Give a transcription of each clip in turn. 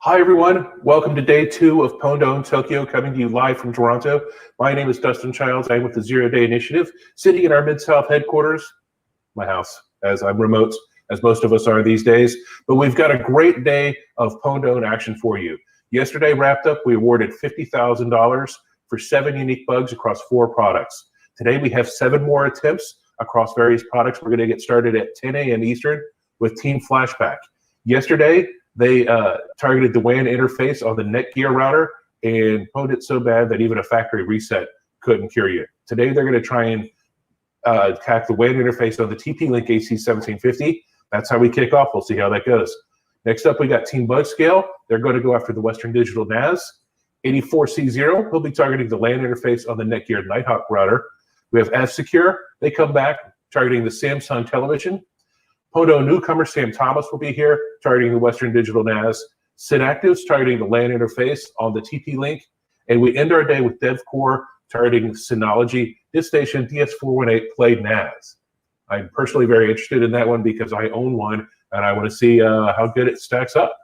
Hi, everyone. Welcome to day 2 of Pondone Tokyo, coming to you live from Toronto. My name is Dustin Childs. I'm with the Zero Day Initiative, sitting in our Mid-South headquarters, my house, as I'm remote, as most of us are these days. But we've got a great day of Pondone action for you. Yesterday wrapped up, we awarded $50,000 for 7 unique bugs across 4 products. Today we have 7 more attempts across various products. We're going to get started at 10 a.m. Eastern with Team Flashback. Yesterday, they targeted the WAN interface on the Netgear router and pwned it so bad that even a factory reset couldn't cure you. Today, they're going to try and attack the WAN interface on the TP-Link AC1750. That's how we kick off. We'll see how that goes. Next up, we got Team Bugscale. They're going to go after the Western Digital NAS. 84C0 will be targeting the LAN interface on the Netgear Nighthawk router. We have F-Secure. They come back targeting the Samsung television. Pondone newcomer Sam Thomas will be here, targeting the Western Digital NAS. Synactives targeting the LAN interface on the TP-Link. And we end our day with DevCore targeting Synology DiskStation DS418 Play NAS. I'm personally very interested in that one because I own one and I want to see how good it stacks up.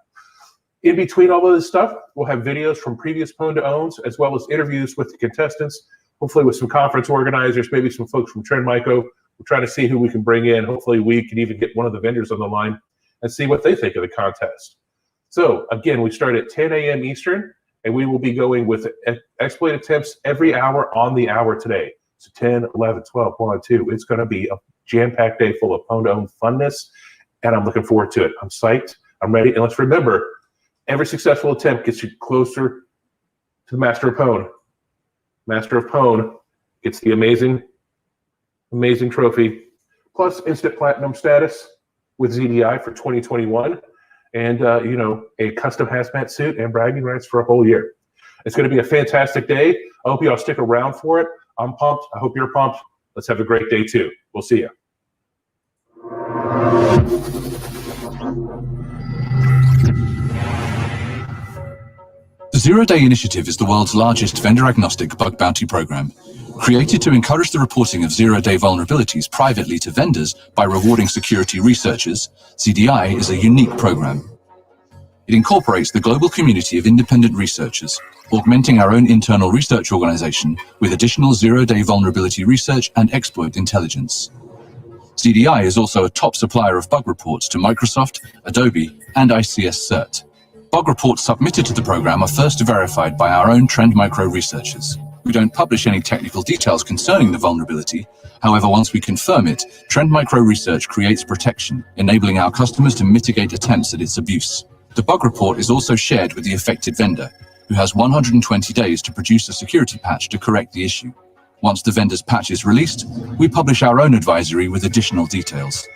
In between all of this stuff, we'll have videos from previous Pondones as well as interviews with the contestants, hopefully with some conference organizers, maybe some folks from Trend Micro. We're trying to see who we can bring in. Hopefully we can even get one of the vendors on the line and see what they think of the contest. So again, we start at 10 a.m. Eastern, and we will be going with exploit attempts every hour on the hour today. So 10, 11, 12, 1, 2. It's going to be a jam-packed day full of Pondone funness, and I'm looking forward to it. I'm psyched. I'm ready. And let's remember, every successful attempt gets you closer to the Master of Pwn. Master of Pwn gets the amazing trophy, plus instant platinum status with ZDI for 2021, and a custom hazmat suit and bragging rights for a whole year. It's going to be a fantastic day. I hope you all stick around for it. I'm pumped. I hope you're pumped. Let's have a great day too. We'll see you. The Zero Day Initiative is the world's largest vendor-agnostic bug bounty program. Created to encourage the reporting of zero-day vulnerabilities privately to vendors by rewarding security researchers, ZDI is a unique program. It incorporates the global community of independent researchers, augmenting our own internal research organization with additional zero-day vulnerability research and exploit intelligence. ZDI is also a top supplier of bug reports to Microsoft, Adobe, and ICS CERT. Bug reports submitted to the program are first verified by our own Trend Micro researchers. We don't publish any technical details concerning the vulnerability. However, once we confirm it, Trend Micro Research creates protection, enabling our customers to mitigate attempts at its abuse. The bug report is also shared with the affected vendor, who has 120 days to produce a security patch to correct the issue. Once the vendor's patch is released, we publish our own advisory with additional details.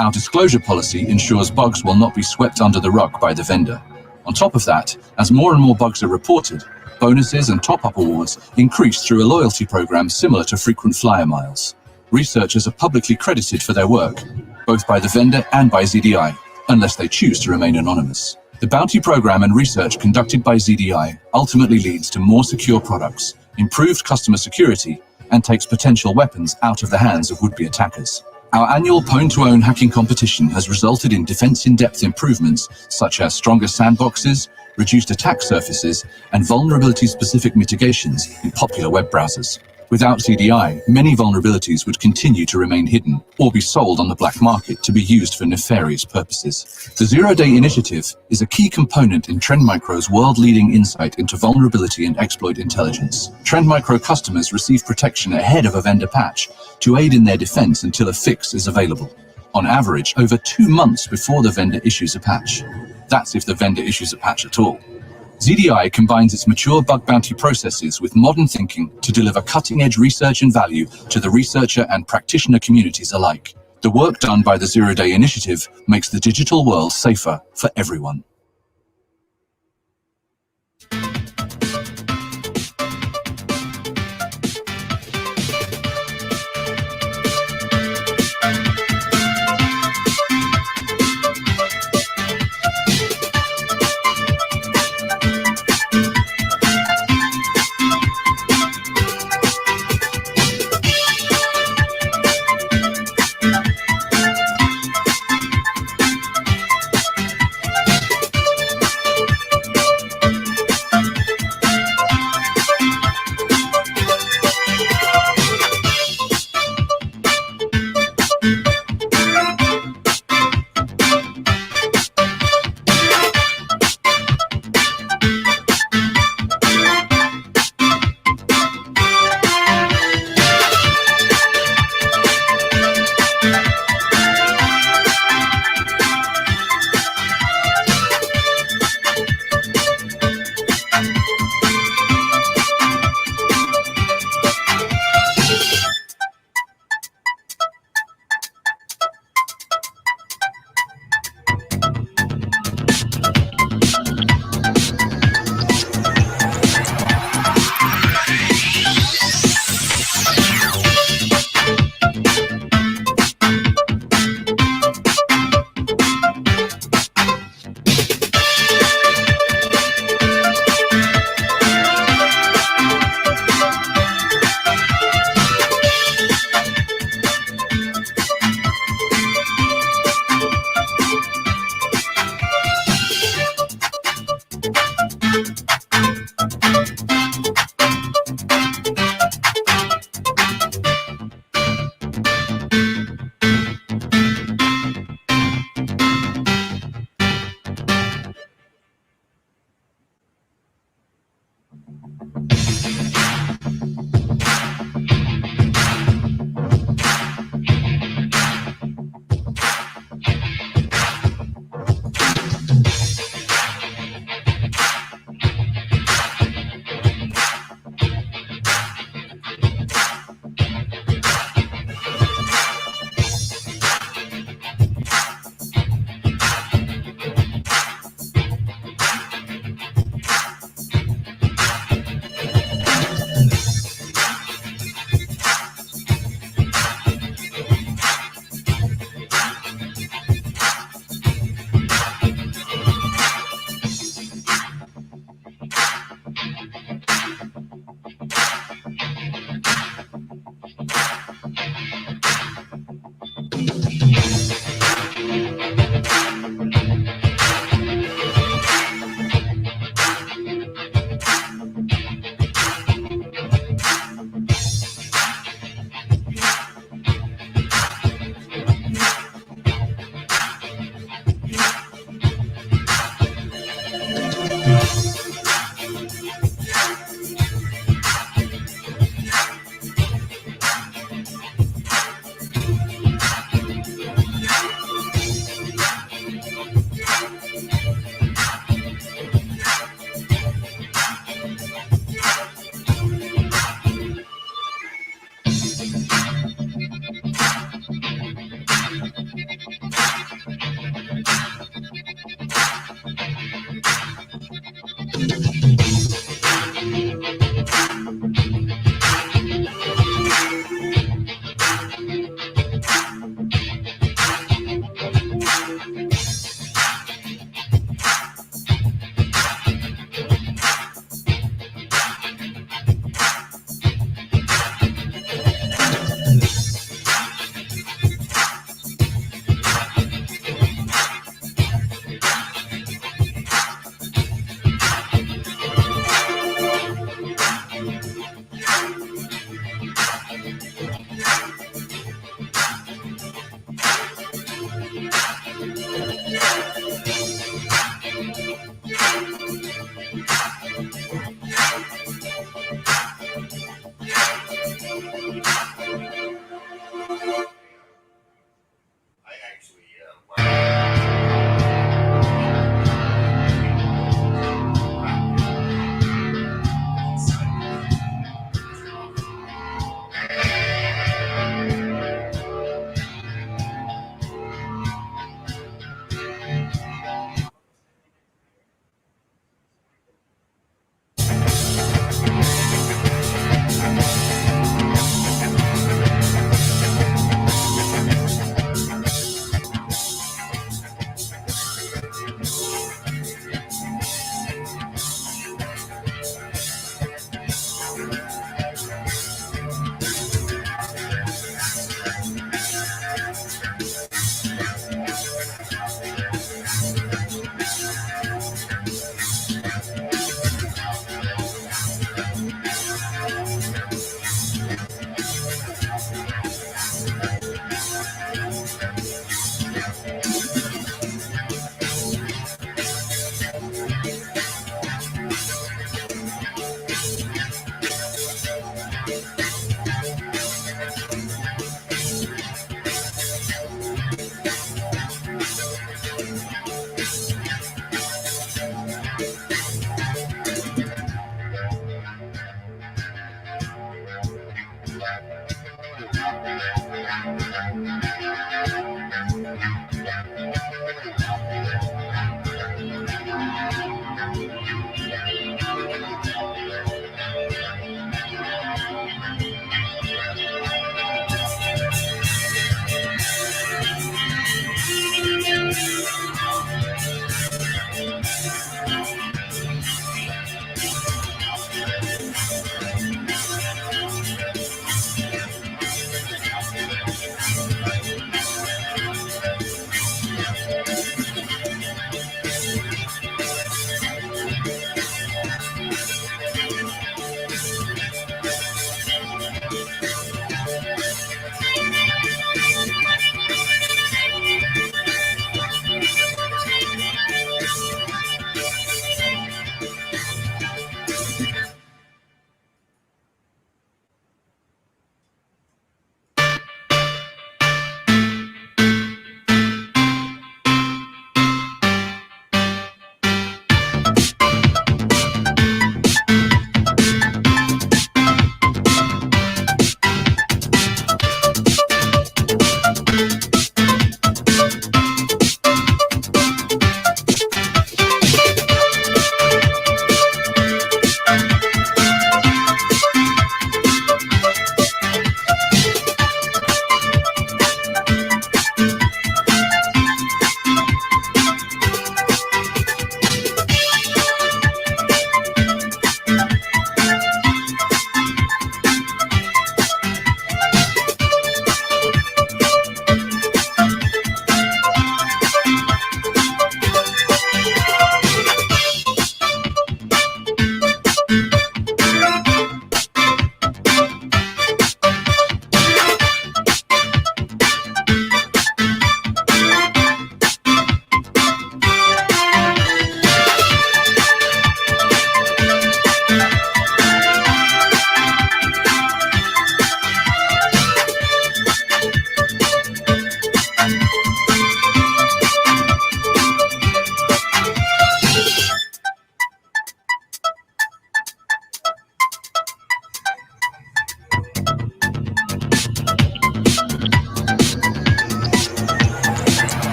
Our disclosure policy ensures bugs will not be swept under the rug by the vendor. On top of that, as more and more bugs are reported, bonuses and top-up awards increase through a loyalty program similar to frequent flyer miles. Researchers are publicly credited for their work, both by the vendor and by ZDI, unless they choose to remain anonymous. The bounty program and research conducted by ZDI ultimately leads to more secure products, improved customer security, and takes potential weapons out of the hands of would-be attackers. Our annual Pwn2Own hacking competition has resulted in defense-in-depth improvements such as stronger sandboxes, reduced attack surfaces, and vulnerability-specific mitigations in popular web browsers. Without ZDI, many vulnerabilities would continue to remain hidden or be sold on the black market to be used for nefarious purposes. The Zero Day Initiative is a key component in Trend Micro's world-leading insight into vulnerability and exploit intelligence. Trend Micro customers receive protection ahead of a vendor patch to aid in their defense until a fix is available. On average, over 2 months before the vendor issues a patch. That's if the vendor issues a patch at all. ZDI combines its mature bug bounty processes with modern thinking to deliver cutting-edge research and value to the researcher and practitioner communities alike. The work done by the Zero Day Initiative makes the digital world safer for everyone.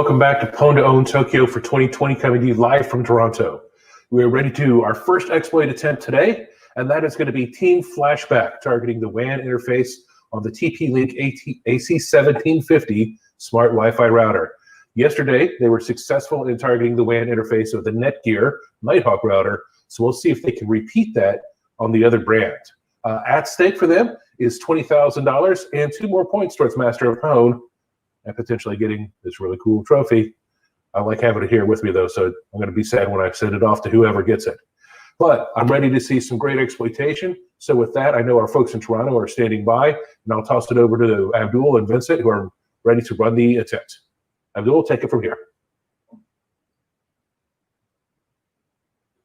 Welcome back to Pwn to Own Tokyo for 2020, coming to you live from Toronto. We are ready to do our first exploit attempt today, and that is going to be Team Flashback, targeting the WAN interface on the TP-Link AC1750 smart Wi-Fi router. Yesterday, they were successful in targeting the WAN interface of the Netgear Nighthawk router, so we'll see if they can repeat that on the other brand. At stake for them is $20,000 and 2 more points towards Master of Pwn, and potentially getting this really cool trophy. I like having it here with me, though, so I'm going to be sad when I send it off to whoever gets it. But I'm ready to see some great exploitation. So with that, I know our folks in Toronto are standing by, and I'll toss it over to Abdul and Vincent, who are ready to run the attempt. Abdul, take it from here.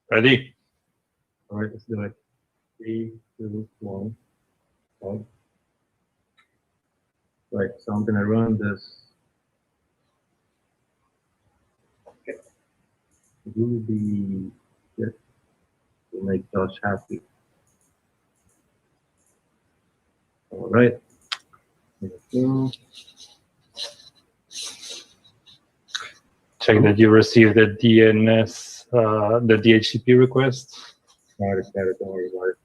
Ready? All right, let's do it. 3, 2, 1. Go. Right, so I'm gonna run this. Okay. Do the shit to make Josh happy. All right. Check that you received the DNS, the DHCP request. Got it, don't worry about it.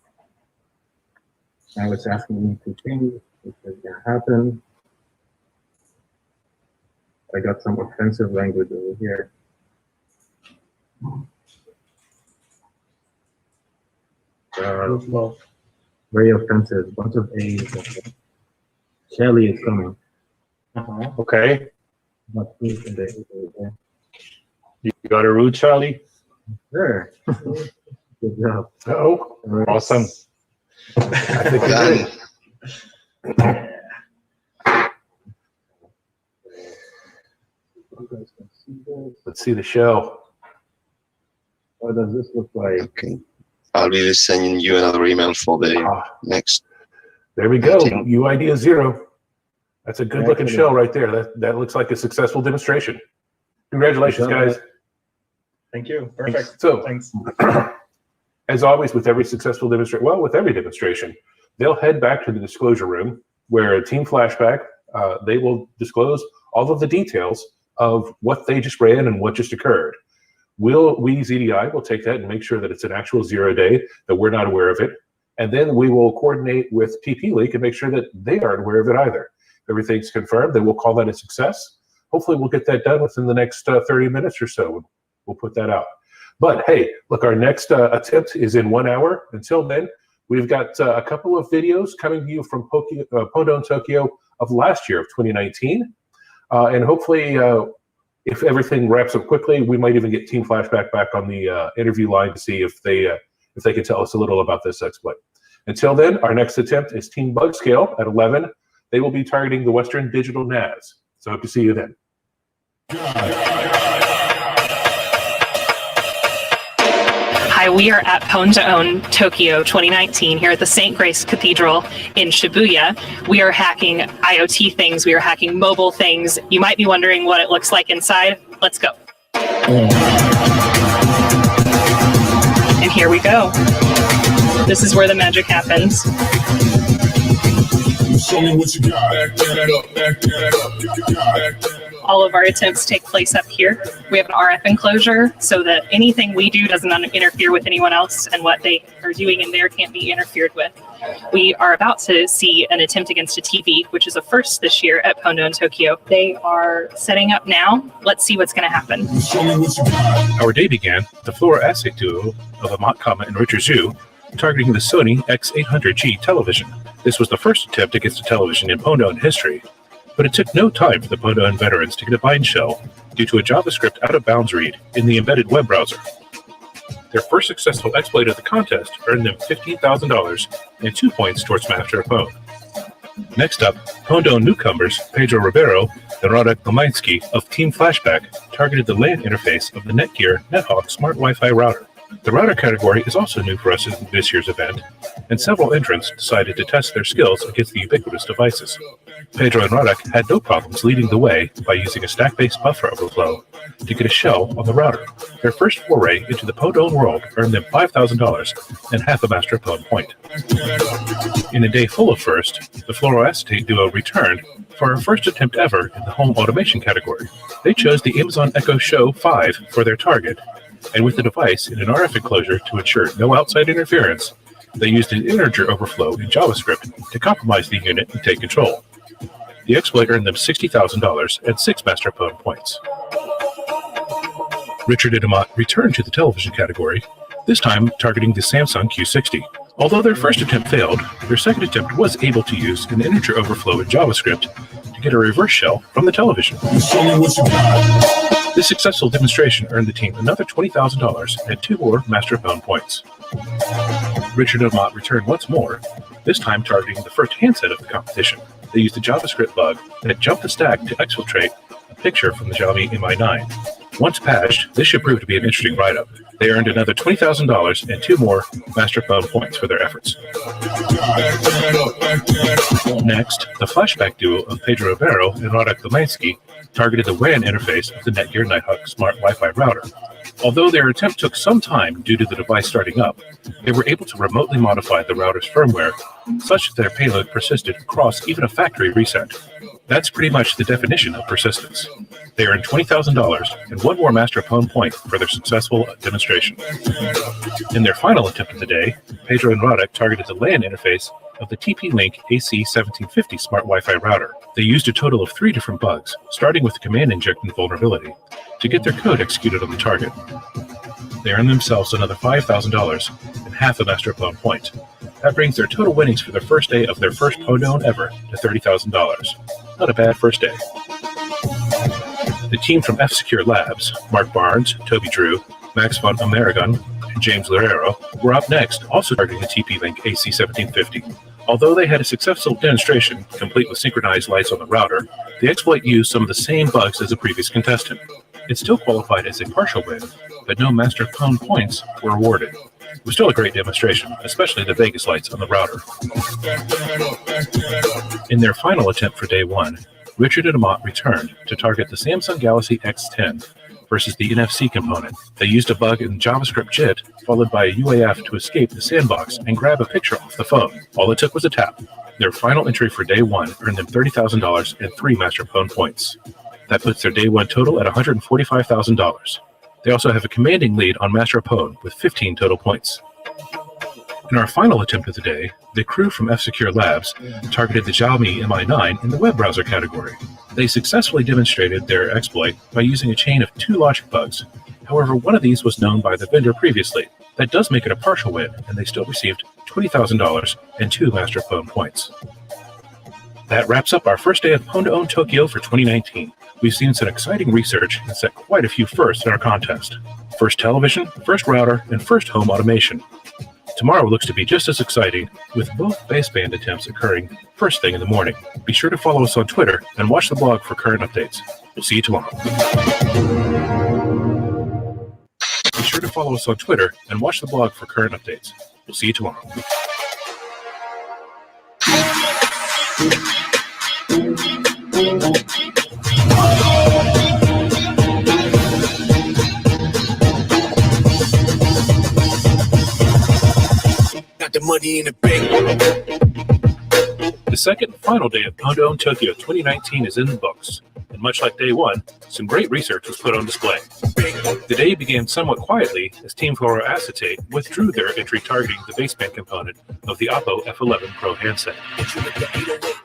Now it's asking me to change, which is gonna happen. I got some offensive language over here. Very offensive, bunch of A's. Shelly is coming. Okay. Not in there. You got a root, Charlie? Sure. Good job. Oh, Right. Awesome. I think you're ready. Let's see the show. What does this look like? Okay. I'll be sending you another email for the next. There we go. meeting. UID is 0. That's a good-looking Excellent. show right there. That looks like a successful demonstration. Congratulations, Good job. guys. Thank you. Perfect. So, Thanks. as always, with every successful demonstration, well, with every demonstration, they'll head back to the disclosure room where Team Flashback, they will disclose all of the details of what they just ran and what just occurred. We, ZDI, will take that and make sure that it's an actual 0 day, that we're not aware of it. And then we will coordinate with TP-Link and make sure that they aren't aware of it either. If everything's confirmed, then we'll call that a success. Hopefully we'll get that done within the next 30 minutes or so. We'll put that out. But hey, look, our next attempt is in 1 hour. Until then, we've got a couple of videos coming to you from Pwn to Own Tokyo of last year, of 2019. And hopefully, if everything wraps up quickly, we might even get Team Flashback back on the interview line to see if they can tell us a little about this exploit. Until then, our next attempt is Team Bugscale at 11. They will be targeting the Western Digital NAS. So hope to see you then. Hi, we are at Pwn to Own Tokyo 2019 here at the St. Grace Cathedral in Shibuya. We are hacking IoT things. We are hacking mobile things. You might be wondering what it looks like inside. Let's go. And here we go. This is where the magic happens. Show me what you got. Back that up, back that up, back that up. All of our attempts take place up here. We have an RF enclosure so that anything we do doesn't interfere with anyone else, and what they are doing in there can't be interfered with. We are about to see an attempt against a TV, which is a first this year at Pwn to Own Tokyo. They are setting up now. Let's see what's going to happen. Show me what you got. Our day began with the fluoroacetate duo of Amat Kama and Richard Zhu targeting the Sony X800G television. This was the first attempt against a television in Pwn to Own history, but it took no time for the Pwn to Own veterans to get a bind shell due to a JavaScript out-of-bounds read in the embedded web browser. Their first successful exploit of the contest earned them $15,000 and 2 points towards Master of Pwn. Next up, Pwn to Own newcomers Pedro Ribeiro and Radek Lominsky of Team Flashback targeted the LAN interface of the Netgear Nighthawk smart Wi-Fi router. The router category is also new for us in this year's event, and several entrants decided to test their skills against the ubiquitous devices. Pedro and Radek had no problems leading the way by using a stack-based buffer overflow to get a shell on the router. Their first foray into the Pwn to Own world earned them $5,000 and half a Master of Pwn point. In a day full of first, the fluoroacetate duo returned for our first attempt ever in the home automation category. They chose the Amazon Echo Show 5 for their target, and with the device in an RF enclosure to ensure no outside interference, they used an integer overflow in JavaScript to compromise the unit and take control. The exploit earned them $60,000 and 6 Master Pwn points. Richard and Amat returned to the television category, this time targeting the Samsung Q60. Although their first attempt failed, their second attempt was able to use an integer overflow in JavaScript to get a reverse shell from the television. This successful demonstration earned the team another $20,000 and 2 more Master Pwn points. Richard and Amat returned once more, this time targeting the first handset of the competition. They used a JavaScript bug that jumped the stack to exfiltrate a picture from the Xiaomi Mi 9. Once patched, this should prove to be an interesting write-up. They earned another $20,000 and 2 more Master Pwn points for their efforts. Next, the flashback duo of Pedro Rivero and Radek Domansky targeted the WAN interface of the Netgear Nighthawk Smart Wi-Fi router. Although their attempt took some time due to the device starting up, they were able to remotely modify the router's firmware such that their payload persisted across even a factory reset. That's pretty much the definition of persistence. They earned $20,000 and 1 more Master Pwn point for their successful demonstration. In their final attempt of the day, Pedro and Radek targeted the LAN interface of the TP-Link AC1750 Smart Wi-Fi router. They used a total of 3 different bugs, starting with the command injection vulnerability, to get their code executed on the target. They earned themselves another $5,000 and half a Master Pwn point. That brings their total winnings for their first day of their first Pwn ever to $30,000. Not a bad first day. The team from F-Secure Labs, Mark Barnes, Toby Drew, Max von Amerigon, and James Lerero, were up next, also targeting the TP-Link AC1750. Although they had a successful demonstration, complete with synchronized lights on the router, the exploit used some of the same bugs as the previous contestant. It still qualified as a partial win, but no Master Pwn points were awarded. It was still a great demonstration, especially the Vegas lights on the router. In their final attempt for day 1, Richard and Amat returned to target the Samsung Galaxy X10 versus the NFC component. They used a bug in JavaScript JIT, followed by a UAF to escape the sandbox and grab a picture off the phone. All it took was a tap. Their final entry for day 1 earned them $30,000 and 3 Master Pwn points. That puts their day 1 total at $145,000. They also have a commanding lead on Master Pwn with 15 total points. In our final attempt of the day, the crew from F-Secure Labs targeted the Xiaomi Mi 9 in the web browser category. They successfully demonstrated their exploit by using a chain of 2 logic bugs. However, one of these was known by the vendor previously. That does make it a partial win, and they still received $20,000 and 2 Master Pwn points. That wraps up our first day of Pwn to Own Tokyo for 2019. We've seen some exciting research and set quite a few firsts in our contest. First television, first router, and first home automation. Tomorrow looks to be just as exciting, with both baseband attempts occurring first thing in the morning. Be sure to follow us on Twitter and watch the blog for current updates. We'll see you tomorrow. Be sure to follow us on Twitter and watch the blog for current updates. We'll see you tomorrow. The money in the bank. The second and final day of Pwn to Own Tokyo 2019 is in the books, and much like day 1, some great research was put on display. The day began somewhat quietly as Team Fluoroacetate withdrew their entry targeting the baseband component of the Oppo F11 Pro handset.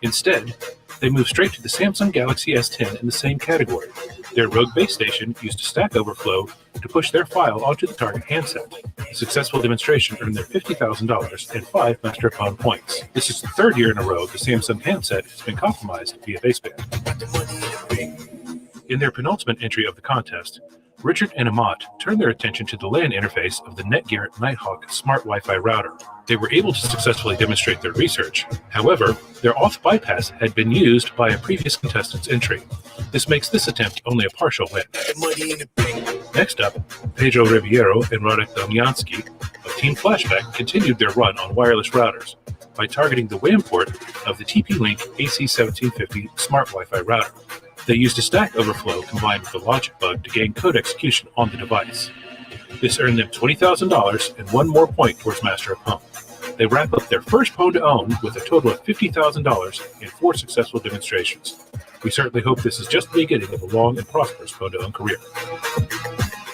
Instead, they moved straight to the Samsung Galaxy S10 in the same category. Their Rogue base station used a Stack Overflow to push their file onto the target handset. A successful demonstration earned them $50,000 and 5 Master Pwn points. This is the 3rd year in a row the Samsung handset has been compromised via baseband. In their penultimate entry of the contest, Richard and Amat turned their attention to the LAN interface of the Netgear Nighthawk Smart Wi-Fi router. They were able to successfully demonstrate their research. However, their auth bypass had been used by a previous contestant's entry. This makes this attempt only a partial win. Next up, Pedro Riviero and Radek Domiansky of Team Flashback continued their run on wireless routers by targeting the WAN port of the TP-Link AC1750 Smart Wi-Fi router. They used a Stack Overflow combined with a logic bug to gain code execution on the device. This earned them $20,000 and 1 more point towards Master of Pwn. They wrap up their first Pwn to Own with a total of $50,000 in 4 successful demonstrations. We certainly hope this is just the beginning of a long and prosperous Pwn to Own career.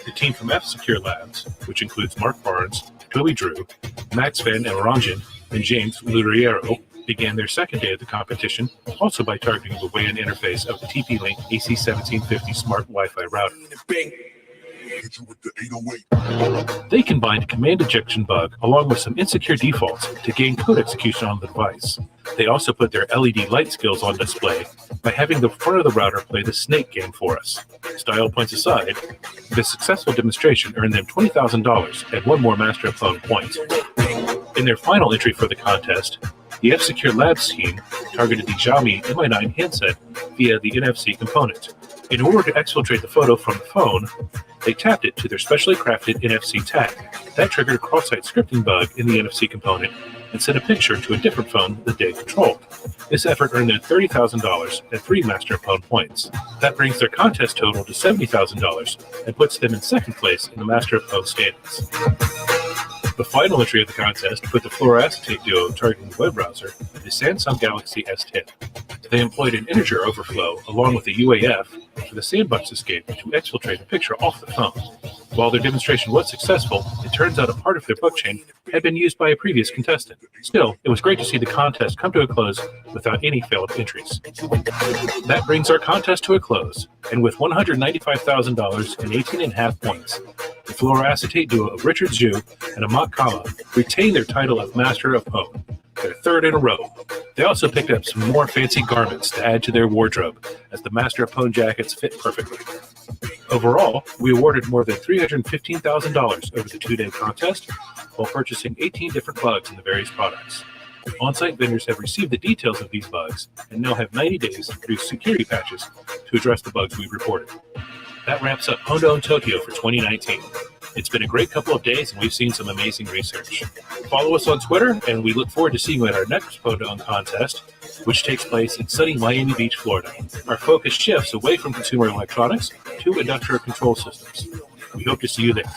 The team from F-Secure Labs, which includes Mark Barnes, Toby Drew, Max Van Elrangen, and James Luriero, began their second day of the competition, also by targeting the WAN interface of the TP-Link AC1750 smart Wi-Fi router. They combined a command injection bug along with some insecure defaults to gain code execution on the device. They also put their LED light skills on display by having the front of the router play the snake game for us. Style points aside, the successful demonstration earned them $20,000 and 1 more Master of Pwn points. In their final entry for the contest, the F-Secure Labs team targeted the Xiaomi Mi 9 handset via the NFC component. In order to exfiltrate the photo from the phone, they tapped it to their specially crafted NFC tag. That triggered a cross-site scripting bug in the NFC component and sent a picture to a different phone that they controlled. This effort earned them $30,000 and 3 Master of Pwn points. That brings their contest total to $70,000 and puts them in second place in the Master of Pwn standings. The final entry of the contest put the fluoroacetate duo targeting the web browser in the Samsung Galaxy S10. They employed an integer overflow along with a UAF for the sandbox escape to exfiltrate a picture off the phone. While their demonstration was successful, it turns out a part of their bug chain had been used by a previous contestant. Still, it was great to see the contest come to a close without any failed entries. That brings our contest to a close, and with $195,000 and 18.5 points, the fluoroacetate duo of Richard Zhu and Amat Kama retained their title of Master of Pwn, their 3rd in a row. They also picked up some more fancy garments to add to their wardrobe, as the Master of Pwn jackets fit perfectly. Overall, we awarded more than $315,000 over the 2-day contest, while purchasing 18 different bugs in the various products. On-site vendors have received the details of these bugs and now have 90 days to produce security patches to address the bugs we reported. That wraps up Pwn to Own Tokyo for 2019. It's been a great couple of days, and we've seen some amazing research. Follow us on Twitter, and we look forward to seeing you at our next Pwn to Own contest, which takes place in sunny Miami Beach, Florida. Our focus shifts away from consumer electronics to industrial control systems. We hope to see you there.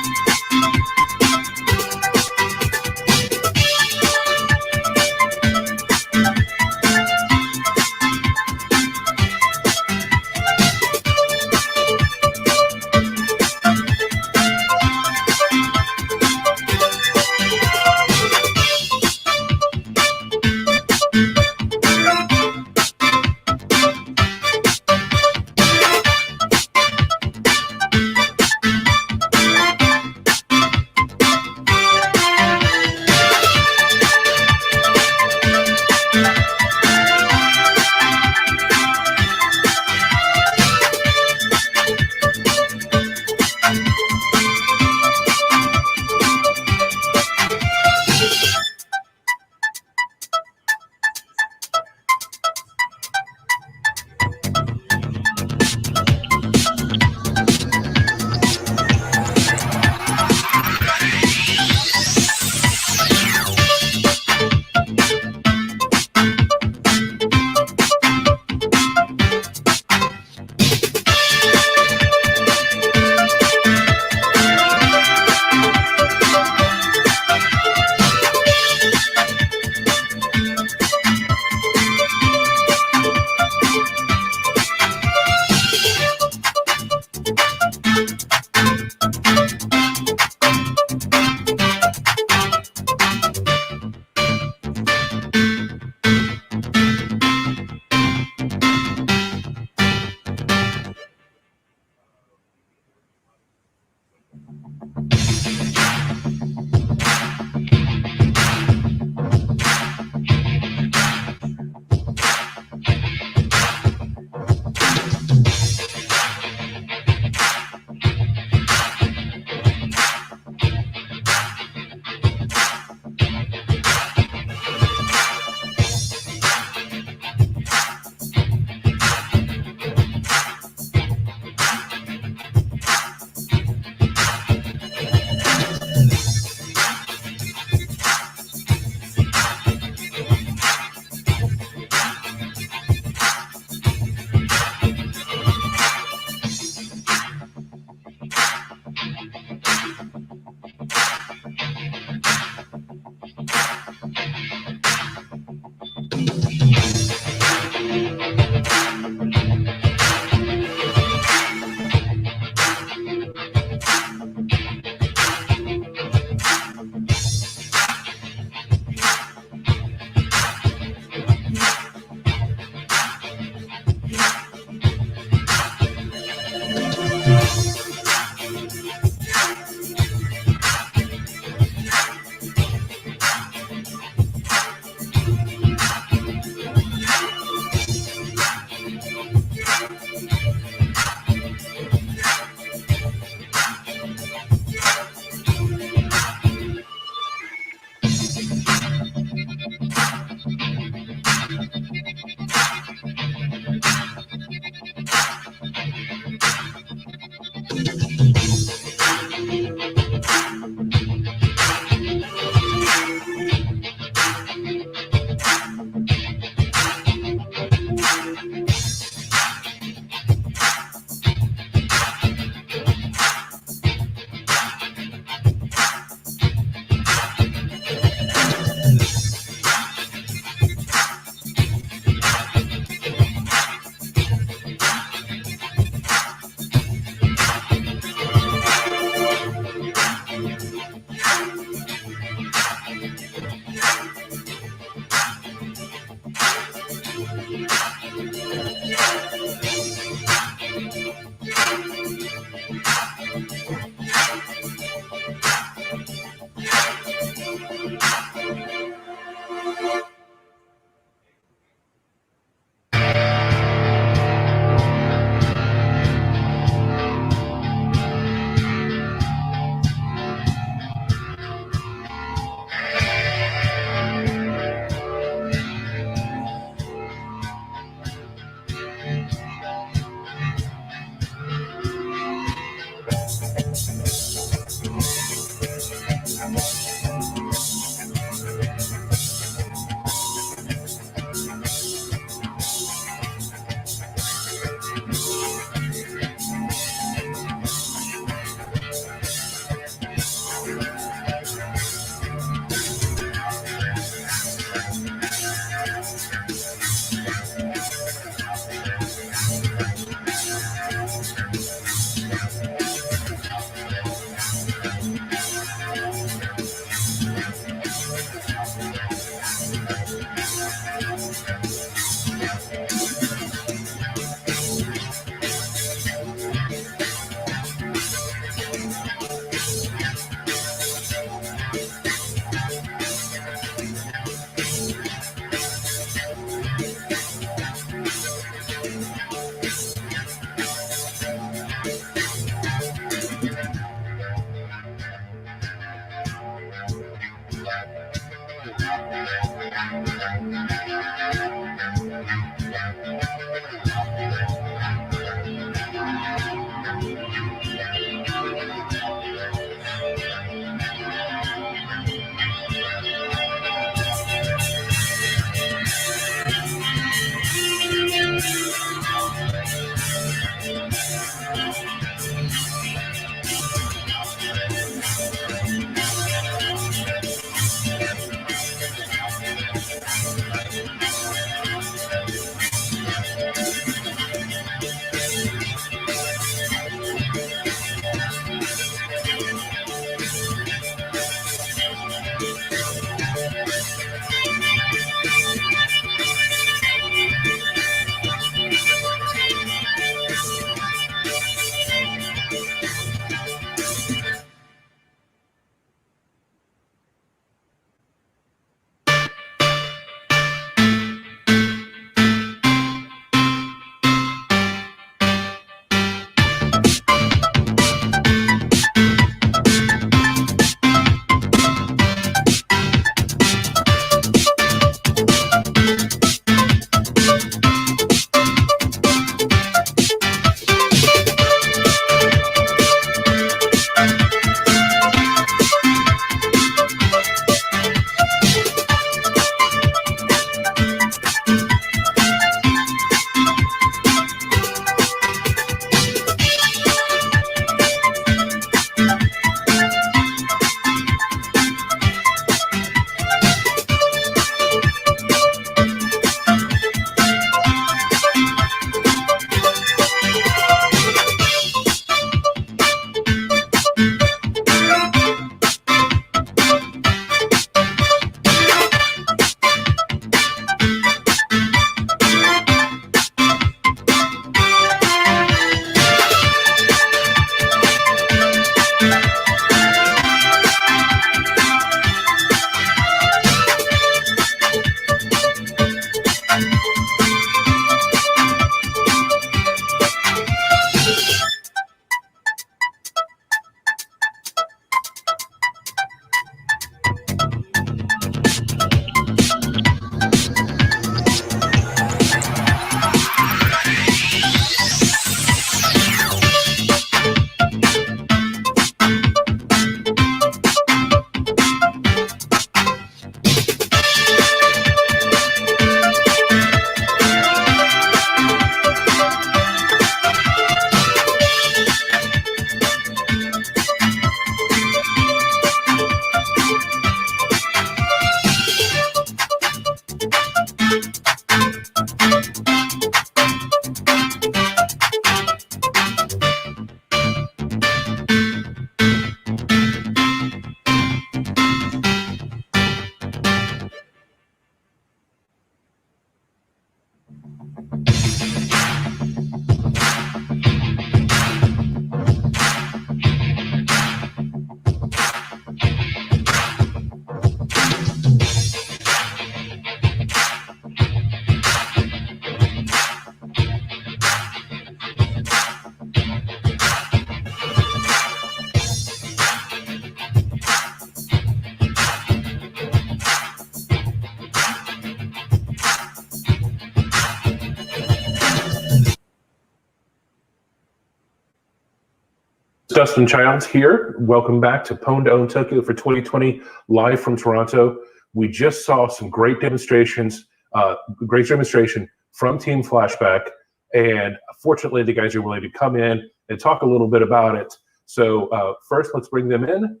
Dustin Childs here. Welcome back to Pwn to Own Tokyo for 2020, live from Toronto. We just saw some great demonstration from Team Flashback, and fortunately the guys are willing to come in and talk a little bit about it. So first, let's bring them in,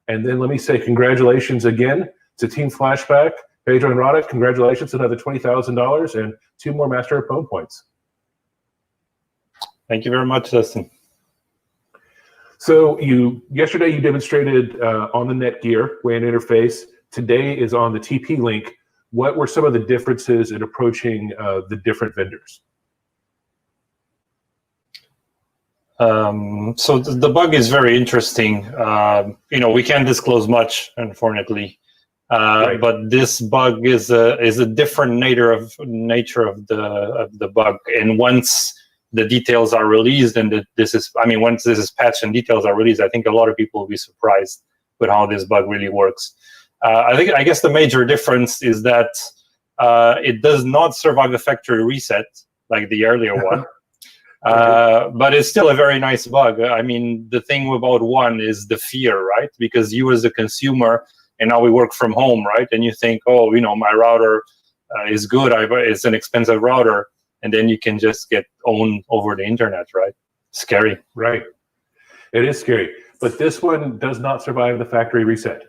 and then let me say congratulations again to Team Flashback. Pedro and Rada, congratulations, another $20,000 and 2 more Master of Pwn points. Thank you very much, Dustin. So yesterday you demonstrated on the Netgear WAN interface. Today is on the TP-Link. What were some of the differences in approaching the different vendors? So the bug is very interesting. We can't disclose much, unfortunately. Right. But this bug is a different nature of the bug, and once the details are released, and once this is patched and details are released, I think a lot of people will be surprised with how this bug really works. I guess the major difference is that it does not survive a factory reset like the earlier one. But it's still a very nice bug. I mean, the thing about one is the fear, right? Because you as a consumer, and now we work from home, right? And you think, oh, my router is good. It's an expensive router. And then you can just get owned over the internet, right? Scary. Right. It is scary. But this one does not survive the factory reset.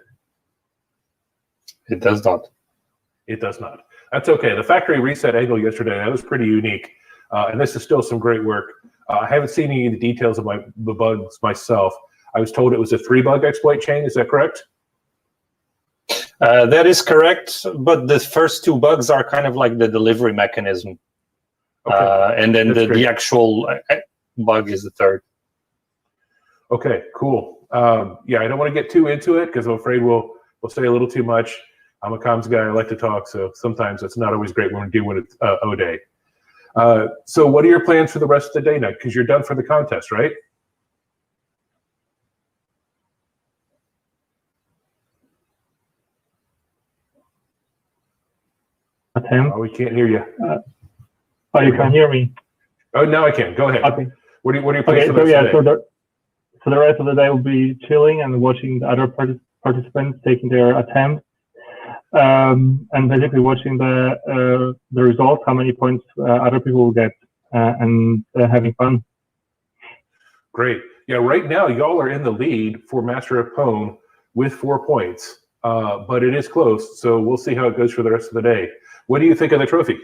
It does not. It does not. That's okay. The factory reset angle yesterday, that was pretty unique. And this is still some great work. I haven't seen any of the details of the bugs myself. I was told it was a 3-bug exploit chain. Is that correct? That is correct, but the first 2 bugs are kind of like the delivery mechanism. Okay. And then the actual bug is the 3rd. Okay, cool. Yeah, I don't want to get too into it because I'm afraid we'll say a little too much. I'm a comms guy. I like to talk, so sometimes it's not always great when we're dealing with O-Day. So what are your plans for the rest of the day now? Because you're done for the contest, right? Tim? Oh, we can't hear you. You can hear me? Oh, now I can. Go ahead. Okay. What are your plans for the rest rest of the day? So the rest of the day will be chilling and watching the other participants taking their attempts, and basically watching the results, how many points other people will get, and having fun. Great. Yeah, right now y'all are in the lead for Master of Pwn with 4 points, but it is close, so we'll see how it goes for the rest of the day. What do you think of the trophy?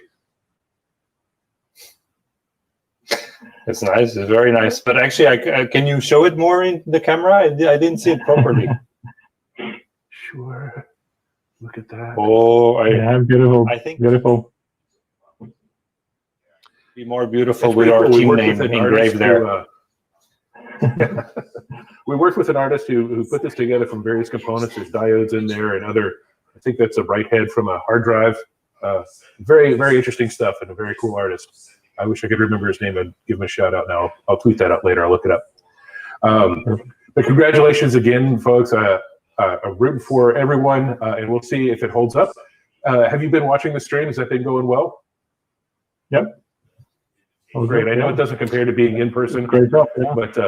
It's nice. It's very nice. But actually, can you show it more in the camera? I didn't see it properly. Sure. Look at that. Oh, yeah, beautiful. I think beautiful. Be more beautiful with our team name engraved there. We worked with an artist who put this together from various components. There's diodes in there and other. I think that's a bright head from a hard drive. Very, very interesting stuff, and a very cool artist. I wish I could remember his name. I'd give him a shout out now. I'll tweet that out later. I'll look it up. But congratulations again, folks. I'm rooting for everyone, and we'll see if it holds up. Have you been watching the stream? Has that been going well? Yep. Oh, great. I know it doesn't compare to being in person, great job, yeah. But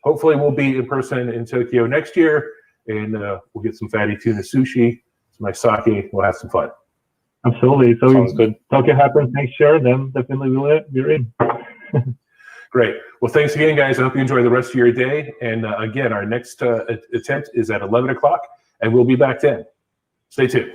hopefully we'll be in person in Tokyo next year, and we'll get some fatty tuna sushi, some nice sake. We'll have some fun. Absolutely. So sounds good. Tokyo happens next year, then definitely we're in. Great. Well, thanks again, guys. I hope you enjoy the rest of your day. And again, our next attempt is at 11 o'clock, and we'll be back then. Stay tuned.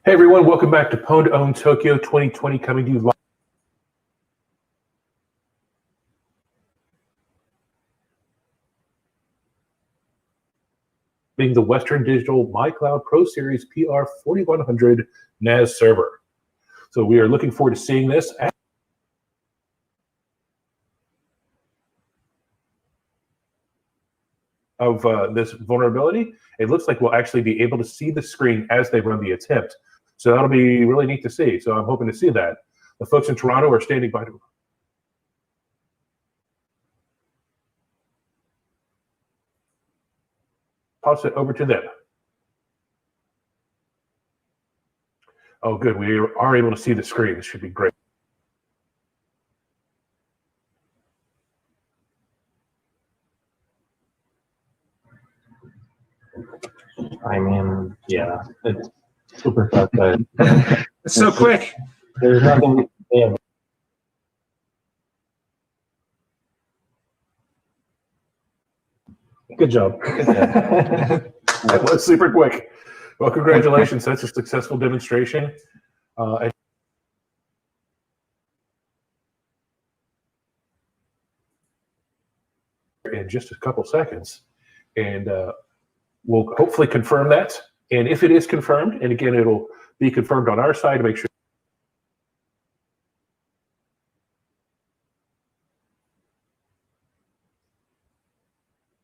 Hey everyone, welcome back to Pwned Owned Tokyo 2020, coming to you live. Being the Western Digital MyCloud Pro Series PR4100 NAS server. So we are looking forward to seeing this. Of this vulnerability, it looks like we'll actually be able to see the screen as they run the attempt. So that'll be really neat to see. So I'm hoping to see that. The folks in Toronto are standing by to toss it over to them. Oh, good. We are able to see the screen. This should be great. I mean, yeah, it's super fast, but It's so quick. there's nothing. Yeah. Good job. That was super quick. Well, congratulations. That's a successful demonstration. In just a couple seconds. And we'll hopefully confirm that. And if it is confirmed, and again, it'll be confirmed on our side to make sure.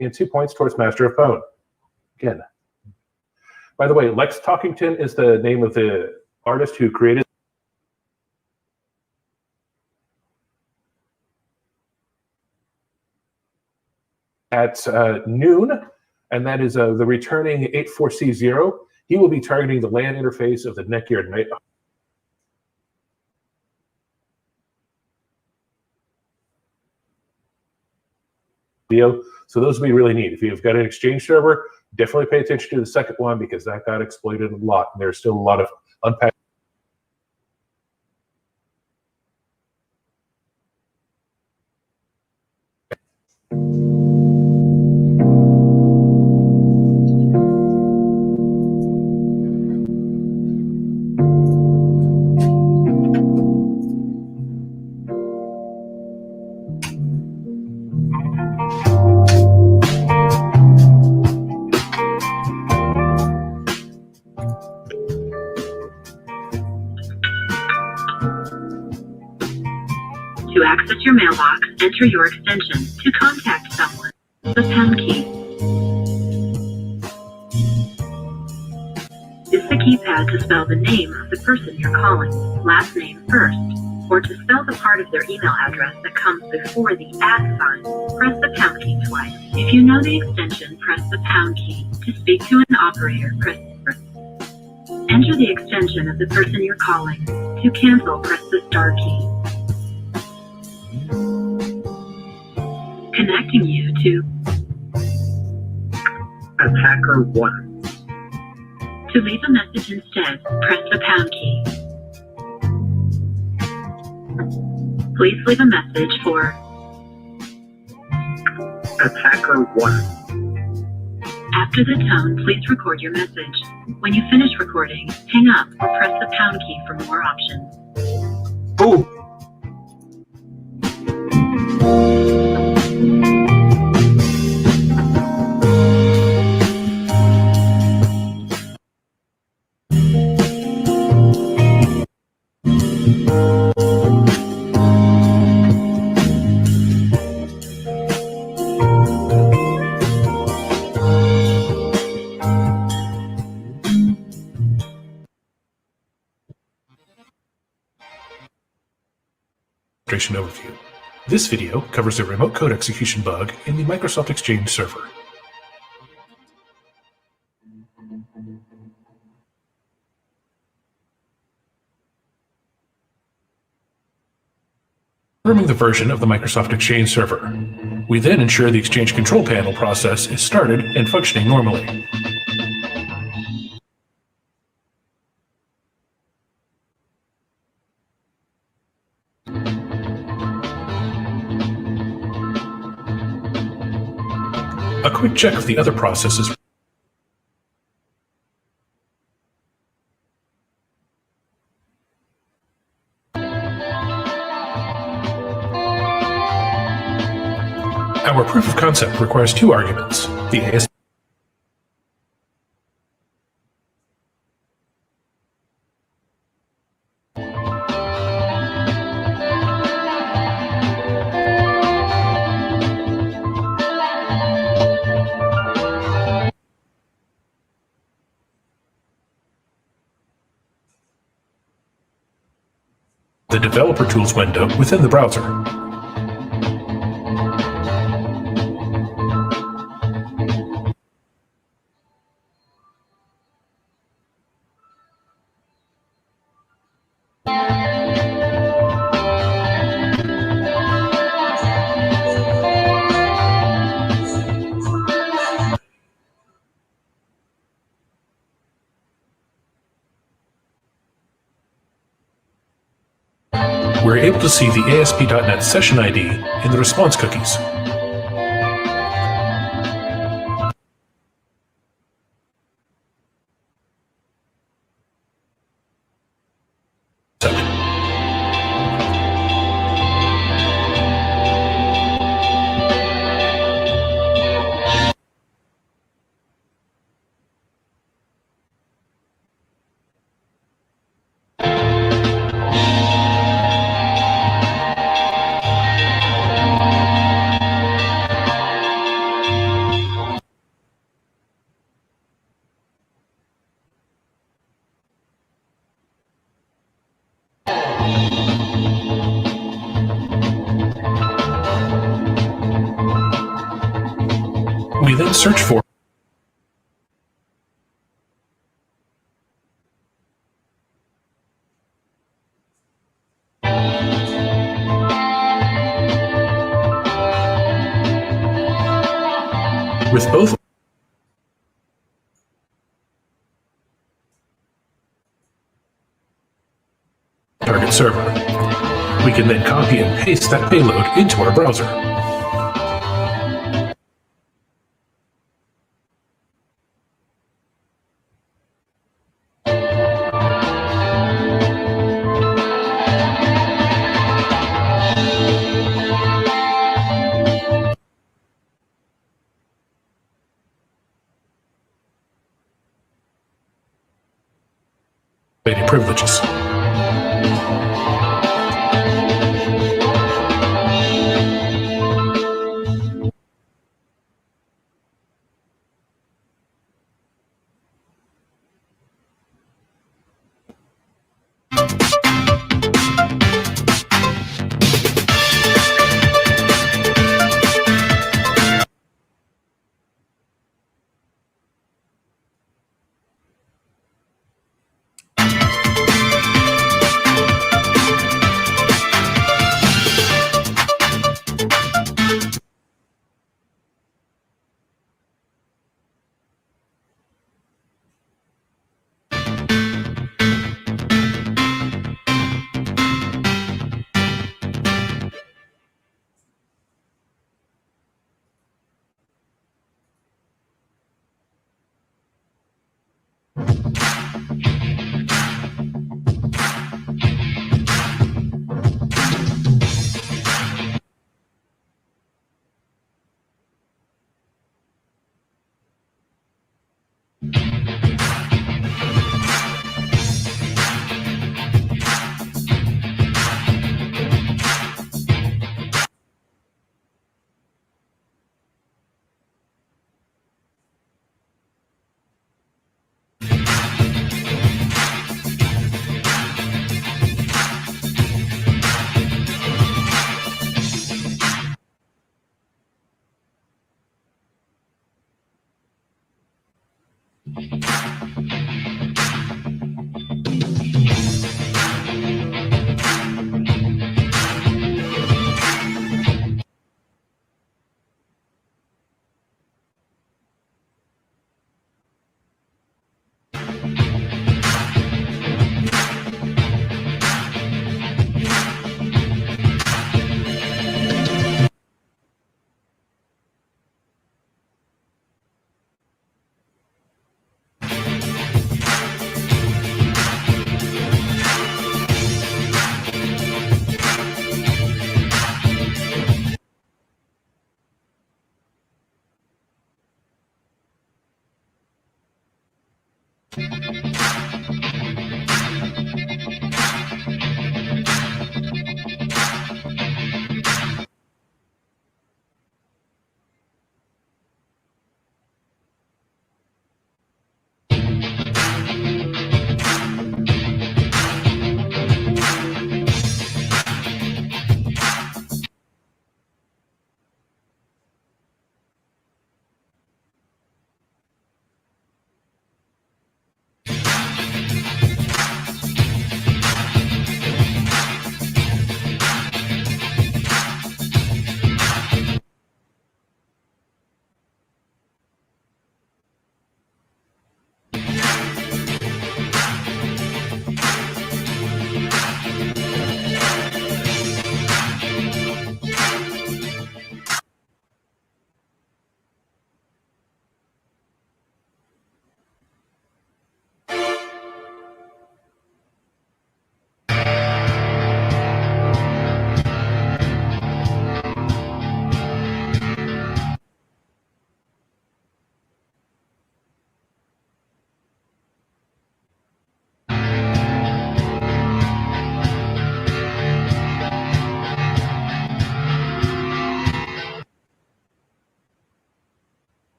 And 2 points towards Master of Pwn. Again. By the way, Lex Talkington is the name of the artist who created at noon, and that is the returning 84C0. He will be targeting the LAN interface of the Netgear Night. So those will be really neat. If you've got an Exchange server, definitely pay attention to the second one because that got exploited a lot. And there's still a lot of unpacked. To access your mailbox, enter your extension. To contact someone, the pound key. Use the keypad to spell the name of the person you're calling, last name first, or to spell the part of their email address that comes before the @ sign, press the pound key twice. If you know the extension, press the pound key. To speak to an operator, press *. Enter the extension of the person you're calling. To cancel, press the * key. Connecting you to Attacker 1. To leave a message instead, press the pound key. Please leave a message for Attacker 1. After the tone, please record your message. When you finish recording, hang up or press the pound key for more options. Oh, overview. This video covers a remote code execution bug in the Microsoft Exchange server. Confirming the version of the Microsoft Exchange server. We then ensure the Exchange control panel process is started and functioning normally. A quick check of the other processes. Our proof of concept requires 2 arguments, the ASP the Developer Tools window within the browser. We're able to see the ASP.NET session ID in the response cookies. We then search for with both target server. We can then copy and paste that payload into our browser. Privileges.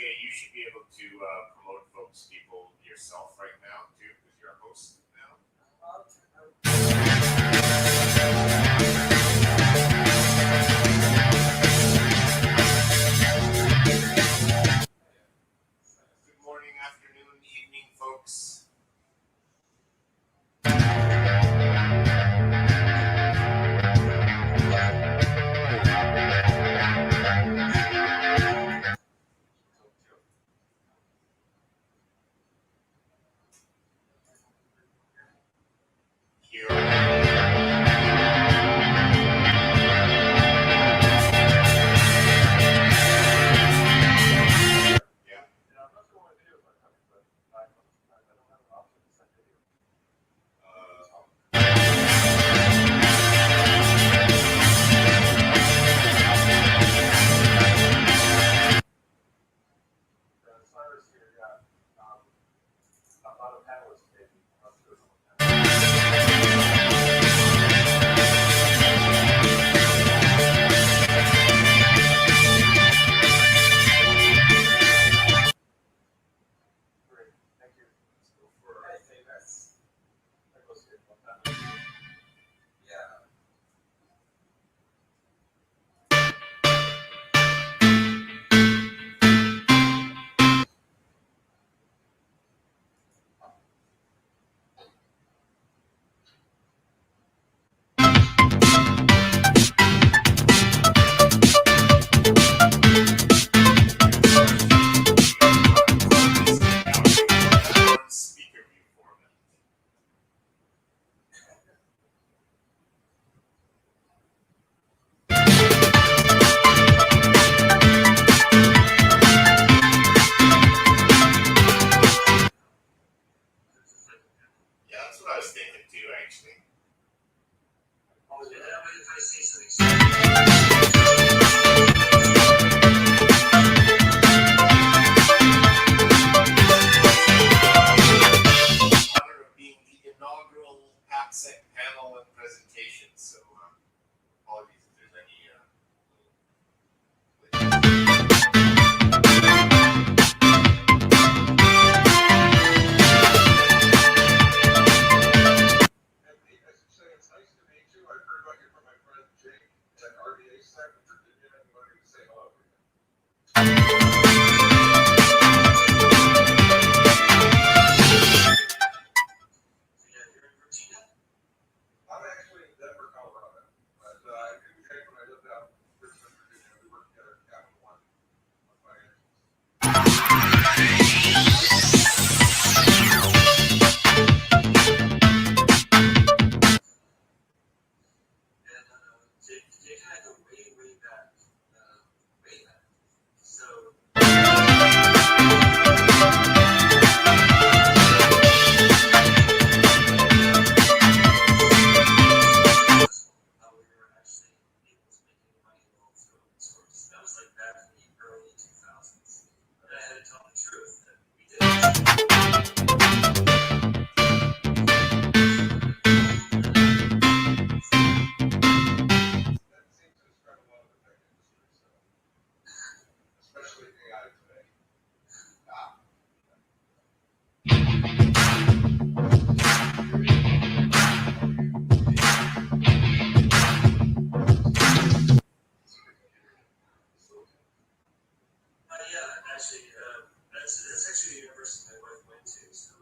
You should be able to promote people yourself right now too, because you're a host now. Good morning, afternoon, evening, folks. Here. Actually, that's actually the university my wife went to. So.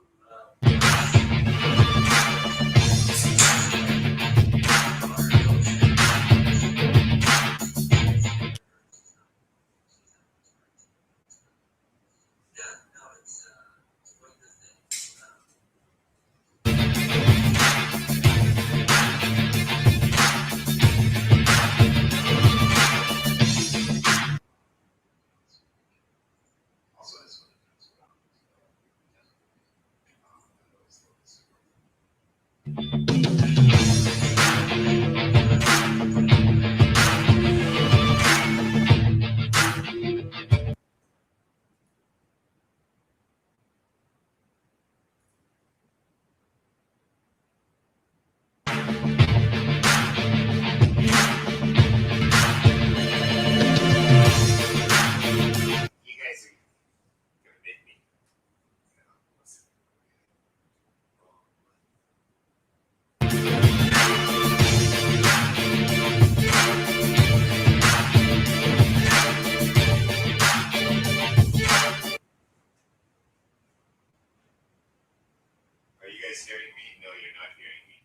Are you guys hearing me? No, you're not hearing me.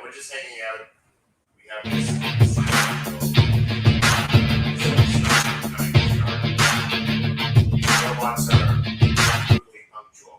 We're just hanging out. We have this robots are brutally punctual.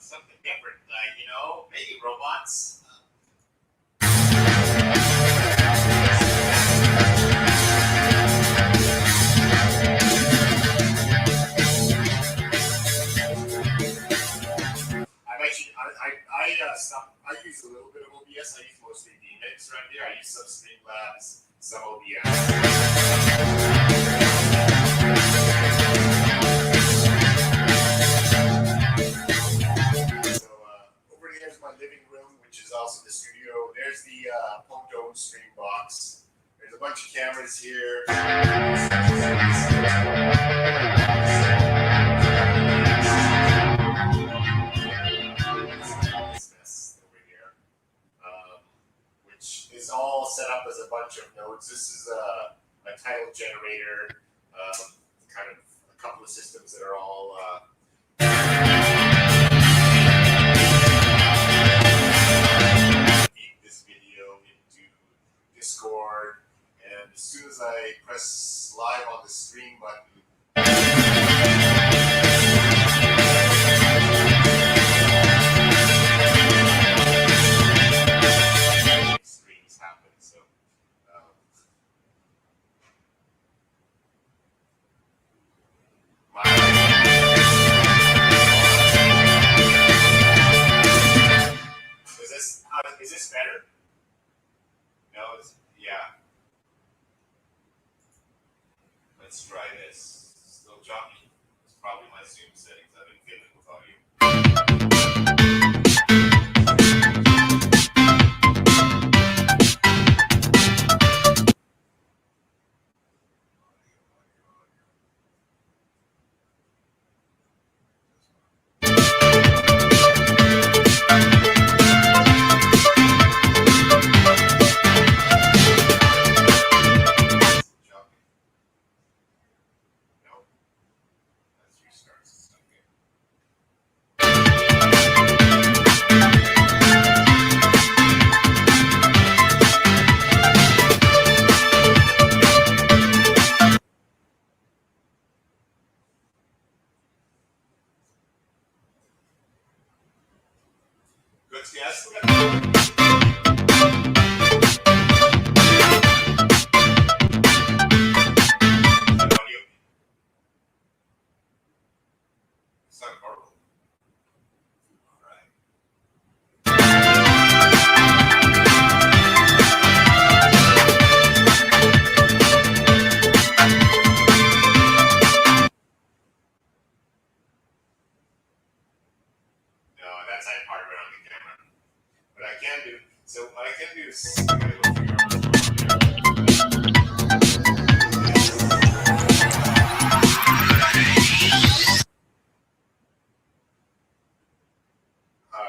Something different, maybe robots. I use a little bit of OBS. I use mostly DMix right there. I use some Streamlabs, some OBS. Over here is my living room, which is also the studio. There's the Punctual stream box. There's a bunch of cameras here. Which is all set up as a bunch of nodes. This is a title generator, kind of a couple of systems that are all feed this video into Discord, and as soon as I press live on the stream button, happen. So, is this better? No, yeah. Let's try this. Still choppy. It's probably my Zoom settings. I've been fiddling with audio. Let's guess. It's not horrible. All right. No, that's not hardware on the camera. What I can do, so what I can do is I'm gonna go figure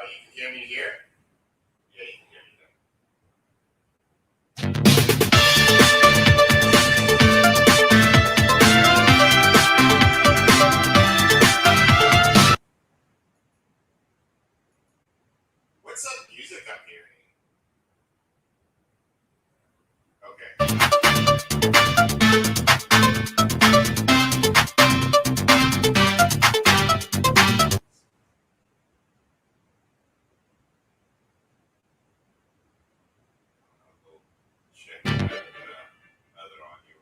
you can hear me here? Yeah, you can hear me there. What's that music I'm hearing? Okay. I'll go check that other audio.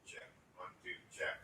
Check. 1, 2, check.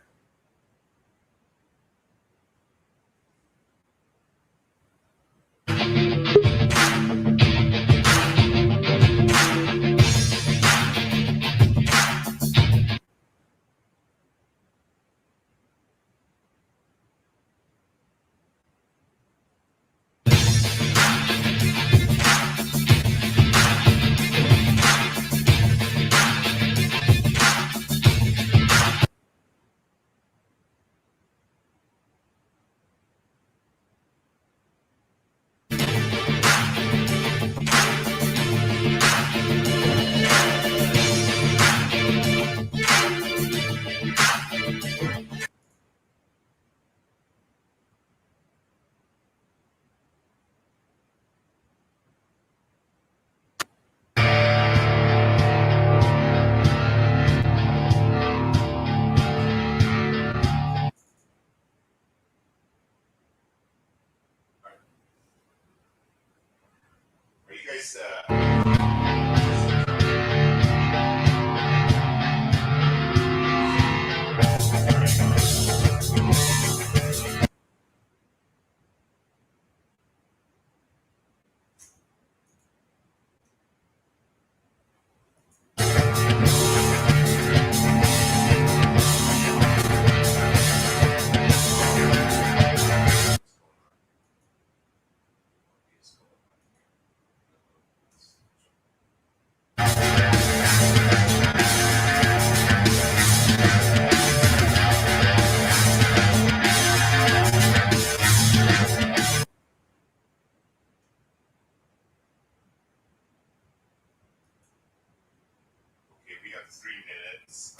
Are you guys have 3 minutes.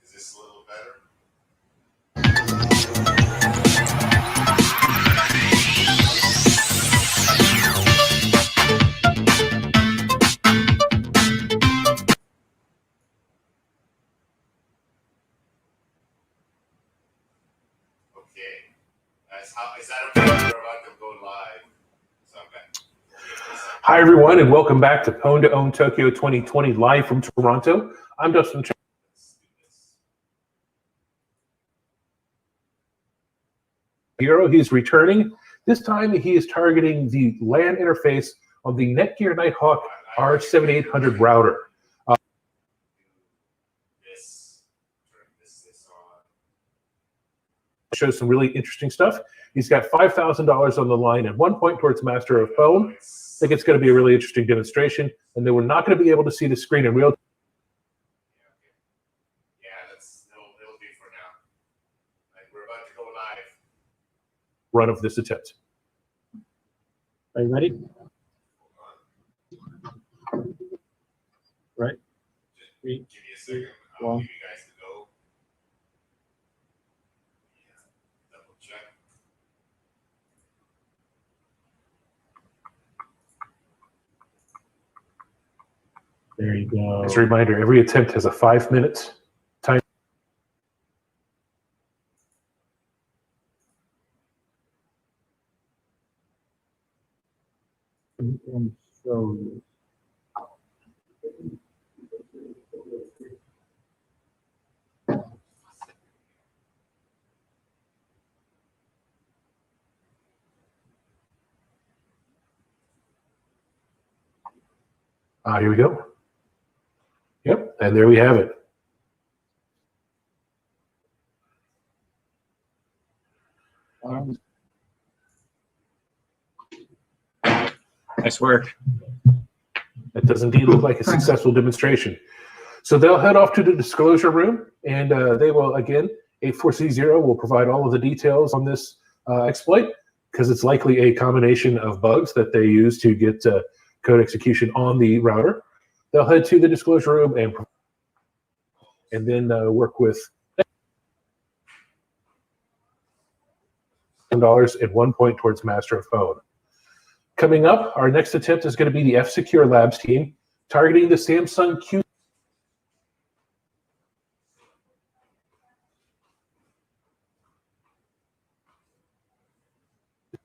Is this a little better? Okay. Is that okay? We're about to go live. So I'm back. Hi, everyone, and welcome back to Pwn to Own Tokyo 2020 live from Toronto. I'm Dustin Hero. He's returning. This time he is targeting the LAN interface on the Netgear Nighthawk R7800 router. Shows some really interesting stuff. He's got $5,000 on the line at one point towards Master of Pwn. I think it's going to be a really interesting demonstration, and then we're not going to be able to see the screen in real time. Yeah, it'll be for now. Like, we're about to go live. Run of this attempt. Are you ready? Right. Just give me a second. I'll give you guys the go. Yeah. Double check. There you go. As a reminder, every attempt has a 5 minutes time. And show you. Here we go. Yep, and there we have it. Nice work. That does indeed look like a successful demonstration. So they'll head off to the disclosure room, and they will, again, 84C0 will provide all of the details on this exploit, because it's likely a combination of bugs that they use to get code execution on the router. They'll head to the disclosure room and then work with $1 and 1 point towards master of phone. Coming up, our next attempt is going to be the F-Secure Labs team, targeting the Samsung Q.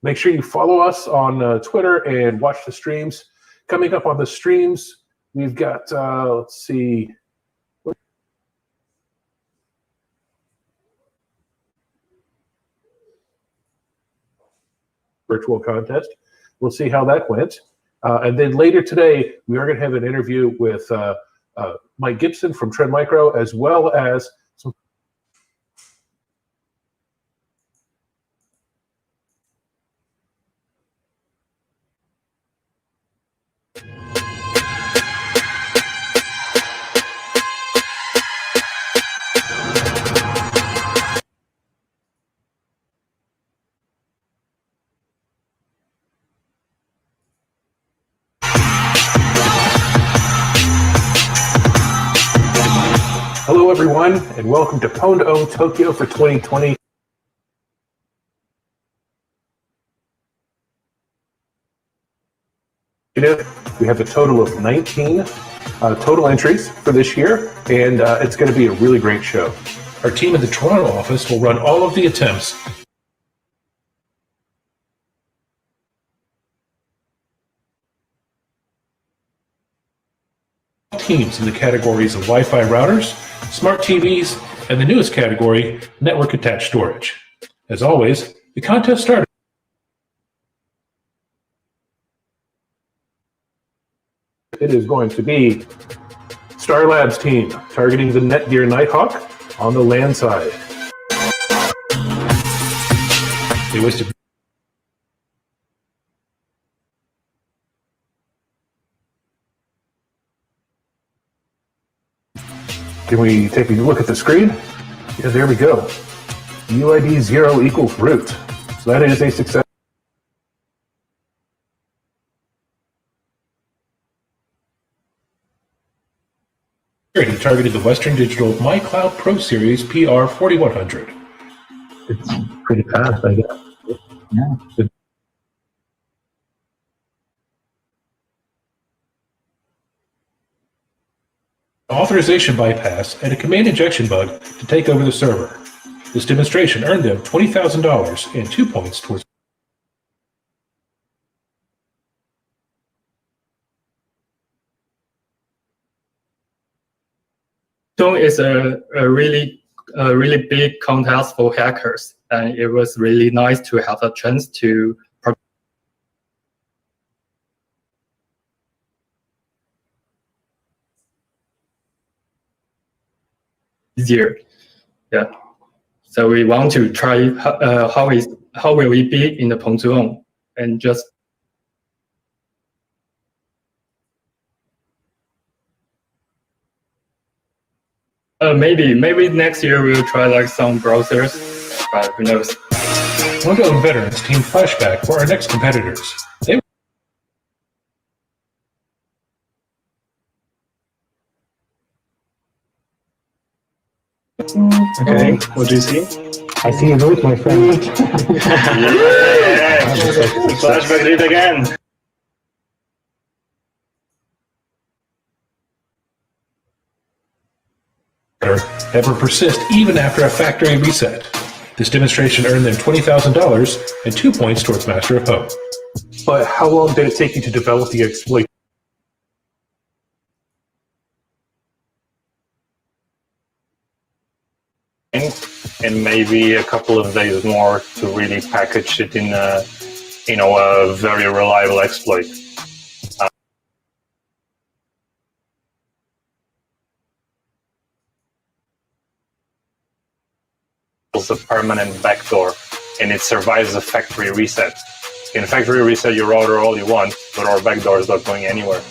Make sure you follow us on Twitter and watch the streams. Coming up on the streams, we've got, let's see. Virtual contest. We'll see how that went. And then later today, we are going to have an interview with Mike Gibson from Trend Micro, as well as some Hello, everyone, and welcome to Pwn Tokyo for 2020. We have a total of 19 total entries for this year, and it's going to be a really great show. Our team in the Toronto office will run all of the attempts. Teams in the categories of Wi-Fi routers, smart TVs, and the newest category, network attached storage. As always, the contest started. It is going to be Star Labs team targeting the Netgear Nighthawk on the LAN side. They wasted. Can we take a look at the screen? Yeah, there we go. UID 0 equals root. So that is a success. He targeted the Western Digital MyCloud Pro Series PR4100. It's pretty fast, I guess. Yeah. Authorization bypass and a command injection bug to take over the server. This demonstration earned them $20,000 and 2 points towards. It's a really big contest for hackers, and it was really nice to have a chance to. Easier, yeah. So we want to try how will we be in the punctual and just. Maybe next year we'll try like some browsers, but who knows? Pwn veterans team flashback for our next competitors. They Okay, what do you see? I see a vote, my friend. Yeah! Flashback did it again. ever persist even after a factory reset. This demonstration earned them $20,000 and 2 points towards Master of Home. But how long did it take you to develop the exploit? And maybe a couple of days more to really package it in a very reliable exploit. It's a permanent backdoor, and it survives a factory reset. In factory reset your router all you want, but our backdoor is not going anywhere.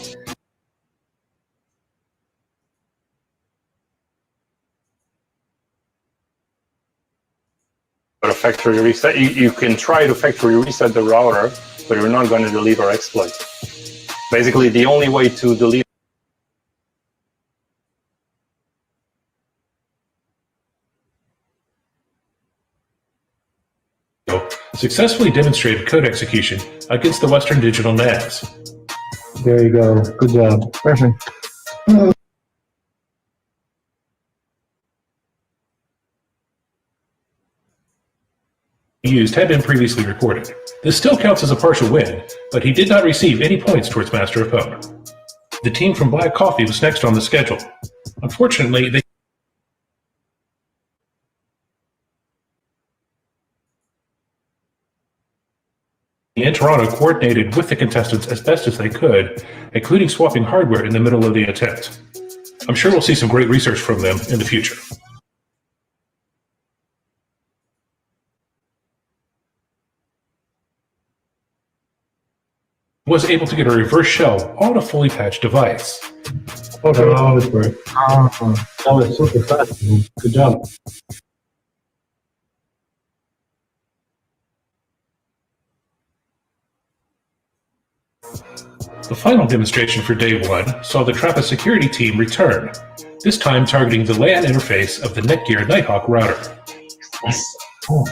But a factory reset, you can try to factory reset the router, but you're not going to delete our exploit. Basically, the only way to delete successfully demonstrated code execution against the Western Digital NAS. There you go. Good job. Perfect. Used had been previously reported. This still counts as a partial win, but he did not receive any points towards Master of Pwn. The team from Black Coffee was next on the schedule. Unfortunately, they in Toronto coordinated with the contestants as best as they could, including swapping hardware in the middle of the attempt. I'm sure we'll see some great research from them in the future. Was able to get a reverse shell on a fully patched device. Okay. Oh, that's great. That was super fast. Good job. The final demonstration for day one saw the Trappist security team return, this time targeting the LAN interface of the Netgear Nighthawk router. Yes. Oh.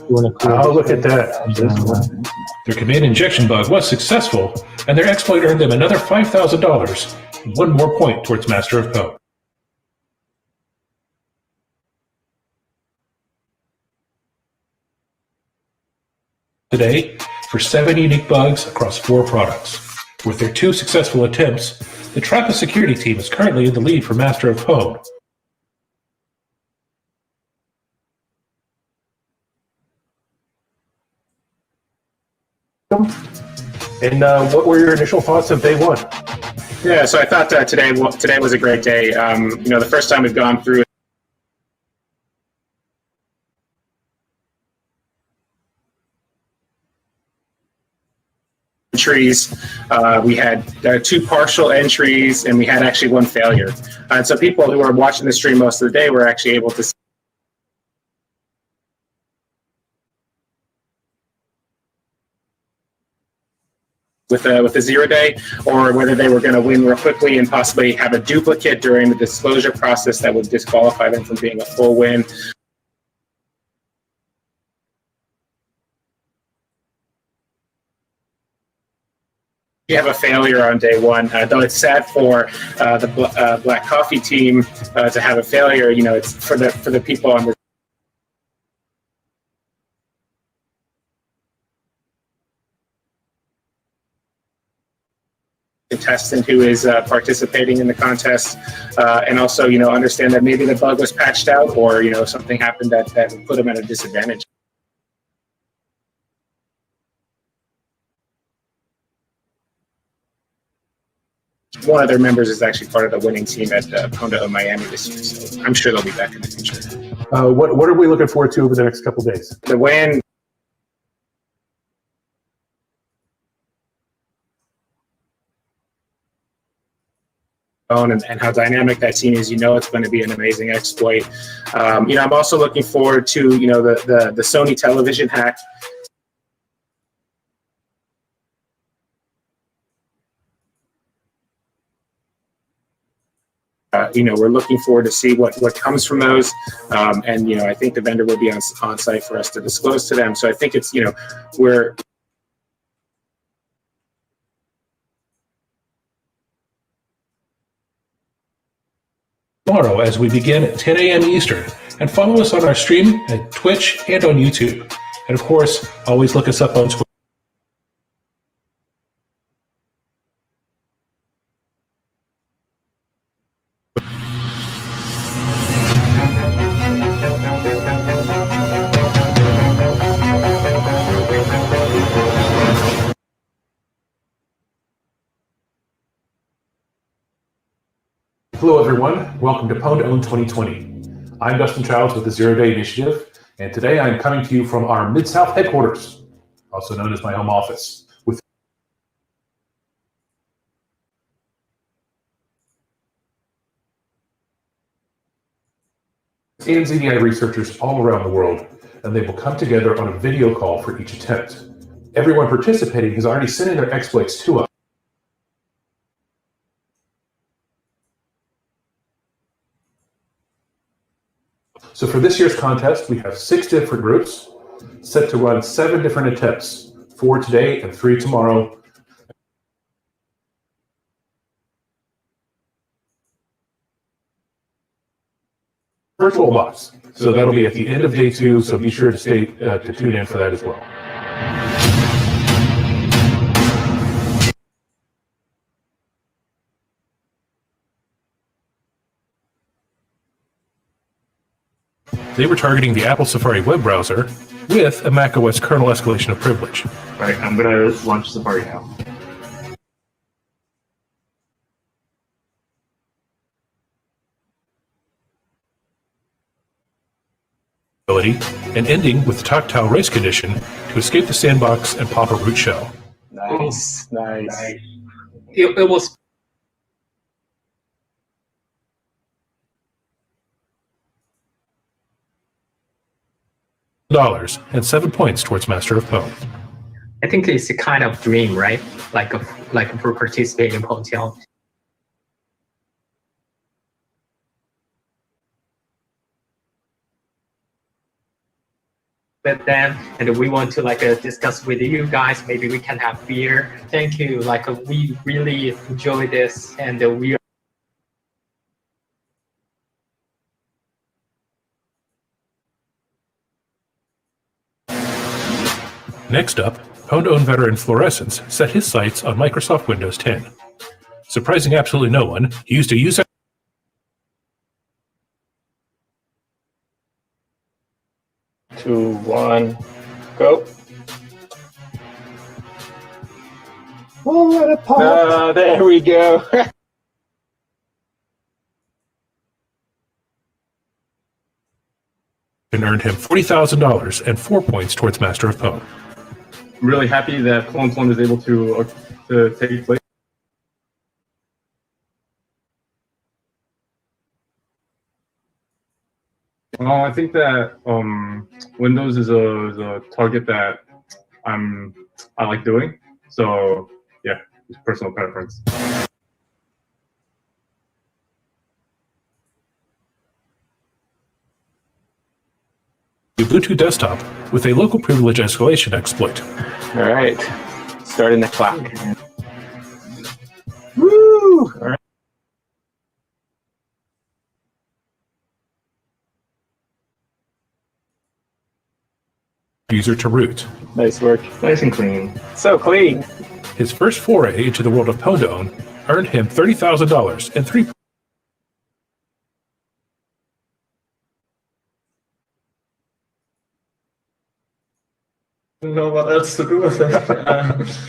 Oh, look at that. Their command injection bug was successful, and their exploit earned them another $5,000, and one more point towards Master of Pwn. Today, for 7 unique bugs across 4 products. With their 2 successful attempts, the Trappist security team is currently in the lead for Master of Pwn. And what were your initial thoughts of day one? Yeah, so I thought today was a great day. You know, the first time we've gone through entries, we had 2 partial entries, and we had actually 1 failure. And so people who were watching the stream most of the day were actually able to see with a 0 day, or whether they were going to win real quickly and possibly have a duplicate during the disclosure process that would disqualify them from being a full win. You have a failure on day one, though it's sad for the Black Coffee team to have a failure. You know, it's for the people on the contestant who is participating in the contest, and also, you know, understand that maybe the bug was patched out, or, you know, something happened that put them at a disadvantage. One of their members is actually part of the winning team at Pwn Miami this year, so I'm sure they'll be back in the future. What are we looking forward to over the next couple days? The win. And how dynamic that team is, you know, it's going to be an amazing exploit. You know, I'm also looking forward to, you know, the Sony television hack. You know, we're looking forward to see what comes from those, and, you know, I think the vendor will be on site for us to disclose to them. So I think it's, you know, we're tomorrow as we begin at 10 a.m. Eastern, and follow us on our stream at Twitch and on YouTube. And of course, always look us up on Twitter. Hello everyone, welcome to Pwn 2020. I'm Dustin Childs with the Zero Day Initiative, and today I'm coming to you from our Mid-South headquarters, also known as my home office, with NZDI researchers all around the world, and they will come together on a video call for each attempt. Everyone participating has already sent in their exploits to us. So for this year's contest, we have 6 different groups set to run 7 different attempts, 4 today and 3 tomorrow. Virtual box. So that'll be at the end of day 2, so be sure to stay to tune in for that as well. They were targeting the Apple Safari web browser with a macOS kernel escalation of privilege. Right, I'm gonna launch Safari now. And ending with the tactile race condition to escape the sandbox and pop a root shell. Nice. It was $1 and 7 points towards Master of Pwn. I think it's a kind of dream, right? Like for participating in punctual. With them, and we want to discuss with you guys. Maybe we can have beer. Thank you. We really enjoy this, and we. Next up, Pwn veteran Fluorescence set his sights on Microsoft Windows 10. Surprising absolutely no one, he used a user 2, 1, go. Oh, what a pop! There we go. and earned him $40,000 and 4 points towards Master of Pwn. I'm really happy that Pwn was able to take place. I think that Windows is a target that I like doing. So yeah, it's personal preference. Ubuntu desktop with a local privilege escalation exploit. All right, starting the clock. Woo! All right. User to root. Nice work. Nice and clean. So clean. His first foray into the world of Pwn earned him $30,000 and 3 know what else to do with it.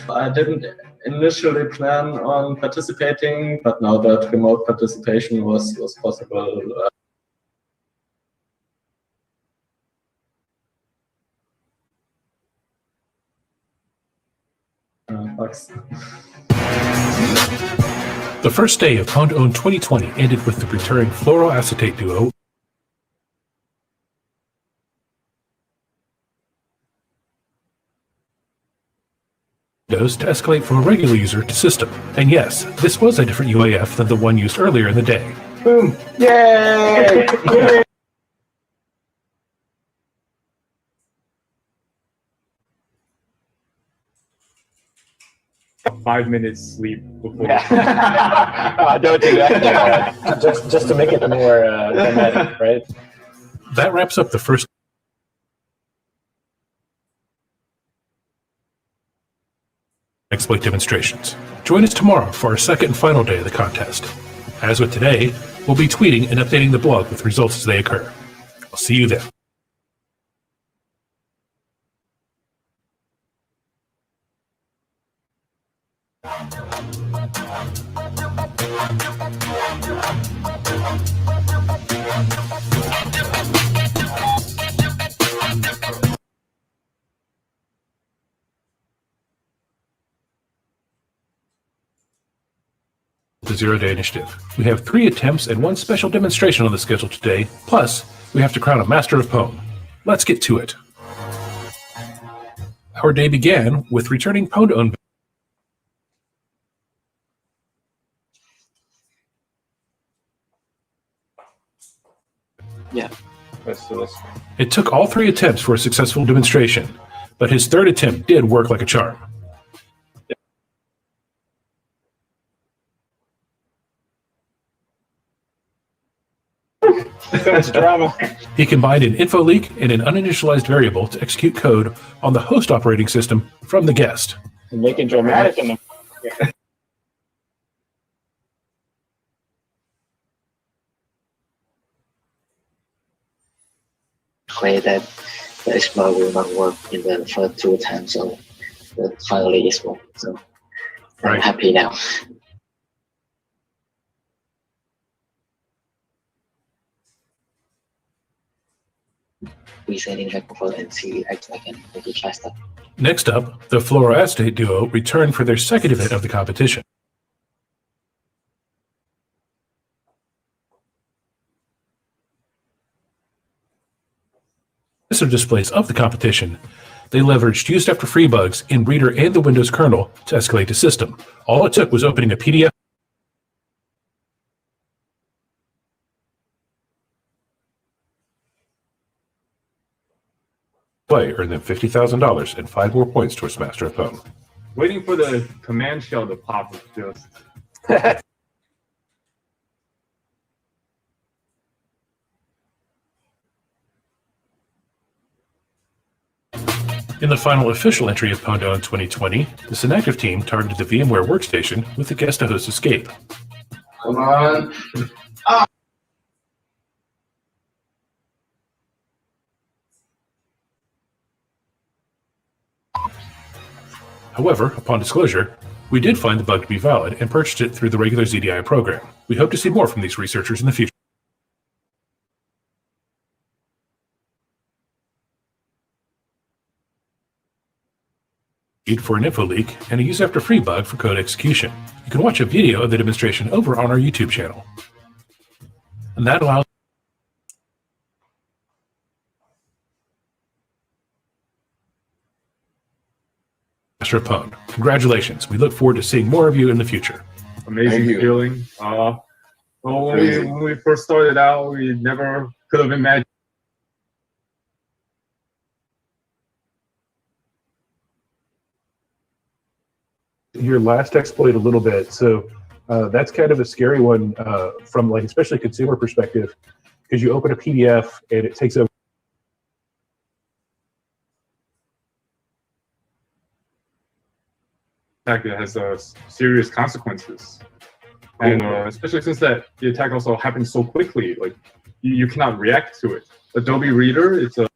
I didn't initially plan on participating, but now that remote participation was possible. The first day of Pwn 2020 ended with the returning fluoroacetate duo to escalate from a regular user to system. And yes, this was a different UAF than the one used earlier in the day. Boom! Yay! Yay! 5 minutes sleep before. Don't do that. just to make it more dramatic, right? That wraps up the first exploit demonstrations. Join us tomorrow for our second and final day of the contest. As with today, we'll be tweeting and updating the blog with results as they occur. I'll see you then. The Zero-Day Initiative. We have 3 attempts and 1 special demonstration on the schedule today, plus we have to crown a Master of Pwn. Let's get to it. Our day began with returning Pwn. Yeah. It took all 3 attempts for a successful demonstration, but his 3rd attempt did work like a charm. That's drama. He combined an info leak and an uninitialized variable to execute code on the host operating system from the guest. Make it dramatic in the Pray that the exploit will not work in the first 2 attempts, so but finally it's worked. So I'm happy now. Resetting microphone and see if I can make it faster. Next up, the fluoroacetate duo returned for their 2nd event of the competition. Displays of the competition. They leveraged used after free bugs in Reader and the Windows kernel to escalate the system. All it took was opening a PDF play, earn them $50,000 and 5 more points towards Master of Pwn. Waiting for the command shell to pop was just. In the final official entry of Pwn 2020, the Synactive team targeted the VMware workstation with the guest-to-host escape. Come on. However, upon disclosure, we did find the bug to be valid and purchased it through the regular ZDI program. We hope to see more from these researchers in the future. For an info leak and a use after free bug for code execution. You can watch a video of the demonstration over on our YouTube channel. And that allows Master of Pwn. Congratulations. We look forward to seeing more of you in the future. Amazing feeling. Well, when we first started out, we never could have imagined. Your last exploit a little bit, so that's kind of a scary one from like especially consumer perspective, because you open a PDF and it takes over. Attack that has serious consequences, and especially since that the attack also happens so quickly, like you cannot react to it. Adobe Reader, it's a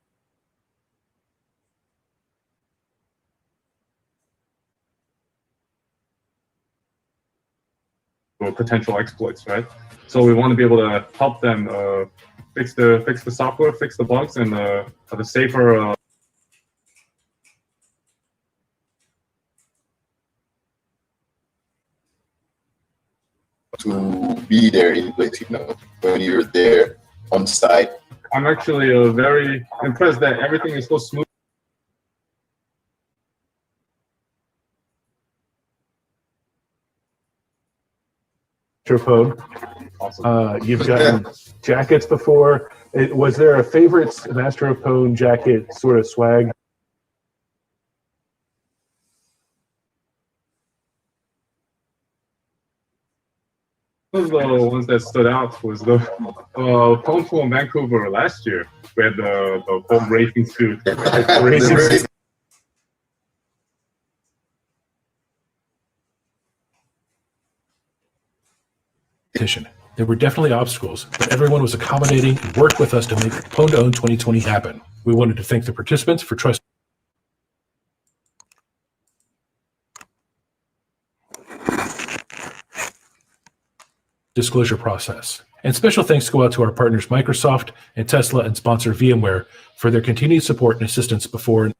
potential exploits, right? So we want to be able to help them fix the software, fix the bugs, and have a safer. To be there in place, when you're there on site. I'm actually very impressed that everything is so smooth. Awesome. You've gotten jackets before. Was there a favorite Master of Pwn jacket sort of swag? One of the ones that stood out was the punctual in Vancouver last year. We had the home racing suit. There were definitely obstacles, but everyone was accommodating and worked with us to make Pwn 2020 happen. We wanted to thank the participants for trusting. Disclosure process. And special thanks go out to our partners Microsoft and Tesla and sponsor VMware for their continued support and assistance before.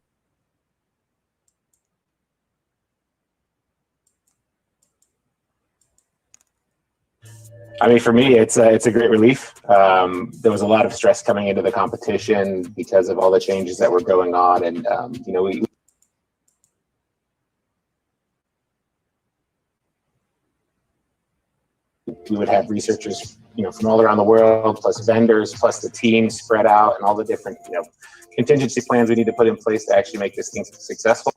I mean, for me, it's a great relief. There was a lot of stress coming into the competition because of all the changes that were going on, and you know, we would have researchers, you know, from all around the world, plus vendors, plus the team spread out, and all the different, you know, contingency plans we need to put in place to actually make this thing successful.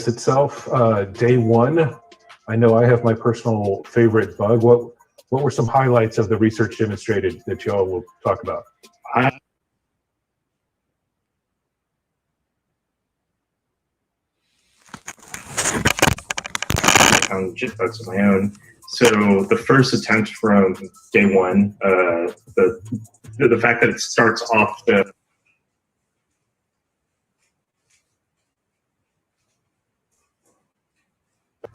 Itself, day one, I know I have my personal favorite bug. What were some highlights of the research demonstrated that y'all will talk about? Found JIT bugs of my own. So the first attempt from day one, the fact that it starts off the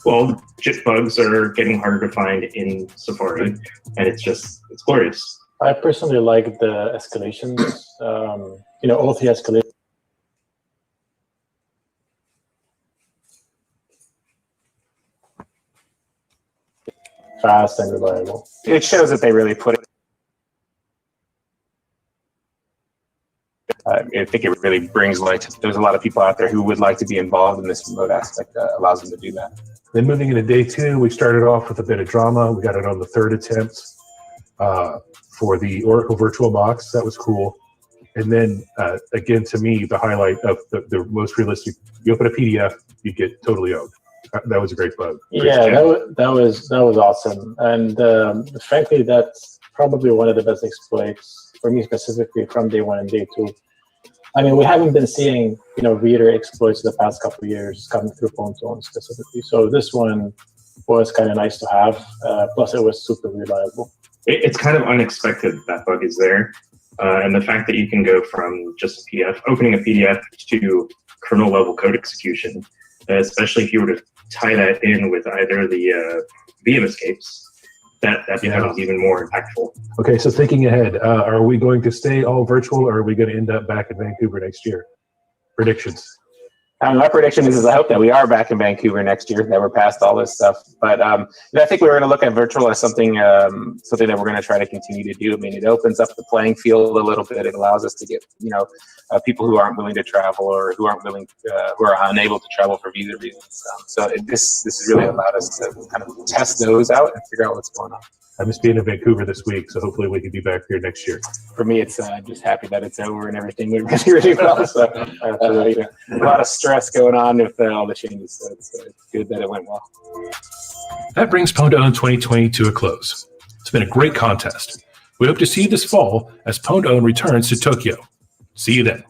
well, JIT bugs are getting harder to find in Safari, and it's glorious. I personally like the escalations. You know, all the escalations. Fast and reliable. It shows that they really put it. I think it really brings light. There's a lot of people out there who would like to be involved in this remote aspect that allows them to do that. Then moving into day two, we started off with a bit of drama. We got it on the third attempt for the Oracle VirtualBox. That was cool. And then again, to me, the highlight of the most realistic, you open a PDF, you get totally owned. That was a great bug. Yeah, that was awesome. And frankly, that's probably one of the best exploits for me specifically from day one and day two. I mean, we haven't been seeing, you know, reader exploits the past couple of years coming through PwnTone specifically. So this one was kind of nice to have. Plus, it was super reliable. It's kind of unexpected that bug is there. And the fact that you can go from just a PDF, opening a PDF to kernel level code execution, especially if you were to tie that in with either the VM escapes, that becomes even more impactful. Okay, so thinking ahead, are we going to stay all virtual, or are we going to end up back in Vancouver next year? Predictions. My prediction is I hope that we are back in Vancouver next year, that we're past all this stuff. But I think we were going to look at virtual as something something that we're going to try to continue to do. I mean, it opens up the playing field a little bit. It allows us to get, you know, people who aren't willing to travel or who aren't willing, who are unable to travel for visa reasons. This has really allowed us to kind of test those out and figure out what's going on. I miss being in Vancouver this week, so hopefully we can be back here next year. For me, it's just happy that it's over and everything went really, really well. So a lot of stress going on with all the changes. So it's good that it went well. That brings PwnTone 2020 to a close. It's been a great contest. We hope to see you this fall as PwnTone returns to Tokyo. See you then.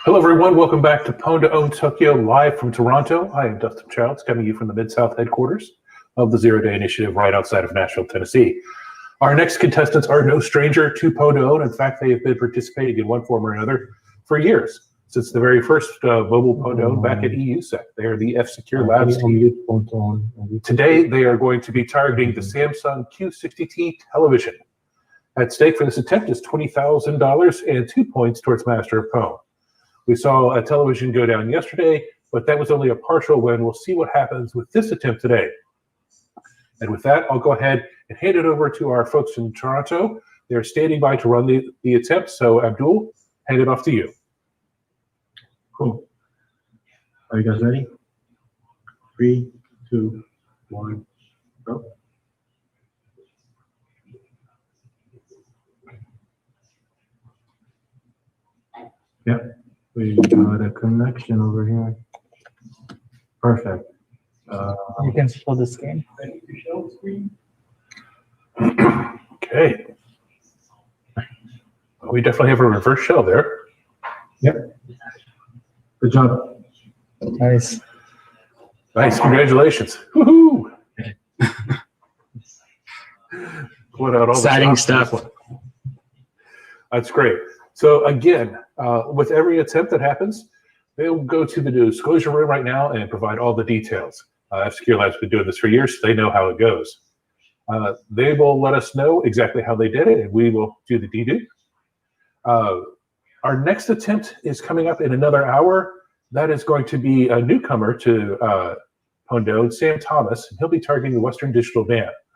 Hello, everyone. Welcome back to Pwn to Own Tokyo, live from Toronto. I am Dustin Childs, coming to you from the Mid-South headquarters of the Zero Day Initiative right outside of Nashville, Tennessee. Our next contestants are no stranger to Pwn to Own. In fact, they have been participating in one form or another for years, since the very first mobile Pwn to Own back at EUSEC. They are the F-Secure Labs team. Today, they are going to be targeting the Samsung Q60T television. At stake for this attempt is $20,000 and 2 points towards Master of Pwn. We saw a television go down yesterday, but that was only a partial win. We'll see what happens with this attempt today. And with that, I'll go ahead and hand it over to our folks in Toronto. They're standing by to run the attempt. So Abdul, hand it off to you. Cool. Are you guys ready? 3, 2, 1, go. Yep. We got a connection over here. Perfect. You can show the screen. Okay. We definitely have a reverse shell there. Yep. Good job. Nice. Nice. Congratulations. Woohoo! Put out all Exciting the stuff. That's great. So again, with every attempt that happens, they'll go to the disclosure room right now and provide all the details. F-Secure Labs has been doing this for years, so they know how it goes. They will let us know exactly how they did it, and we will do the dedo. Our next attempt is coming up in another hour. That is going to be a newcomer to Pwn to Own, Sam Thomas, and he'll be targeting the Western Digital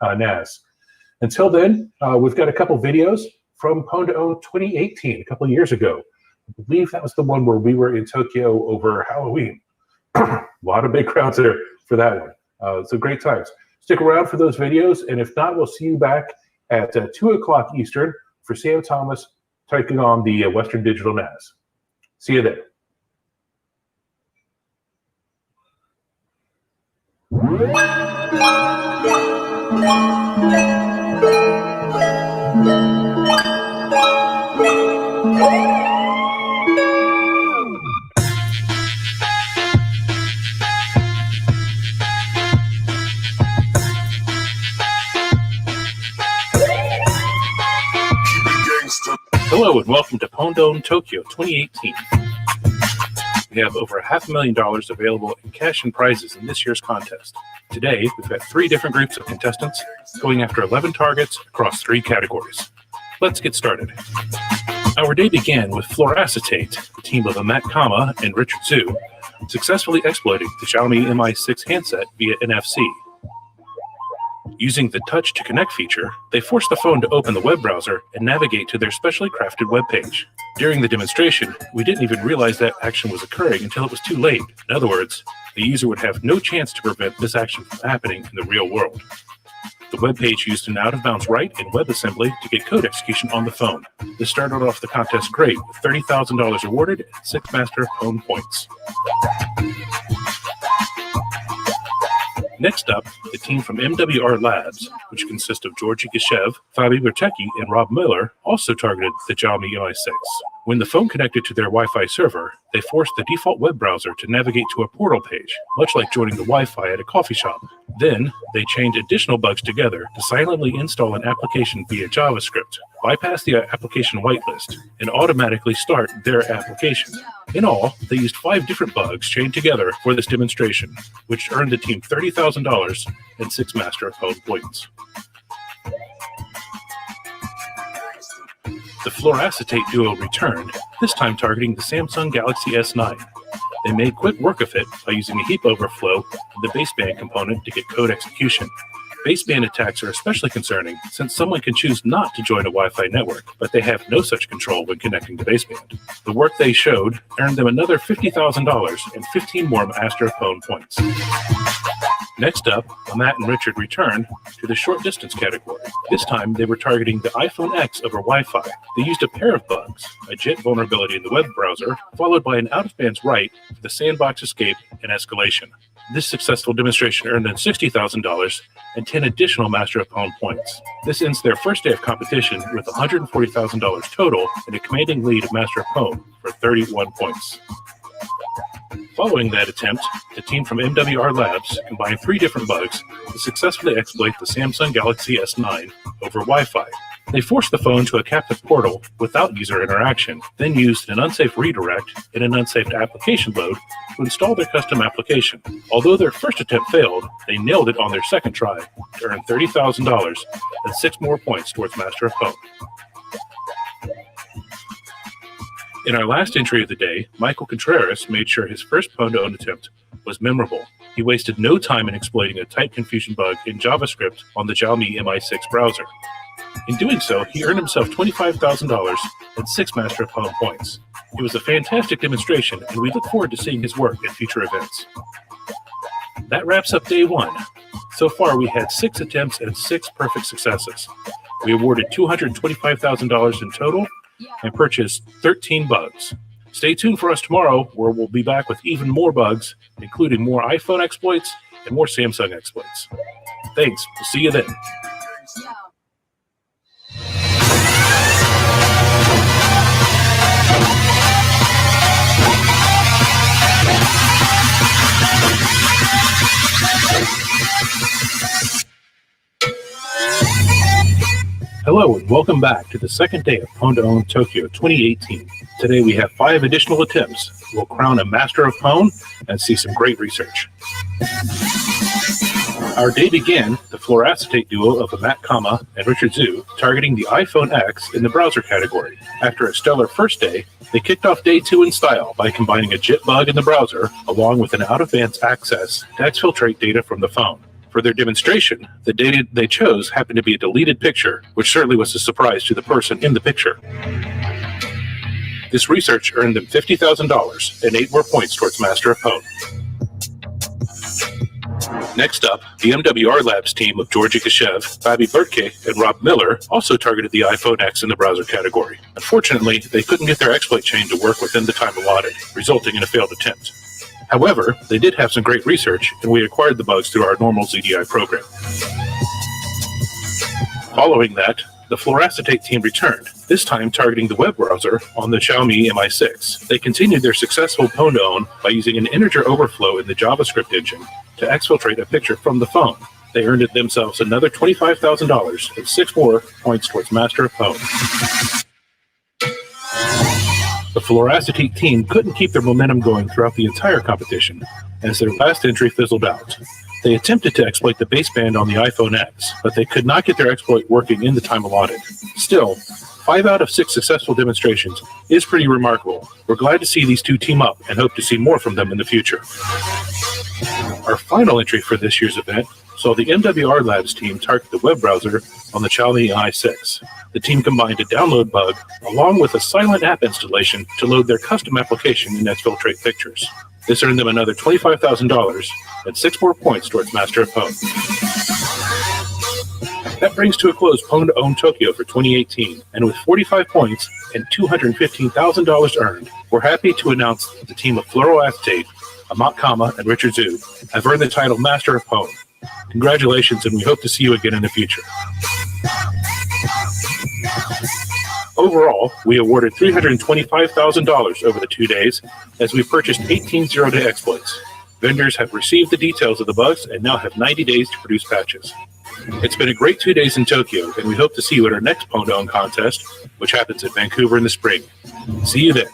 NAS. Until then, we've got a couple videos from Pwn to Own 2018, a couple of years ago. I believe that was the one where we were in Tokyo over Halloween. A lot of big crowds there for that one. So great times. Stick around for those videos, and if not, we'll see you back at 2 o'clock Eastern for Sam Thomas taking on the Western Digital NAS. See you there. Hello and welcome to Pwn to Own Tokyo 2018. We have over $500,000 available in cash and prizes in this year's contest. Today, we've got 3 different groups of contestants going after 11 targets across 3 categories. Let's get started. Our day began with Fluoracetate, the team of Matt Kama and Richard Zhu, successfully exploiting the Xiaomi Mi6 handset via NFC. Using the Touch to Connect feature, they forced the phone to open the web browser and navigate to their specially crafted web page. During the demonstration, we didn't even realize that action was occurring until it was too late. In other words, the user would have no chance to prevent this action from happening in the real world. The web page used an out-of-bounds write in WebAssembly to get code execution on the phone. This started off the contest great, with $30,000 awarded and 6 Master of Pwn points. Next up, the team from MWR Labs, which consists of Georgi Geshev, Fabi Bertecki, and Rob Miller, also targeted the Xiaomi Mi6. When the phone connected to their Wi-Fi server, they forced the default web browser to navigate to a portal page, much like joining the Wi-Fi at a coffee shop. Then, they chained additional bugs together to silently install an application via JavaScript, bypass the application whitelist, and automatically start their application. In all, they used 5 different bugs chained together for this demonstration, which earned the team $30,000 and 6 Master of Pwn points. The Fluoracetate duo returned, this time targeting the Samsung Galaxy S9. They made quick work of it by using a heap overflow of the baseband component to get code execution. Baseband attacks are especially concerning since someone can choose not to join a Wi-Fi network, but they have no such control when connecting to baseband. The work they showed earned them another $50,000 and 15 more Master of Pwn points. Next up, Matt and Richard returned to the short distance category. This time, they were targeting the iPhone X over Wi-Fi. They used a pair of bugs, a JIT vulnerability in the web browser, followed by an out-of-bands write for the sandbox escape and escalation. This successful demonstration earned them $60,000 and 10 additional Master of Pwn points. This ends their first day of competition with $140,000 total and a commanding lead of Master of Pwn for 31 points. Following that attempt, the team from MWR Labs combined 3 different bugs to successfully exploit the Samsung Galaxy S9 over Wi-Fi. They forced the phone to a captive portal without user interaction, then used an unsafe redirect and an unsafe application load to install their custom application. Although their first attempt failed, they nailed it on their second try to earn $30,000 and 6 more points towards Master of Pwn. In our last entry of the day, Michael Contreras made sure his first Pwn attempt was memorable. He wasted no time in exploiting a type confusion bug in JavaScript on the Xiaomi Mi6 browser. In doing so, he earned himself $25,000 and 6 Master of Pwn points. It was a fantastic demonstration, and we look forward to seeing his work at future events. That wraps up day 1. So far, we had 6 attempts and 6 perfect successes. We awarded $225,000 in total and purchased 13 bugs. Stay tuned for us tomorrow, where we'll be back with even more bugs, including more iPhone exploits and more Samsung exploits. Thanks. We'll see you then. Hello and welcome back to the second day of Pwn Tokyo 2018. Today we have 5 additional attempts. We'll crown a Master of Pwn and see some great research. Our day began the fluoroacetate duo of Matt Kama and Richard Zhu targeting the iPhone X in the browser category. After a stellar first day, they kicked off day 2 in style by combining a JIT bug in the browser along with an out-of-band access to exfiltrate data from the phone. For their demonstration, the data they chose happened to be a deleted picture, which certainly was a surprise to the person in the picture. This research earned them $50,000 and 8 more points towards Master of Pwn. Next up, the MWR Labs team of Georgi Kashev, Fabi Bertke, and Rob Miller also targeted the iPhone X in the browser category. Unfortunately, they couldn't get their exploit chain to work within the time allotted, resulting in a failed attempt. However, they did have some great research, and we acquired the bugs through our normal ZDI program. Following that, the fluoroacetate team returned, this time targeting the web browser on the Xiaomi Mi6. They continued their successful Pwn by using an integer overflow in the JavaScript engine to exfiltrate a picture from the phone. They earned themselves another $25,000 and 6 more points towards Master of Pwn. The fluoroacetate team couldn't keep their momentum going throughout the entire competition, as their last entry fizzled out. They attempted to exploit the baseband on the iPhone X, but they could not get their exploit working in the time allotted. Still, 5 out of 6 successful demonstrations is pretty remarkable. We're glad to see these two team up and hope to see more from them in the future. Our final entry for this year's event saw the MWR Labs team target the web browser on the Xiaomi i6. The team combined a download bug along with a silent app installation to load their custom application and exfiltrate pictures. This earned them another $25,000 and 6 more points towards Master of Pwn. That brings to a close Pwn Tokyo for 2018, and with 45 points and $215,000 earned, we're happy to announce that the team of fluoroacetate, Amat Kama, and Richard Zhu have earned the title Master of Pwn. Congratulations, and we hope to see you again in the future. Overall, we awarded $325,000 over the 2 days as we purchased 18 zero-day exploits. Vendors have received the details of the bugs and now have 90 days to produce patches. It's been a great 2 days in Tokyo, and we hope to see you at our next Pwn contest, which happens in Vancouver in the spring. See you then.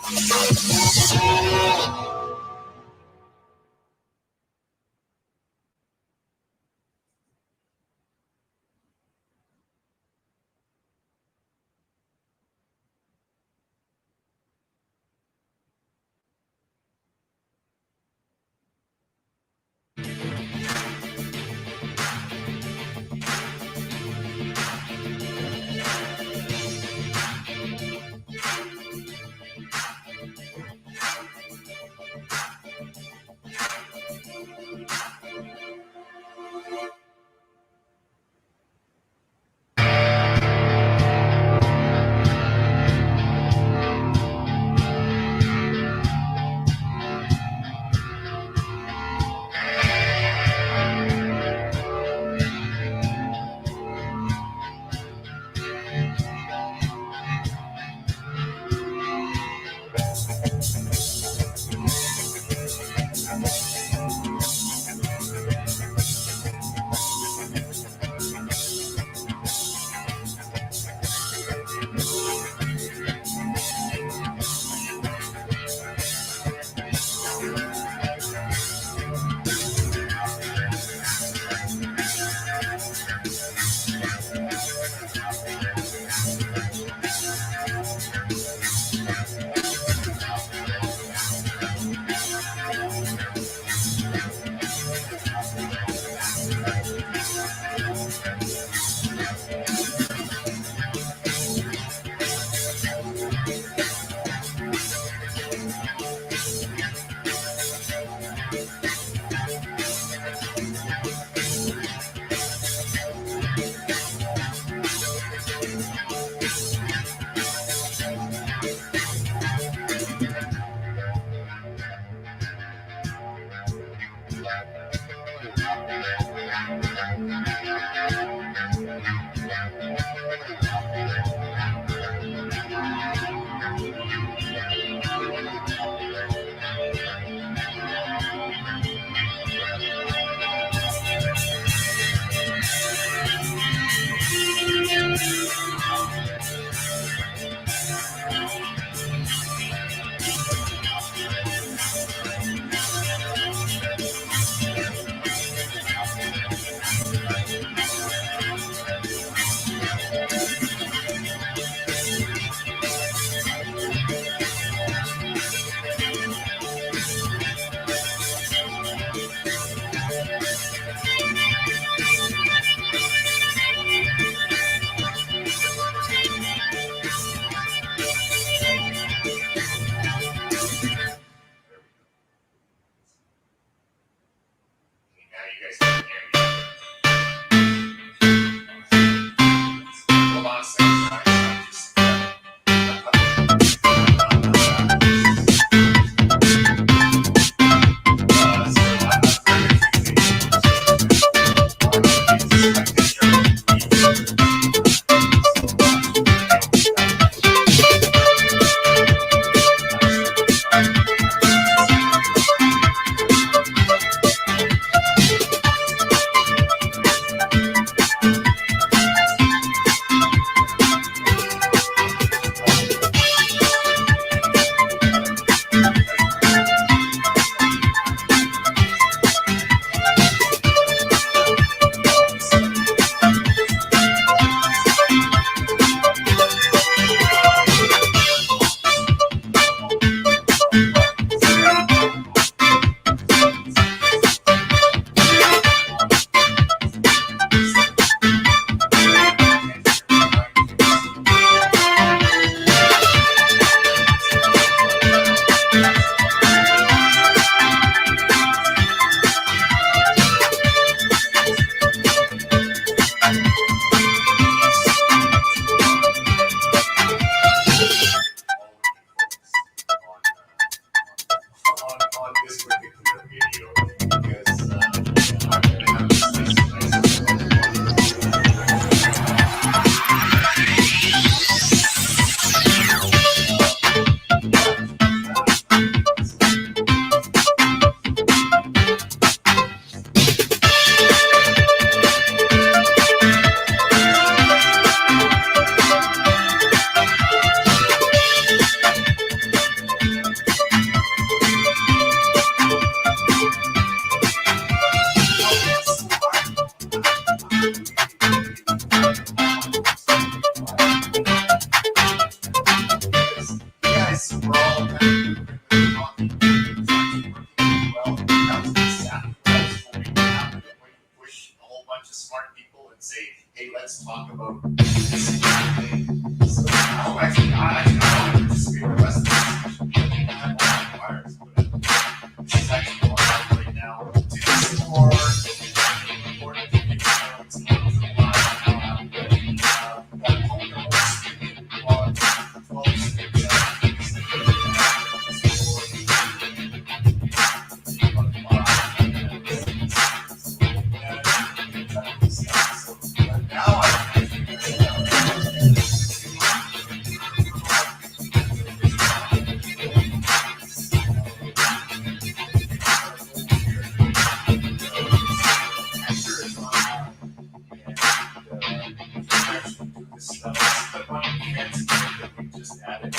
just added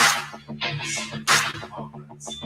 conference.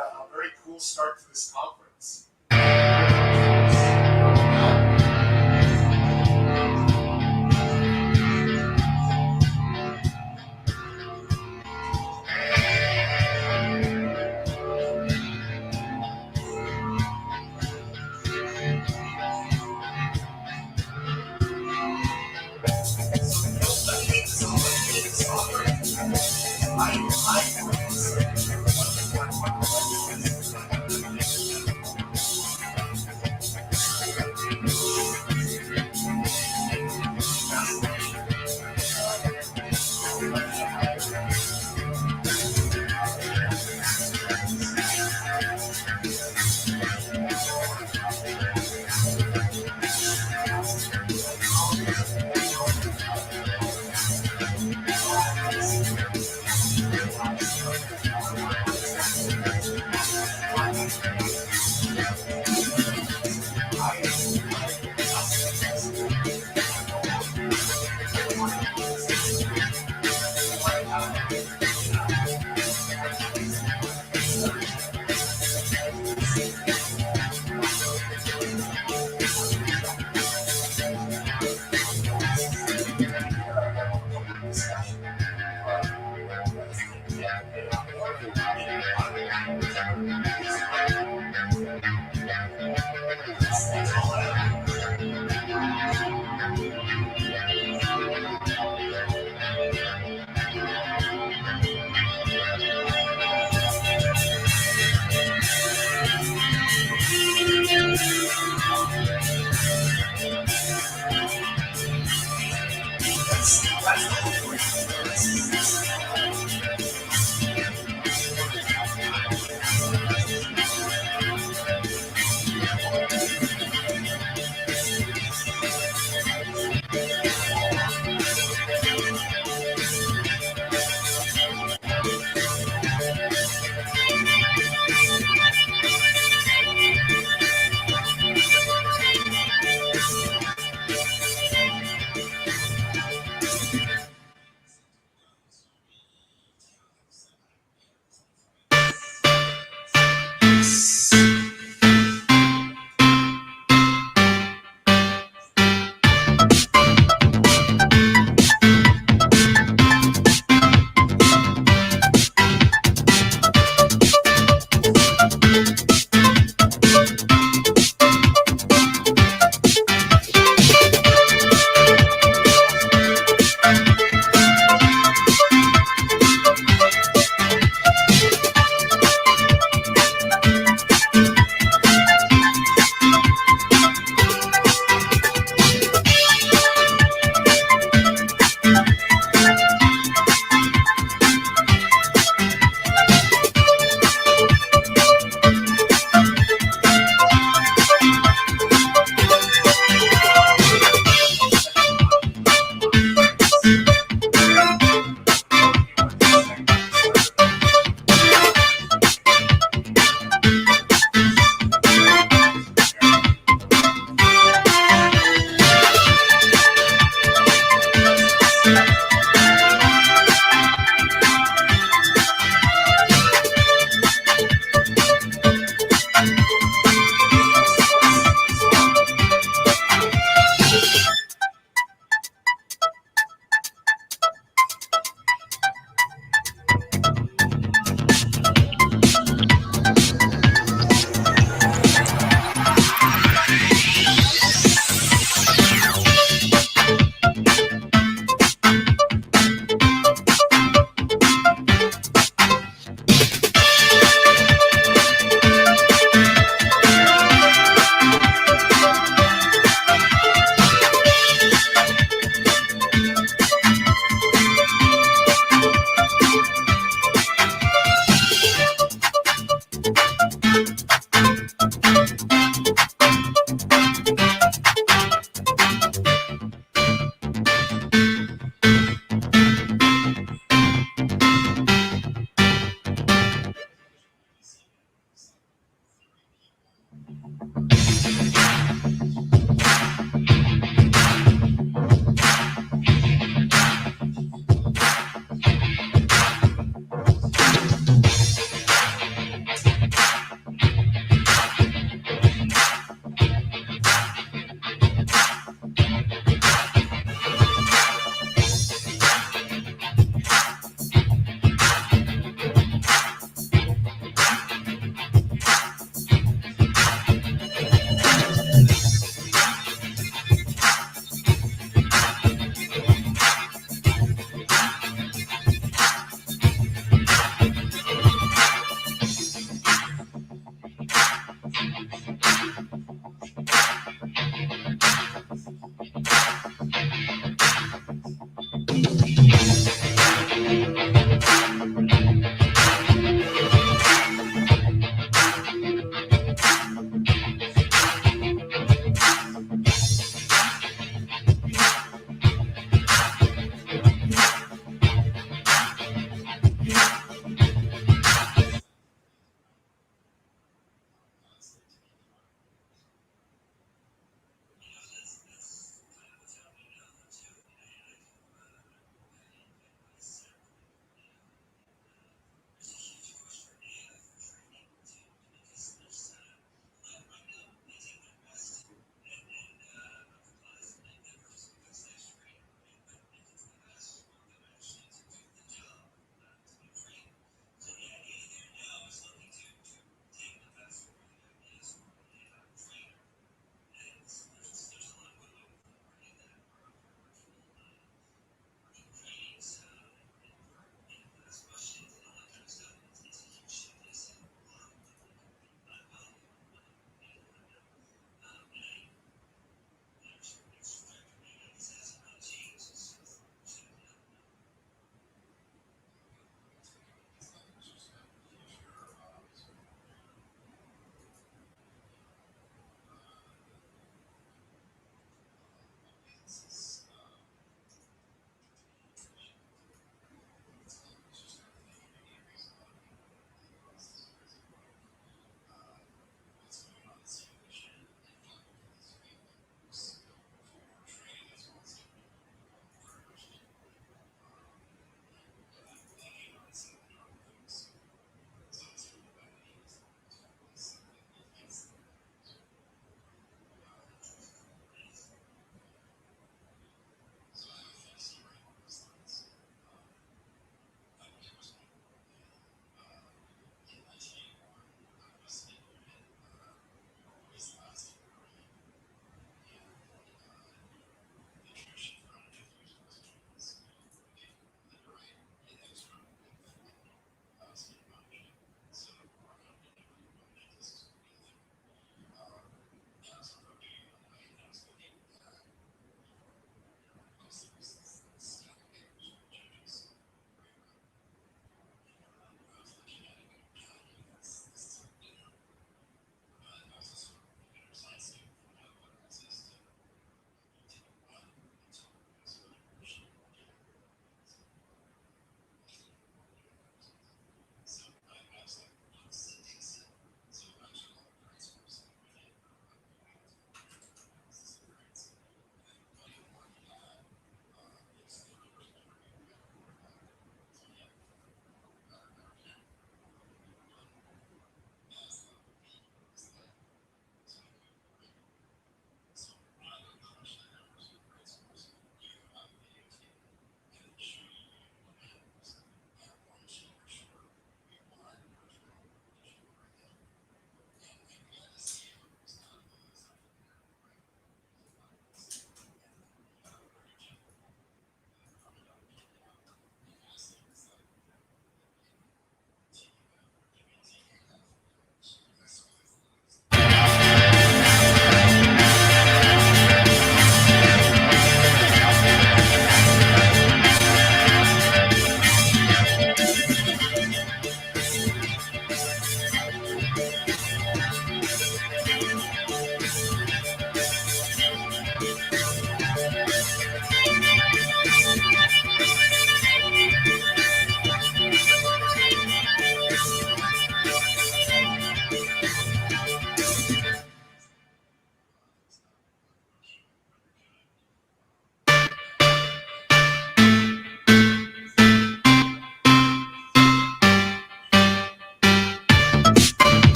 A very cool start to this conference.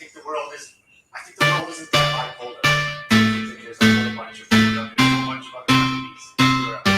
think the world isn't that bipolar. I think that there's a whole bunch of other entities who are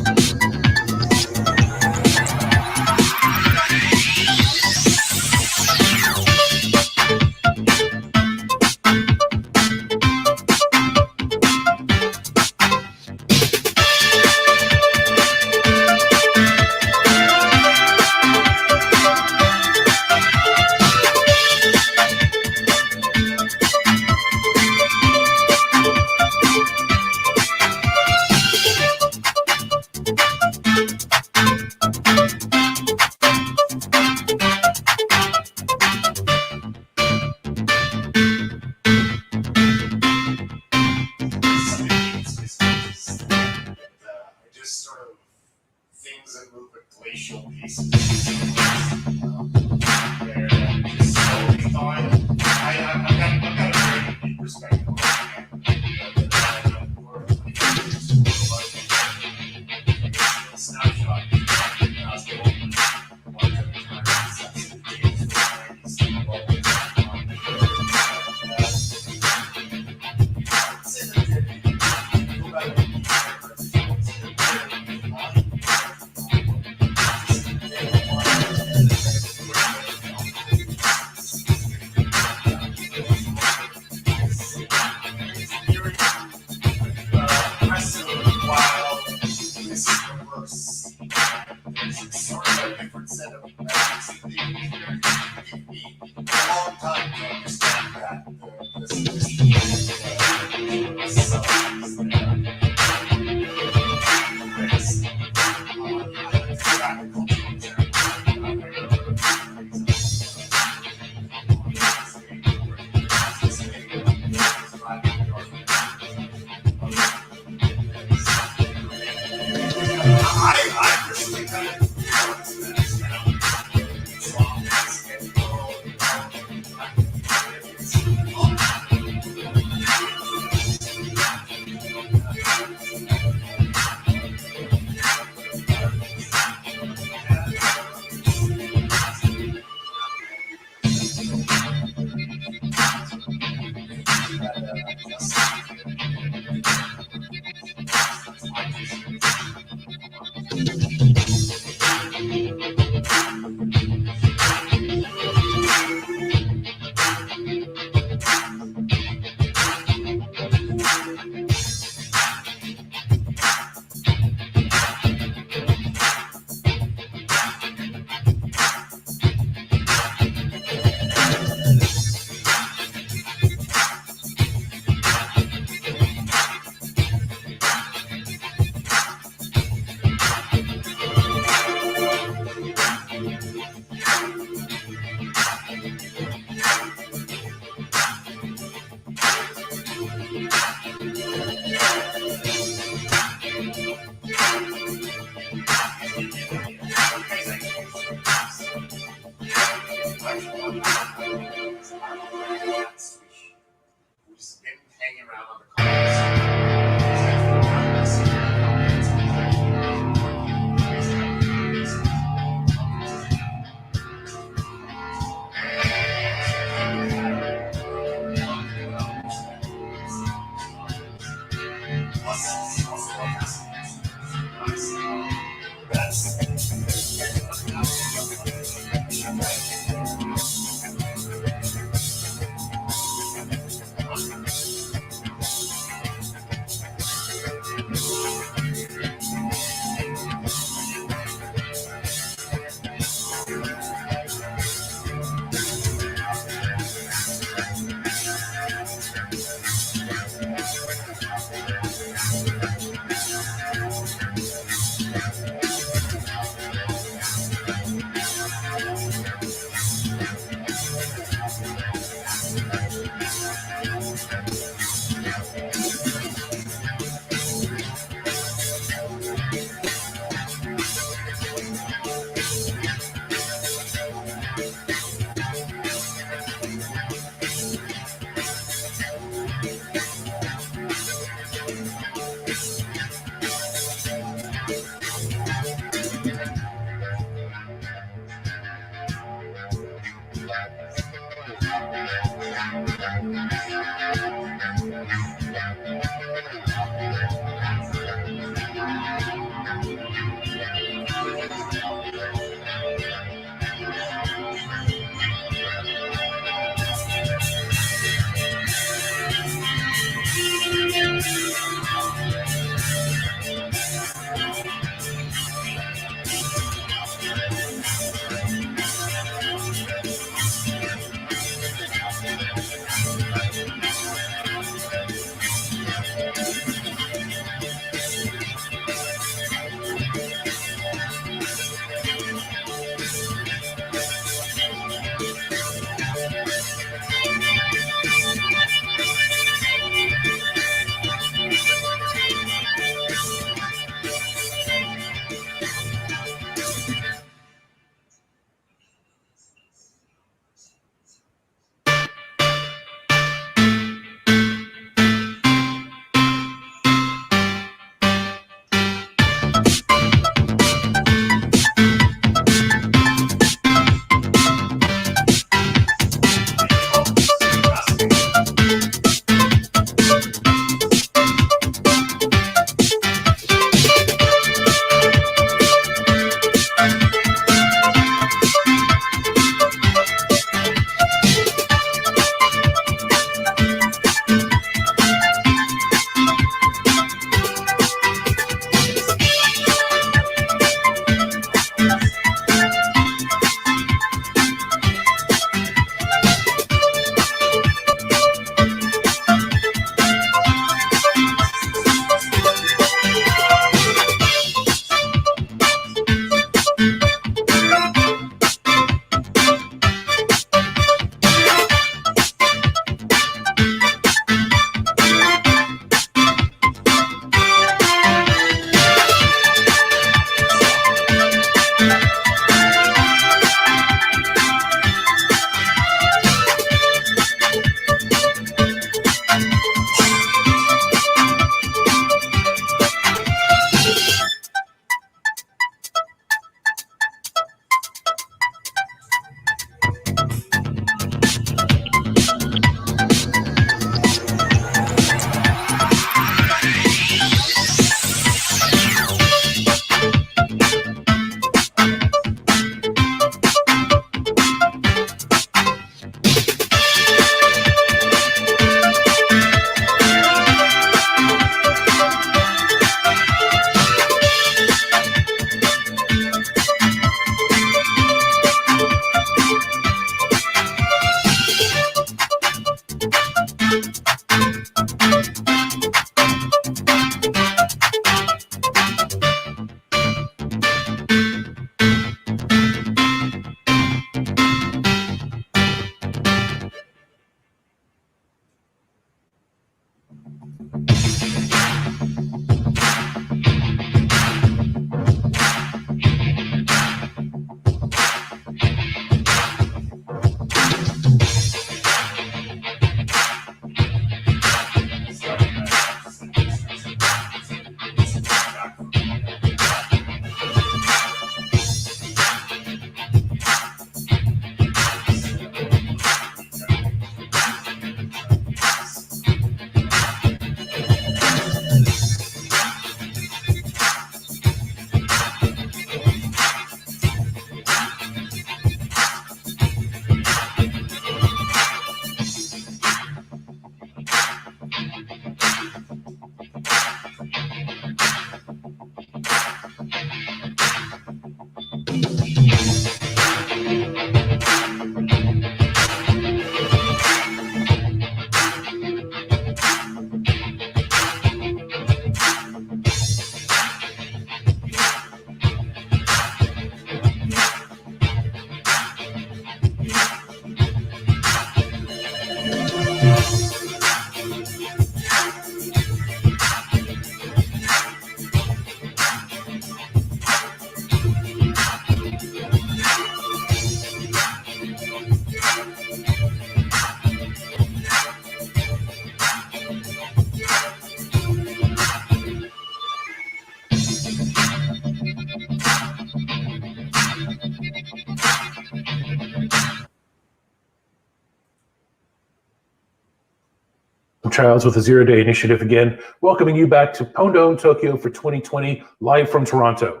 Childs with the Zero Day Initiative again, welcoming you back to Pondone Tokyo for 2020, live from Toronto.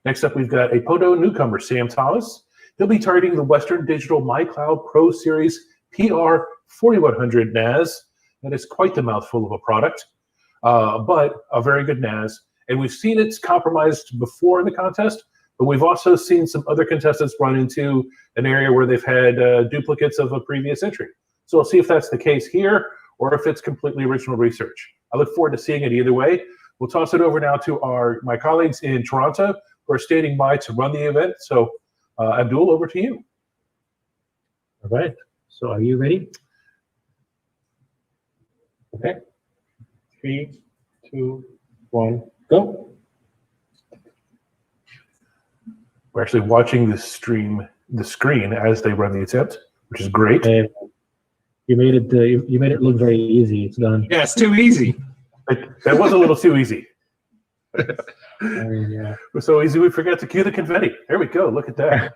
Next up, we've got a Pondone newcomer, Sam Thomas. He'll be targeting the Western Digital MyCloud Pro Series PR 4100 NAS. That is quite the mouthful of a product, but a very good NAS. And we've seen it's compromised before in the contest, but we've also seen some other contestants run into an area where they've had duplicates of a previous entry. So we'll see if that's the case here or if it's completely original research. I look forward to seeing it either way. We'll toss it over now to my colleagues in Toronto who are standing by to run the event. So Abdul, over to you. All right, so are you ready? Okay, 3, 2, 1, go. We're actually watching the screen as they run the attempt, which is great. You made it. You made it look very easy. It's done. Yeah, it's too easy. That was a little too easy. Yeah. It was so easy we forgot to cue the confetti. There we go. Look at that.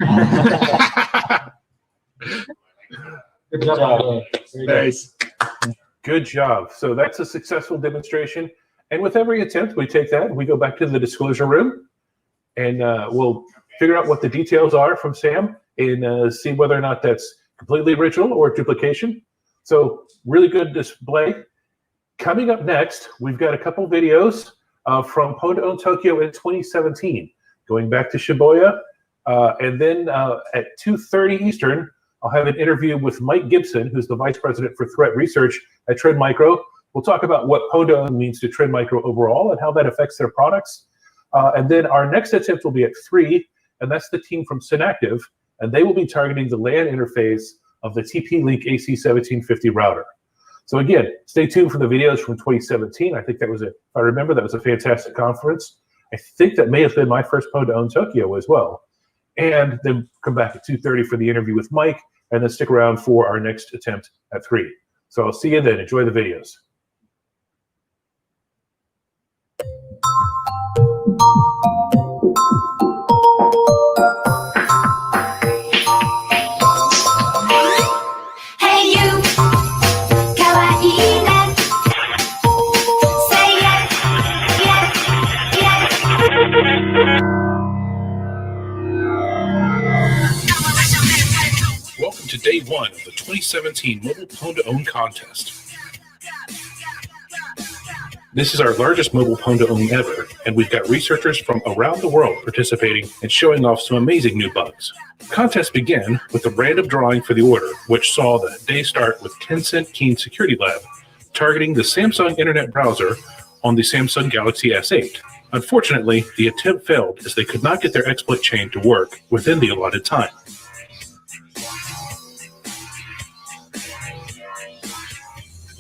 Good job. Nice. Good job. So that's a successful demonstration. And with every attempt, we take that and we go back to the disclosure room, and we'll figure out what the details are from Sam and see whether or not that's completely original or duplication. So really good display. Coming up next, we've got a couple videos from Pondone Tokyo in 2017, going back to Shibuya. And then at 2:30 Eastern, I'll have an interview with Mike Gibson, who's the Vice President for Threat Research at Trend Micro. We'll talk about what Pondone means to Trend Micro overall and how that affects their products. And then our next attempt will be at 3, and that's the team from Synactive, and they will be targeting the LAN interface of the TP-Link AC1750 router. So again, stay tuned for the videos from 2017. I think that was if I remember, that was a fantastic conference. I think that may have been my first Pondone Tokyo as well. And then come back at 2:30 for the interview with Mike, and then stick around for our next attempt at 3. So I'll see you then. Enjoy the videos. Welcome to day 1 of the 2017 Mobile Pwn2Own contest. This is our largest mobile Pwn2Own ever, and we've got researchers from around the world participating and showing off some amazing new bugs. The contest began with a random drawing for the order, which saw the day start with Tencent Keen Security Lab targeting the Samsung Internet browser on the Samsung Galaxy S8. Unfortunately, the attempt failed as they could not get their exploit chain to work within the allotted time.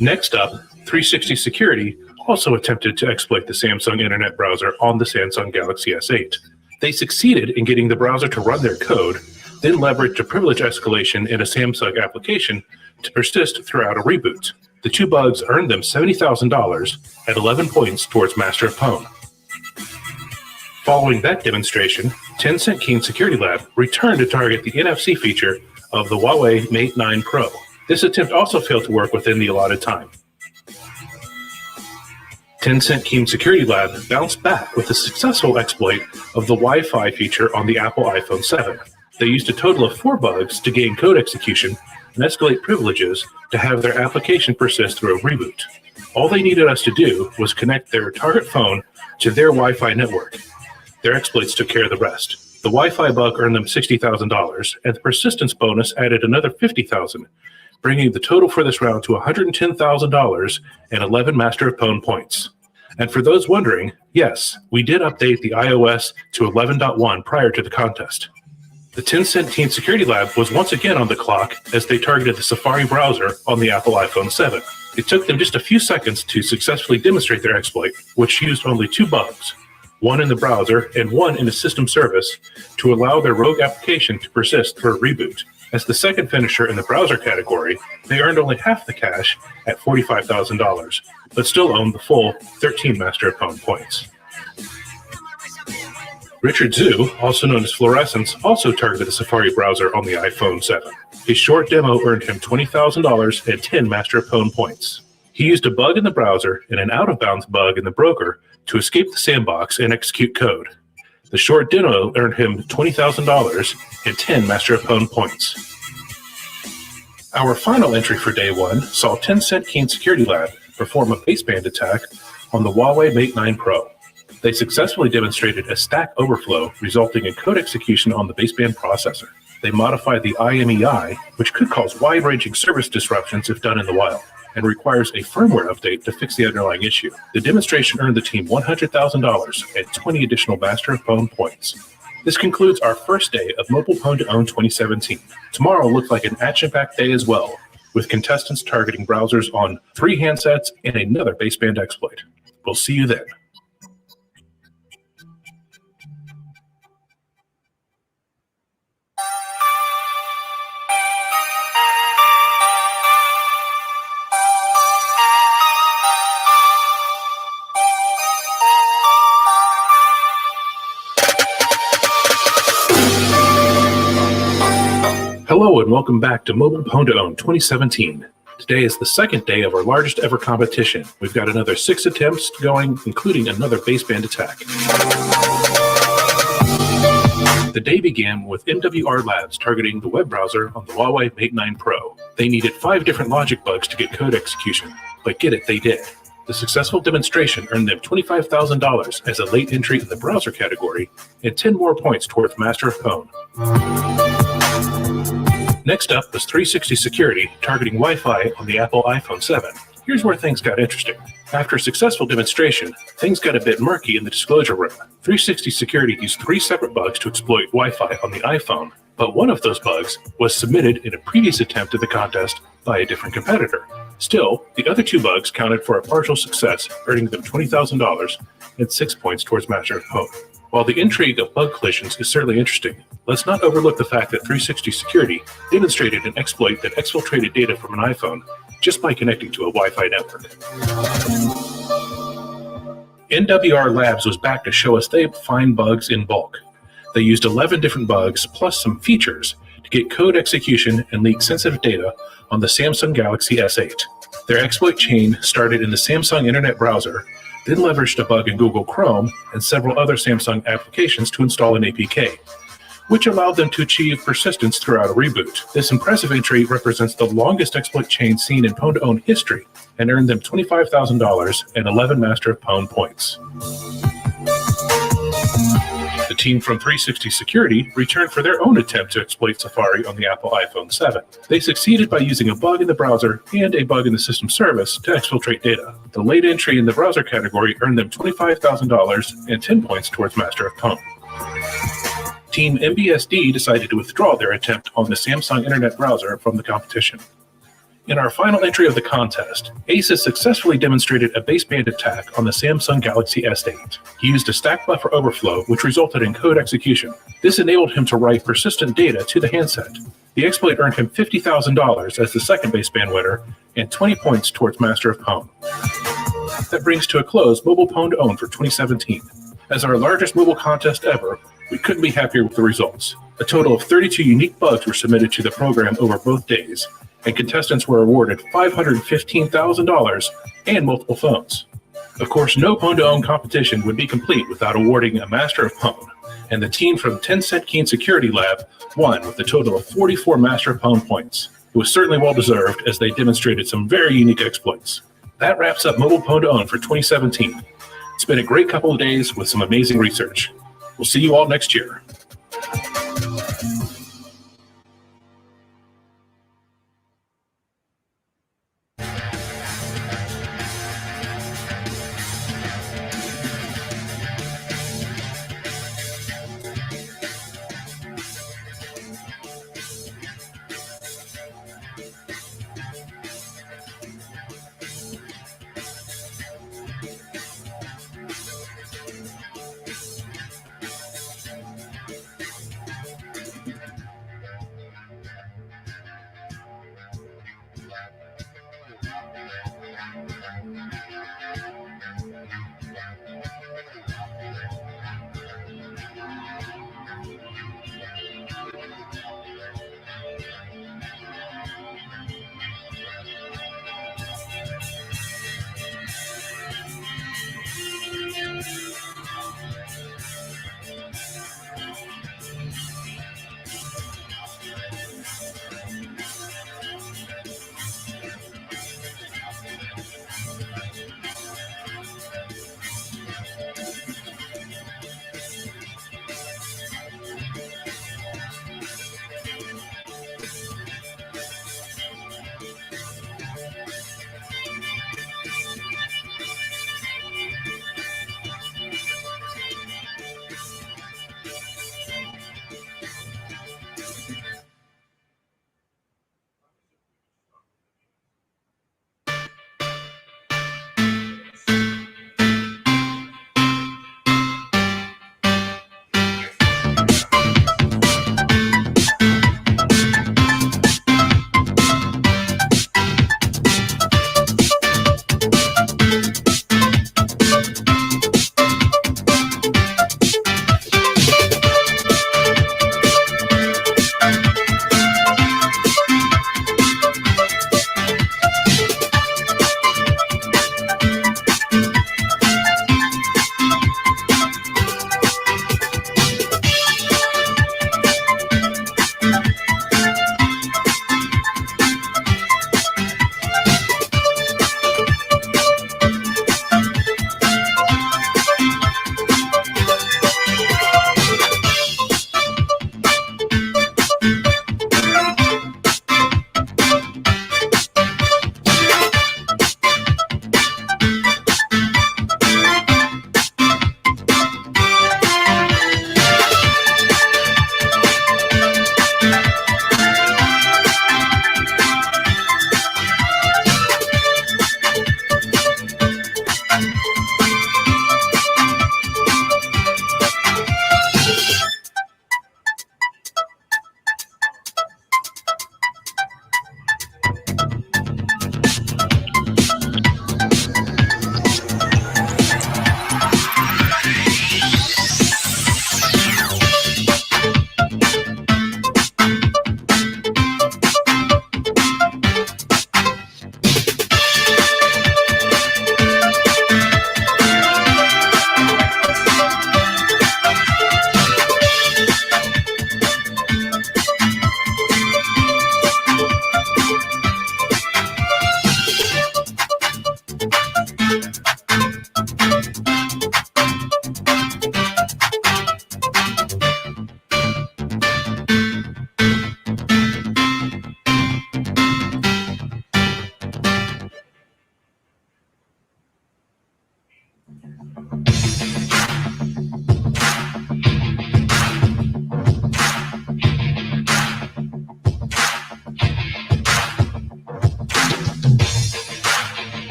Next up, 360 Security also attempted to exploit the Samsung Internet browser on the Samsung Galaxy S8. They succeeded in getting the browser to run their code, then leveraged a privilege escalation in a Samsung application to persist throughout a reboot. The 2 bugs earned them $70,000 at 11 points towards Master of Pwn. Following that demonstration, Tencent Keen Security Lab returned to target the NFC feature of the Huawei Mate 9 Pro. This attempt also failed to work within the allotted time. Tencent Keen Security Lab bounced back with a successful exploit of the Wi-Fi feature on the Apple iPhone 7. They used a total of 4 bugs to gain code execution and escalate privileges to have their application persist through a reboot. All they needed us to do was connect their target phone to their Wi-Fi network. Their exploits took care of the rest. The Wi-Fi bug earned them $60,000, and the persistence bonus added another $50,000, bringing the total for this round to $110,000 and 11 Master of Pwn points. And for those wondering, yes, we did update the iOS to 11.1 prior to the contest. The Tencent Keen Security Lab was once again on the clock as they targeted the Safari browser on the Apple iPhone 7. It took them just a few seconds to successfully demonstrate their exploit, which used only 2 bugs, one in the browser and one in the system service, to allow their rogue application to persist for a reboot. As the second finisher in the browser category, they earned only half the cash at $45,000, but still owned the full 13 Master of Pwn points. Richard Zhu, also known as Fluorescence, also targeted the Safari browser on the iPhone 7. His short demo earned him $20,000 and 10 Master of Pwn points. He used a bug in the browser and an out-of-bounds bug in the broker to escape the sandbox and execute code. The short demo earned him $20,000 and 10 Master of Pwn points. Our final entry for day 1 saw Tencent Keen Security Lab perform a baseband attack on the Huawei Mate 9 Pro. They successfully demonstrated a stack overflow resulting in code execution on the baseband processor. They modified the IMEI, which could cause wide-ranging service disruptions if done in the wild, and requires a firmware update to fix the underlying issue. The demonstration earned the team $100,000 and 20 additional Master of Pwn points. This concludes our first day of Mobile Pwn to Own 2017. Tomorrow looks like an action-packed day as well, with contestants targeting browsers on 3 handsets and another baseband exploit. We'll see you then. Hello and welcome back to Mobile Pwn to Own 2017. Today is the second day of our largest ever competition. We've got another 6 attempts going, including another baseband attack. The day began with MWR Labs targeting the web browser on the Huawei Mate 9 Pro. They needed 5 different logic bugs to get code execution, but get it, they did. The successful demonstration earned them $25,000 as a late entry in the browser category and 10 more points towards Master of Pwn. Next up was 360 Security targeting Wi-Fi on the Apple iPhone 7. Here's where things got interesting. After a successful demonstration, things got a bit murky in the disclosure room. 360 Security used 3 separate bugs to exploit Wi-Fi on the iPhone, but one of those bugs was submitted in a previous attempt at the contest by a different competitor. Still, the other 2 bugs counted for a partial success, earning them $20,000 and 6 points towards Master of Pwn. While the intrigue of bug collisions is certainly interesting, let's not overlook the fact that 360 Security demonstrated an exploit that exfiltrated data from an iPhone just by connecting to a Wi-Fi network. NWR Labs was back to show us they find bugs in bulk. They used 11 different bugs plus some features to get code execution and leak sensitive data on the Samsung Galaxy S8. Their exploit chain started in the Samsung Internet Browser, then leveraged a bug in Google Chrome and several other Samsung applications to install an APK, which allowed them to achieve persistence throughout a reboot. This impressive entry represents the longest exploit chain seen in Pwn to Own history and earned them $25,000 and 11 Master of Pwn points. The team from 360 Security returned for their own attempt to exploit Safari on the Apple iPhone 7. They succeeded by using a bug in the browser and a bug in the system service to exfiltrate data. The late entry in the browser category earned them $25,000 and 10 points towards Master of Pwn. Team MBSD decided to withdraw their attempt on the Samsung Internet Browser from the competition. In our final entry of the contest, Asus successfully demonstrated a baseband attack on the Samsung Galaxy S8. He used a stack buffer overflow, which resulted in code execution. This enabled him to write persistent data to the handset. The exploit earned him $50,000 as the second baseband winner and 20 points towards Master of Pwn. That brings to a close Mobile Pwn to Own for 2017. As our largest mobile contest ever, we couldn't be happier with the results. A total of 32 unique bugs were submitted to the program over both days, and contestants were awarded $515,000 and multiple phones. Of course, no Pwn to Own competition would be complete without awarding a Master of Pwn, and the team from Tencent Keen Security Lab won with a total of 44 Master of Pwn points. It was certainly well-deserved as they demonstrated some very unique exploits. That wraps up Mobile Pwn to Own for 2017. It's been a great couple of days with some amazing research. We'll see you all next year.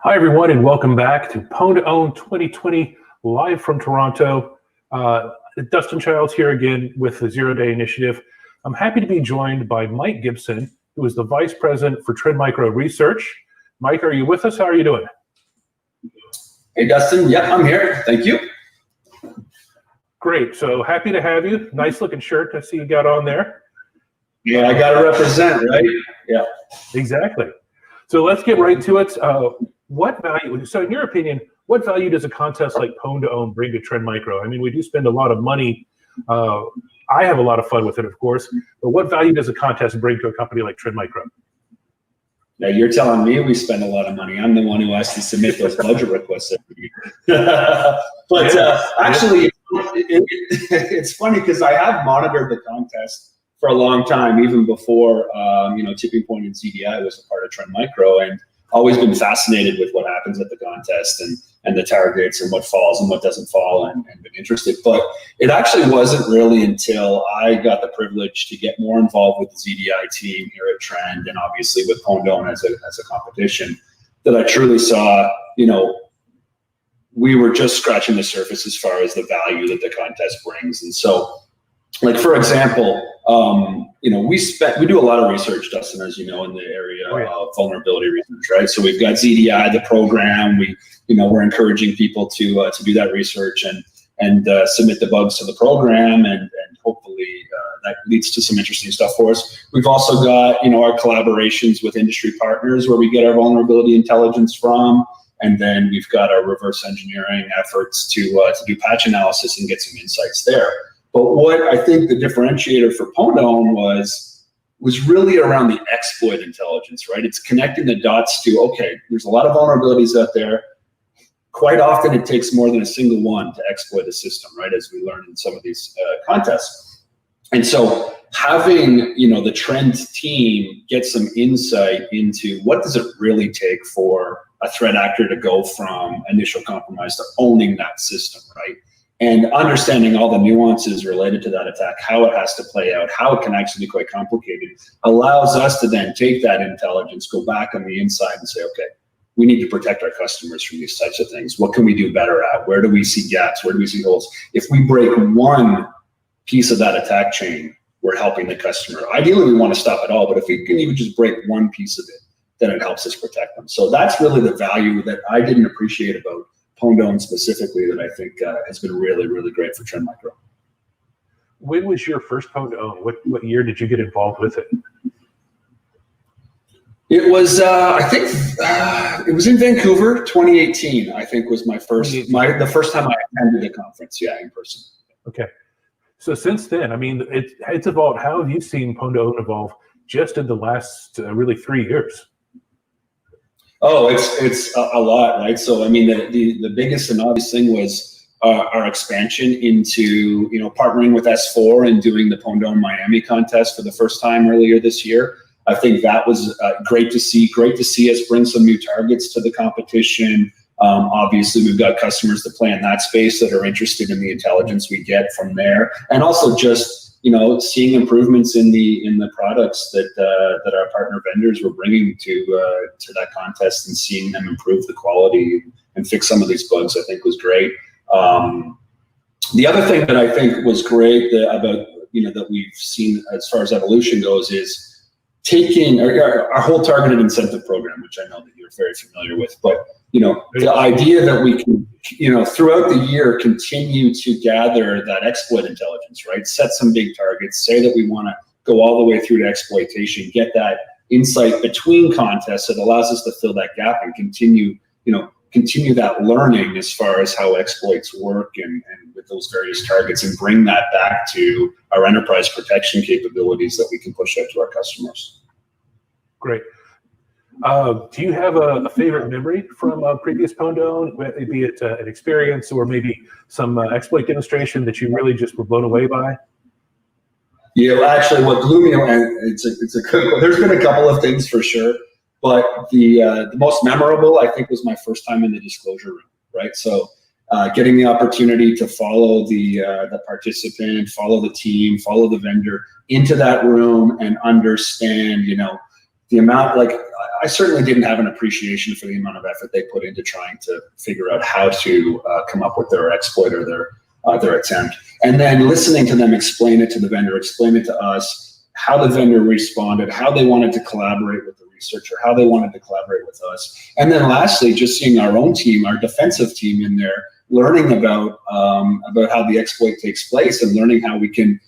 Hi, everyone, and welcome back to Pwn to Own 2020 live from Toronto. Dustin Childs here again with the Zero Day Initiative. I'm happy to be joined by Mike Gibson, who is the Vice President for Trend Micro Research. Mike, are you with us? How are you doing? Hey, Dustin. Yeah, I'm here. Thank you. Great. So happy to have you. Nice looking shirt I see you got on there. Yeah, I got to represent, right? Yeah. Exactly. So let's get right to it. What value, so in your opinion, what value does a contest like Pwn to Own bring to Trend Micro? I mean, we do spend a lot of money. I have a lot of fun with it, of course, but what value does a contest bring to a company like Trend Micro? Now, you're telling me we spend a lot of money. I'm the one who has to submit those budget requests every year. But actually, it's funny because I have monitored the contest for a long time, even before Tipping Point and CDI was a part of Trend Micro, and always been fascinated with what happens at the contest and the targets and what falls and what doesn't fall, and been interested. But it actually wasn't really until I got the privilege to get more involved with the ZDI team here at Trend, and obviously with Pwn to Own as a competition, that I truly saw, we were just scratching the surface as far as the value that the contest brings. And so, like, for example, we do a lot of research, Dustin, as you know, in the area of vulnerability research, right? So we've got ZDI, the program. We're encouraging people to do that research and submit the bugs to the program, and hopefully that leads to some interesting stuff for us. We've also got our collaborations with industry partners where we get our vulnerability intelligence from, and then we've got our reverse engineering efforts to do patch analysis and get some insights there. But what I think the differentiator for Pwn to Own was really around the exploit intelligence, right? It's connecting the dots to, okay, there's a lot of vulnerabilities out there. Quite often it takes more than a single one to exploit a system, right? As we learned in some of these contests. And so having, the Trend team get some insight into what does it really take for a threat actor to go from initial compromise to owning that system, right? And understanding all the nuances related to that attack, how it has to play out, how it can actually be quite complicated, allows us to then take that intelligence, go back on the inside and say, okay, we need to protect our customers from these types of things. What can we do better at? Where do we see gaps? Where do we see holes? If we break one piece of that attack chain, we're helping the customer. Ideally, we want to stop it all, but if we can even just break one piece of it, then it helps us protect them. So that's really the value that I didn't appreciate about Pwn to Own specifically, that I think has been really, really great for Trend Micro. When was your first Pwn to Own? What year did you get involved with it? It was, I think, it was in Vancouver, 2018. I think was my first, the first time I attended a conference, in person. Okay, So since then, I mean, it's evolved. How have you seen Pwn2Own evolve just in the last really 3 years? Oh, it's a lot, right? So I mean, the biggest and obvious thing was our expansion into partnering with S4 and doing the Pwn2Own Miami contest for the first time earlier this year. I think that was great to see. Great to see us bring some new targets to the competition. Obviously, we've got customers that play in that space that are interested in the intelligence we get from there, and also just seeing improvements in the products that our partner vendors were bringing to that contest, and seeing them improve the quality and fix some of these bugs, I think was great. The other thing that I think was great about that we've seen as far as evolution goes is taking our whole targeted incentive program, which I know that you're very familiar with, but the idea that we can throughout the year continue to gather that exploit intelligence, right? Set some big targets, say that we want to go all the way through to exploitation, get that insight between contests that allows us to fill that gap and continue that learning as far as how exploits work and with those various targets, and bring that back to our enterprise protection capabilities that we can push out to our customers. Great. Do you have a favorite memory from previous Pwn2Own, be it an experience or maybe some exploit demonstration that you really just were blown away by? Yeah, well, actually, what blew me away, it's a good. There's been a couple of things for sure, but the most memorable, I think, was my first time in the disclosure room. Right, so getting the opportunity to follow the participant, follow the team, follow the vendor into that room and understand, the amount. Like, I certainly didn't have an appreciation for the amount of effort they put into trying to figure out how to come up with their exploit or their attempt, and then listening to them explain it to the vendor, explain it to us, how the vendor responded, how they wanted to collaborate with the researcher, how they wanted to collaborate with us, and then lastly, just seeing our own team, our defensive team in there, learning about how the exploit takes place, and learning how we can,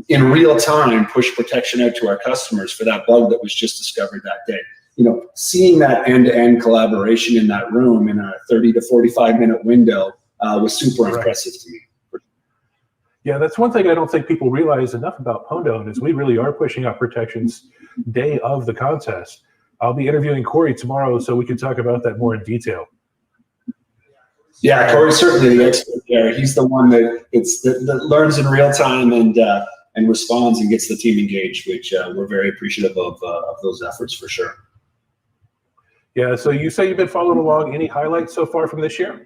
in real time, push protection out to our customers for that bug that was just discovered that day. Seeing that end-to-end collaboration in that room in a 30 to 45-minute window was super impressive to me. Yeah, that's one thing I don't think people realize enough about Pwn2Own is we really are pushing out protections day of the contest. I'll be interviewing Corey tomorrow, so we can talk about that more in detail. Yeah, Corey's certainly the expert there. He's the one that learns in real time and responds and gets the team engaged, which we're very appreciative of those efforts for sure. Yeah, so you say you've been following along. Any highlights so far from this year?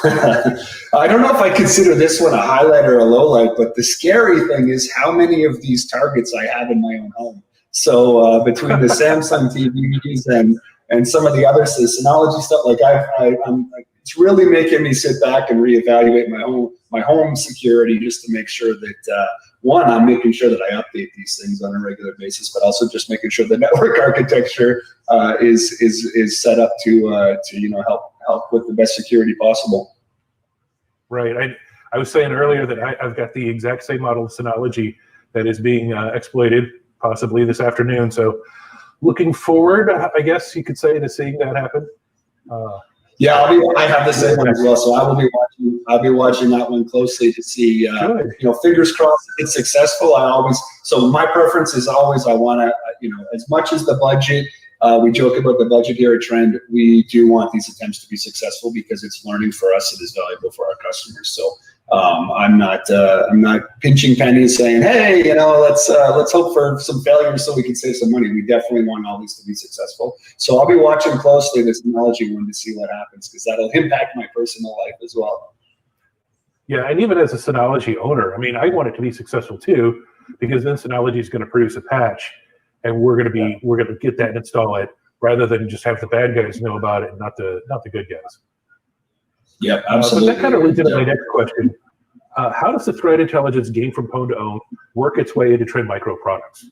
I don't know if I consider this one a highlight or a low light, but the scary thing is how many of these targets I have in my own home. So between the Samsung TVs and some of the other Synology stuff, like it's really making me sit back and reevaluate my home security, just to make sure that one, I'm making sure that I update these things on a regular basis, but also just making sure the network architecture is set up to help with the best security possible. Right. I was saying earlier that I've got the exact same model of Synology that is being exploited possibly this afternoon. So looking forward, I guess you could say, to seeing that happen. Yeah, I have the same one as well. So I'll be watching that one closely to see. Fingers crossed it's successful. So my preference is always I want to, as much as the budget. We joke about the budget here at Trend. We do want these attempts to be successful because it's learning for us. It is valuable for our customers. So I'm not pinching pennies saying, hey, let's hope for some failures so we can save some money. We definitely want all these to be successful. So I'll be watching closely this Synology one to see what happens, because that'll impact my personal life as well. Yeah, and even as a Synology owner, I mean, I want it to be successful too, because then Synology is going to produce a patch, and we're going to get that and install it, rather than just have the bad guys know about it and not the good guys. Yep, absolutely. But that kind of leads into my next question. How does the threat intelligence gained from Pwn2Own work its way into Trend Micro products?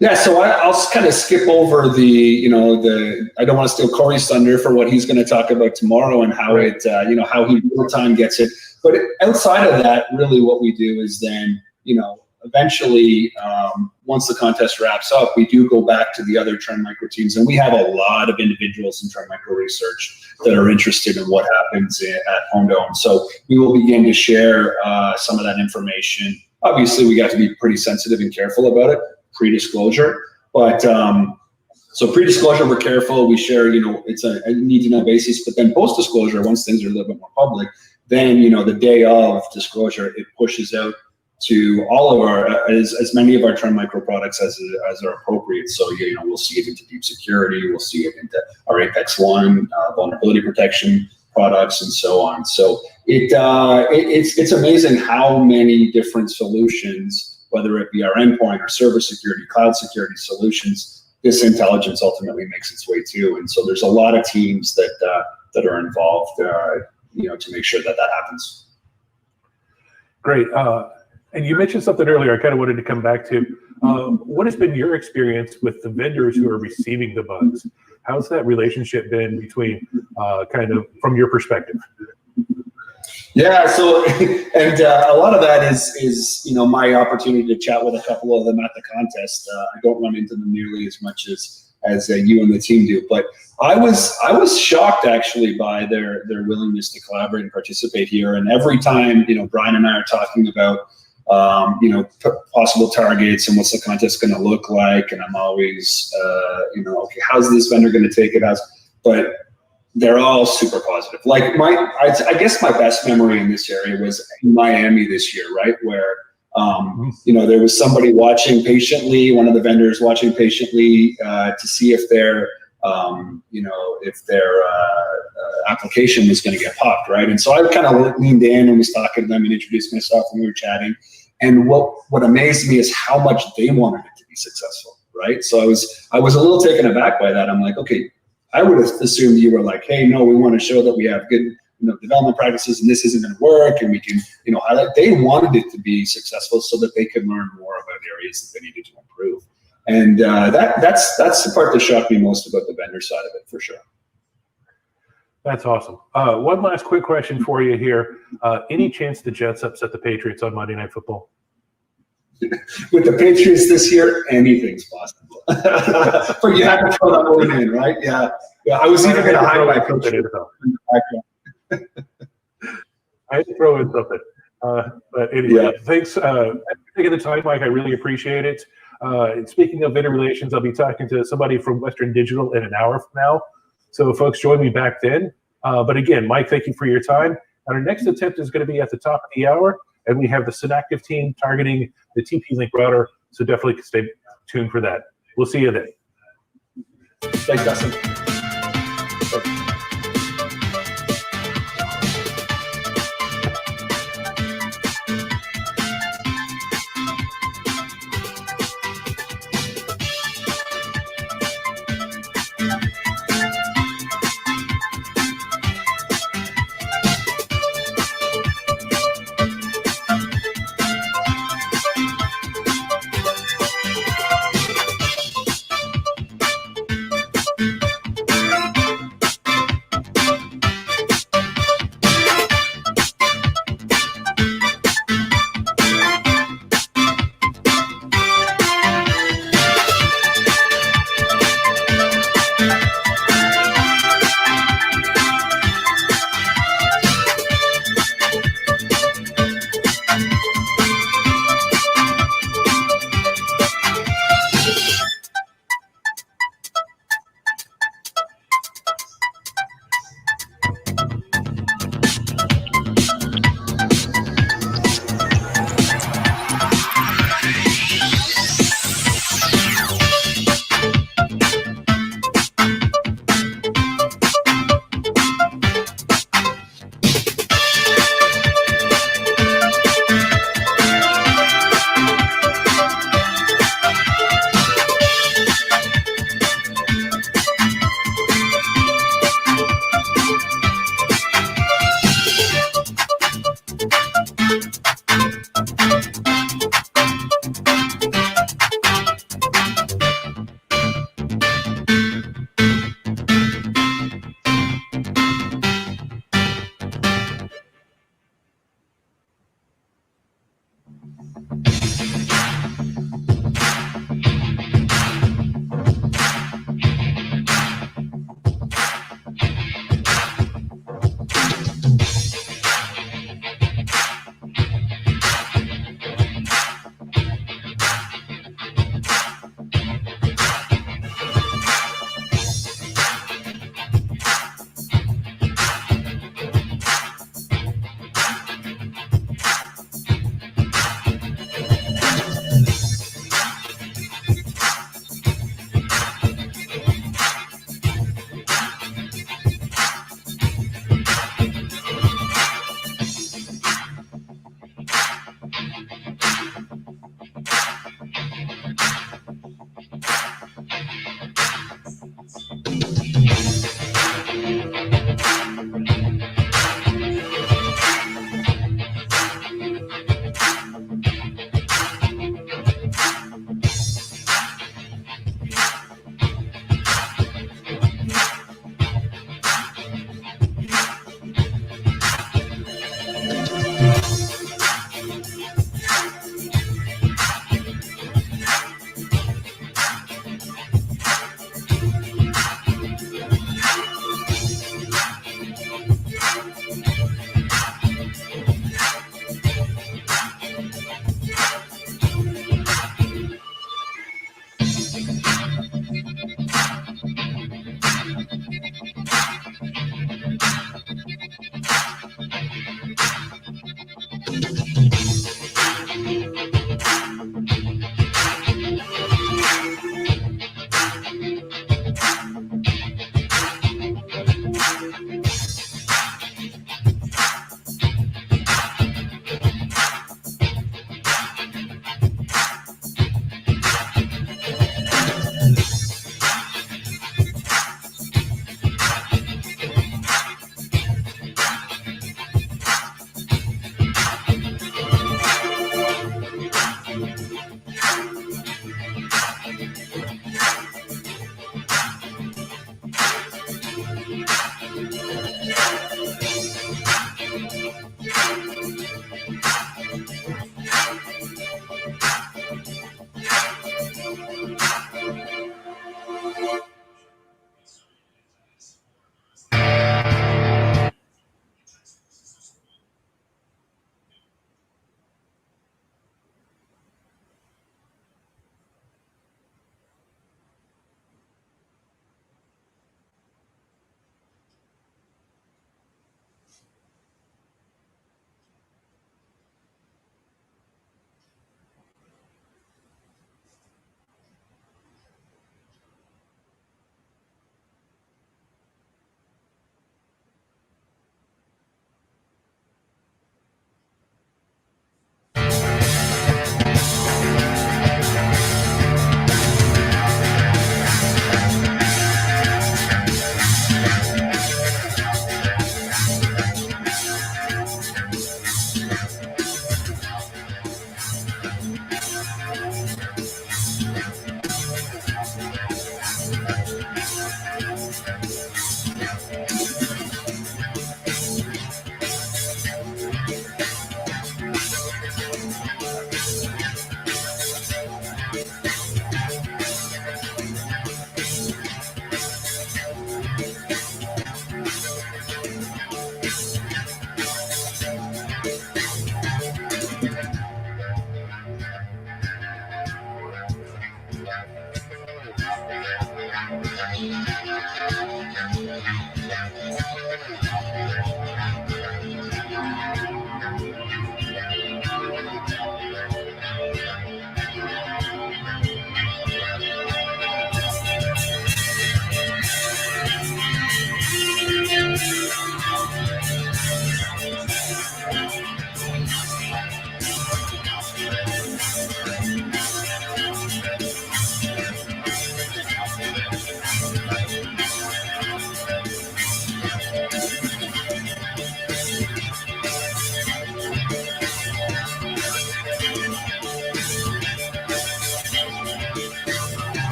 Yeah, so I'll kind of skip over I don't want to steal Corey's thunder for what he's going to talk about tomorrow and how how he real time gets it. But outside of that, really what we do is then, eventually, once the contest wraps up, we do go back to the other Trend Micro teams, and we have a lot of individuals in Trend Micro research that are interested in what happens at Pondone. So we will begin to share some of that information. Obviously, we got to be pretty sensitive and careful about it, pre-disclosure. But so pre-disclosure, we're careful. We share, it's a need-to-know basis. But then post-disclosure, once things are a little bit more public, then the day of disclosure, it pushes out to all of our as many of our Trend Micro products as are appropriate. So we'll see it into deep security, we'll see it into our Apex One vulnerability protection products, and so on. So it's amazing how many different solutions, whether it be our endpoint or server security, cloud security solutions, this intelligence ultimately makes its way to. And so there's a lot of teams that are involved, to make sure that happens. Great. And you mentioned something earlier I kind of wanted to come back to. What has been your experience with the vendors who are receiving the bugs? How's that relationship been between, kind of from your perspective? Yeah, so, and a lot of that is my opportunity to chat with a couple of them at the contest. I don't run into them nearly as much as you and the team do, but I was shocked actually by their willingness to collaborate and participate here. And every time Brian and I are talking about possible targets and what's the contest going to look like, and I'm always okay, how's this vendor going to take it as? But they're all super positive. Like I guess my best memory in this area was in Miami this year, right, where there was somebody watching patiently, one of the vendors watching patiently to see if their application was going to get popped, right? And so I kind of leaned in and was talking to them and introduced myself, and we were chatting. And what amazed me is how much they wanted it to be successful, right? So I was a little taken aback by that. I'm like, okay, I would have assumed you were like, hey, no, we want to show that we have good development practices, and this isn't going to work, and we can highlight. They wanted it to be successful so that they could learn more about areas that they needed to improve. And that's the part that shocked me most about the vendor side of it, for sure. That's awesome. One last quick question for you here. Any chance the Jets upset the Patriots on Monday Night Football? With the Patriots this year, anything's possible. But you have to throw that one in, right? Yeah. I was even going to hide my coach in the background. I had to throw in something. But anyway, thanks for taking the time, Mike. I really appreciate it. Speaking of vendor relations, I'll be talking to somebody from Western Digital in an hour from now. So folks, join me back then. But again, Mike, thank you for your time. And our next attempt is going to be at the top of the hour, and we have the Synactive team targeting the TP-Link router. So definitely stay tuned for that. We'll see you then. Thanks, Dustin.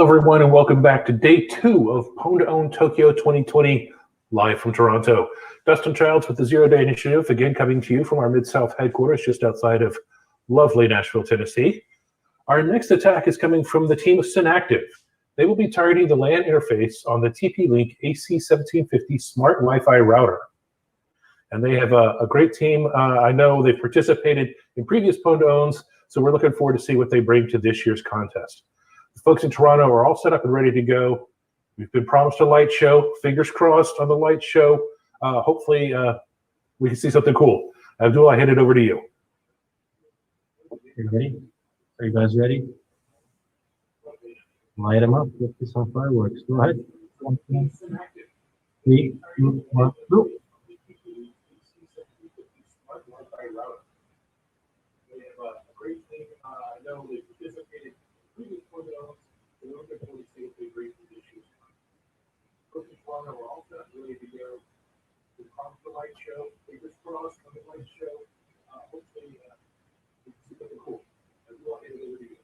everyone, and welcome back to day 2 of Pwn Tokyo 2020, live from Toronto. Dustin Childs with the Zero Day Initiative, again coming to you from our Mid-South headquarters just outside of lovely Nashville, Tennessee. Our next attack is coming from the team of Synactive. They will be targeting the LAN interface on the TP-Link AC1750 smart Wi-Fi router. And they have a great team. I know they've participated in previous Pwn, so we're looking forward to see what they bring to this year's contest. The folks in Toronto are all set up and ready to go. We've been promised a light show. Fingers crossed on the light show. Hopefully we can see something cool. Abdul, I hand it over to you. You ready? Are you guys ready? Light them up. Get this on fireworks. Go ahead. 3, 2, 1, go. I know they participated in previous Pwn, so we're looking forward to see what they bring to this year's contest. Folks in Toronto are all set, ready to go. We promised the light show. Fingers crossed on the light show. Hopefully, we can see something cool. And we'll hand it over to you.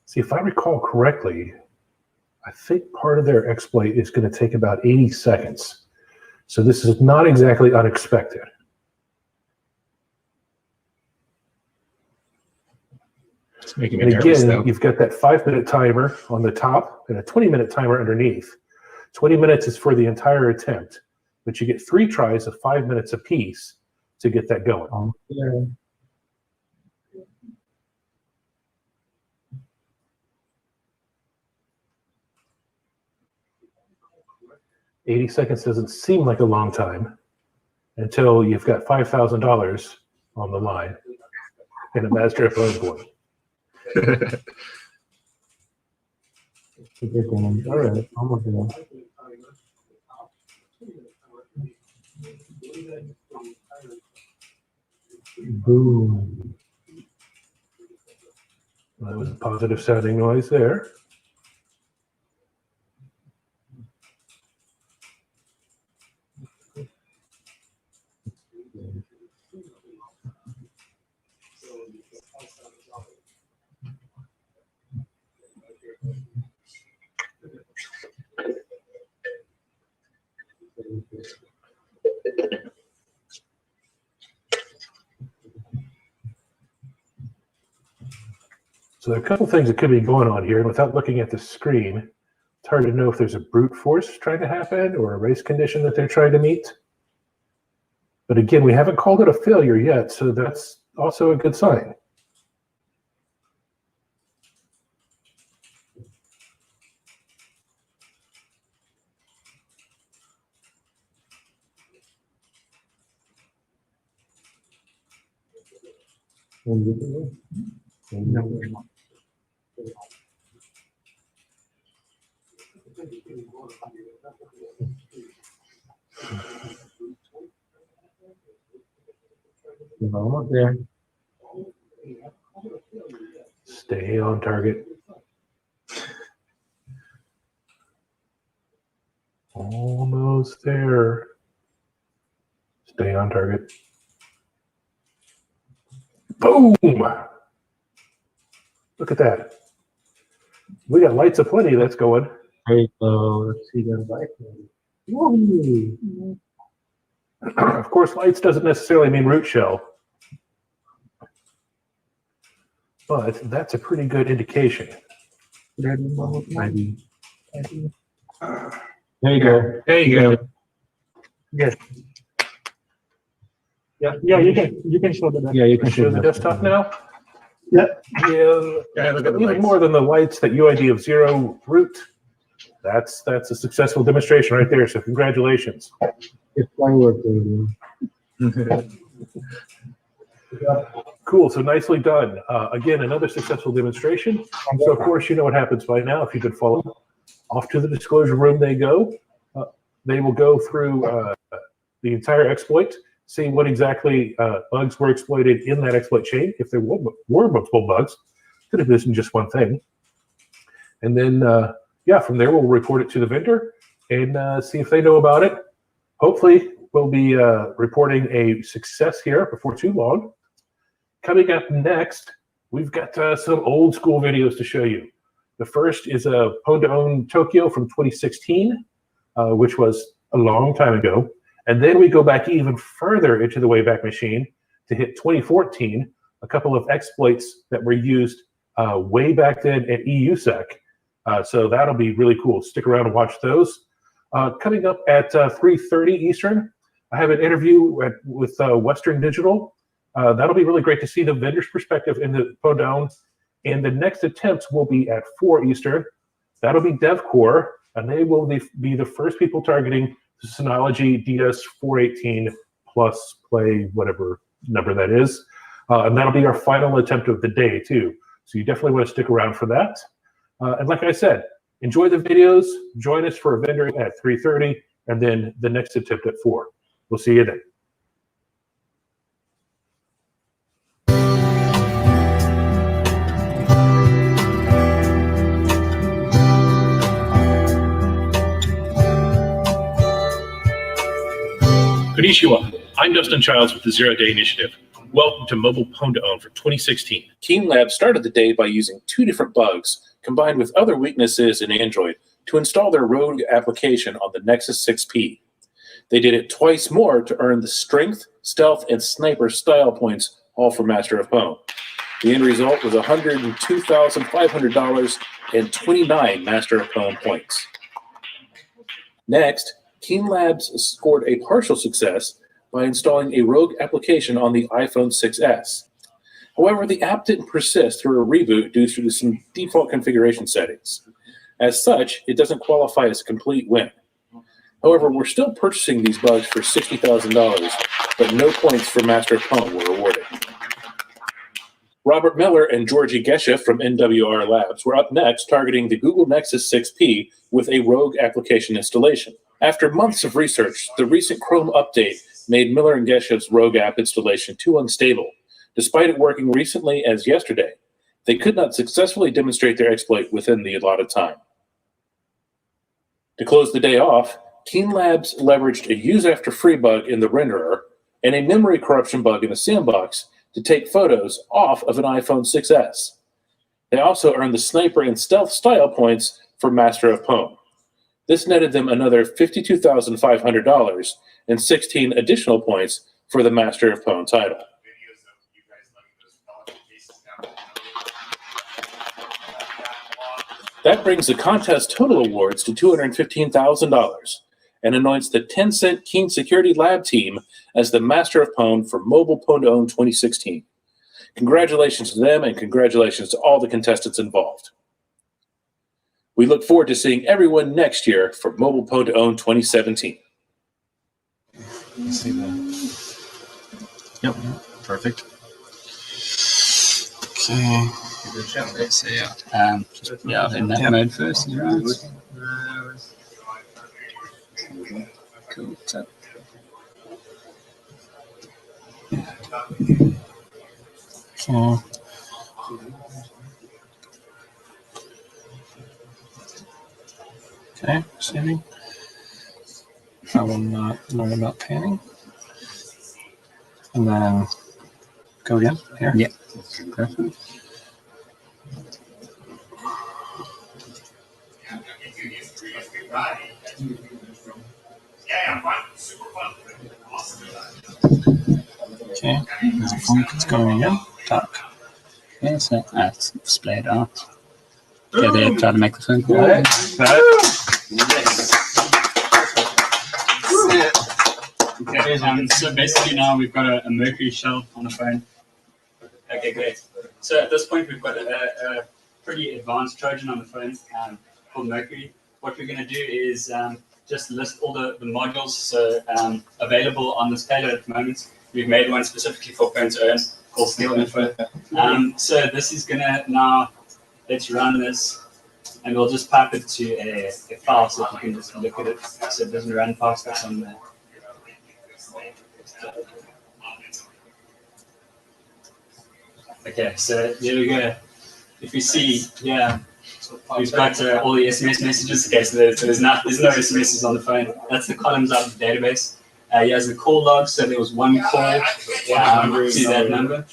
See, if I recall correctly, I think part of their exploit is going to take about 80 seconds. So this is not exactly unexpected. It's making me And nervous, again, though. you've got that 5-minute timer on the top and a 20-minute timer underneath. 20 minutes is for the entire attempt, but you get 3 tries of 5 minutes apiece to get that going. Yeah. 80 seconds doesn't seem like a long time until you've got $5,000 on the line and a master of board. All right, almost there. Boom. That was a positive sounding noise there. So there are a couple things that could be going on here, and without looking at the screen, it's hard to know if there's a brute force trying to happen or a race condition that they're trying to meet. But again, we haven't called it a failure yet, so that's also a good sign. Almost there. Stay on target. Almost there. Stay on target. Boom! Look at that. We got lights aplenty that's going. Hey, let's see the light. Woo! Of course, lights doesn't necessarily mean root shell, but that's a pretty good indication. There you go. There you go. Yes. Yeah, you can show the desktop. Yeah, you can show the desktop now. Yeah. Yeah, look at the even lights. more than the lights, that UID of 0 root. That's a successful demonstration right there. So congratulations. It's fireworks. Cool. So nicely done. Again, another successful demonstration. So of course, you know what happens by now if you've been following. Off to the disclosure room they go. They will go through the entire exploit, see what exactly bugs were exploited in that exploit chain. If there were multiple bugs, could have been just one thing. And then, yeah, from there we'll report it to the vendor, and see if they know about it. Hopefully, we'll be reporting a success here before too long. Coming up next, we've got some old school videos to show you. The first is a Pwn Tokyo from 2016, which was a long time ago. And then we go back even further into the Wayback Machine to hit 2014, a couple of exploits that were used way back then at EUSEC. So that'll be really cool. Stick around and watch those. Coming up at 3:30 Eastern, I have an interview with Western Digital. That'll be really great to see the vendor's perspective in the Pwn. And the next attempts will be at 4 Eastern. That'll be DevCore, and they will be the first people targeting the Synology DS418 plus play, whatever number that is. And that'll be our final attempt of the day, too. So you definitely want to stick around for that. And like I said, enjoy the videos. Join us for a vendor at 3:30, and then the next attempt at 4. We'll see you then. Konnichiwa. I'm Dustin Childs with the Zero Day Initiative. Welcome to Mobile Pwn for 2016. Keen Labs started the day by using 2 different bugs combined with other weaknesses in Android to install their rogue application on the Nexus 6P. They did it twice more to earn the strength, stealth, and sniper style points, all for Master of Pwn. The end result was $102,500 and 29 Master of Pwn points. Next, Keen Labs scored a partial success by installing a rogue application on the iPhone 6s. However, the app didn't persist through a reboot due to some default configuration settings. As such, it doesn't qualify as a complete win. However, we're still purchasing these bugs for $60,000, but no points for Master of Pwn were awarded. Robert Miller and Georgie Geshe from NWR Labs were up next targeting the Google Nexus 6P with a rogue application installation. After months of research, the recent Chrome update made Miller and Geshe's rogue app installation too unstable. Despite it working recently as yesterday, they could not successfully demonstrate their exploit within the allotted time. To close the day off, Keen Labs leveraged a use after free bug in the renderer and a memory corruption bug in the sandbox to take photos off of an iPhone 6s. They also earned the sniper and stealth style points for Master of Pwn. This netted them another $52,500 and 16 additional points for the Master of Pwn title. That brings the contest total awards to $215,000 and anoints the Tencent Keen Security Lab team as the Master of Pwn for Mobile Pwn 2016. Congratulations to them, and congratulations to all the contestants involved. We look forward to seeing everyone next year for Mobile Pwn 2017. Let's see that. Yep, perfect. Okay. So yeah, in that mode first, is right. Cool. So. Okay, saving. I will not learn about panning. And then go again here? Yeah. Perfect. Okay, now it's going again. Talk. Yeah, so that's displayed out. Okay, they try to make the phone call. Okay, so basically now we've got a Mercury shell on the phone. Okay, great. So at this point we've got a pretty advanced Trojan on the phone called Mercury. What we're going to do is just list all the modules so available on this payload at the moment. We've made one specifically for Pwn's own called Steel Info. So this is going to now, let's run this, and we'll just pipe it to a file so that you can just look at it so it doesn't run past us on the. Okay, so there we go. If you see, yeah, we've got all the SMS messages. Okay, so there's no SMSs on the phone. That's the columns out of the database. He has the call log, so there was one call to that number.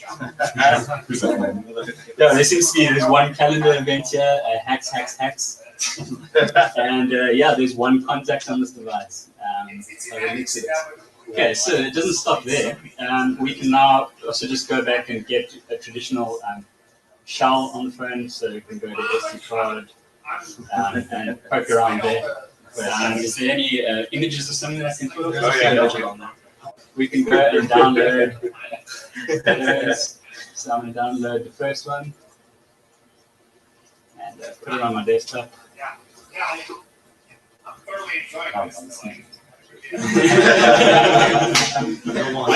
Yeah, there seems to be there's one calendar event here, hacks. And yeah, there's one contact on this device. Okay, so it doesn't stop there. We can now also just go back and get a traditional shell on the phone, so you can go to SD card and poke around there. Is there any images or something that I can put? We can go and download those. So I'm going to download the first one and put it on my desktop. I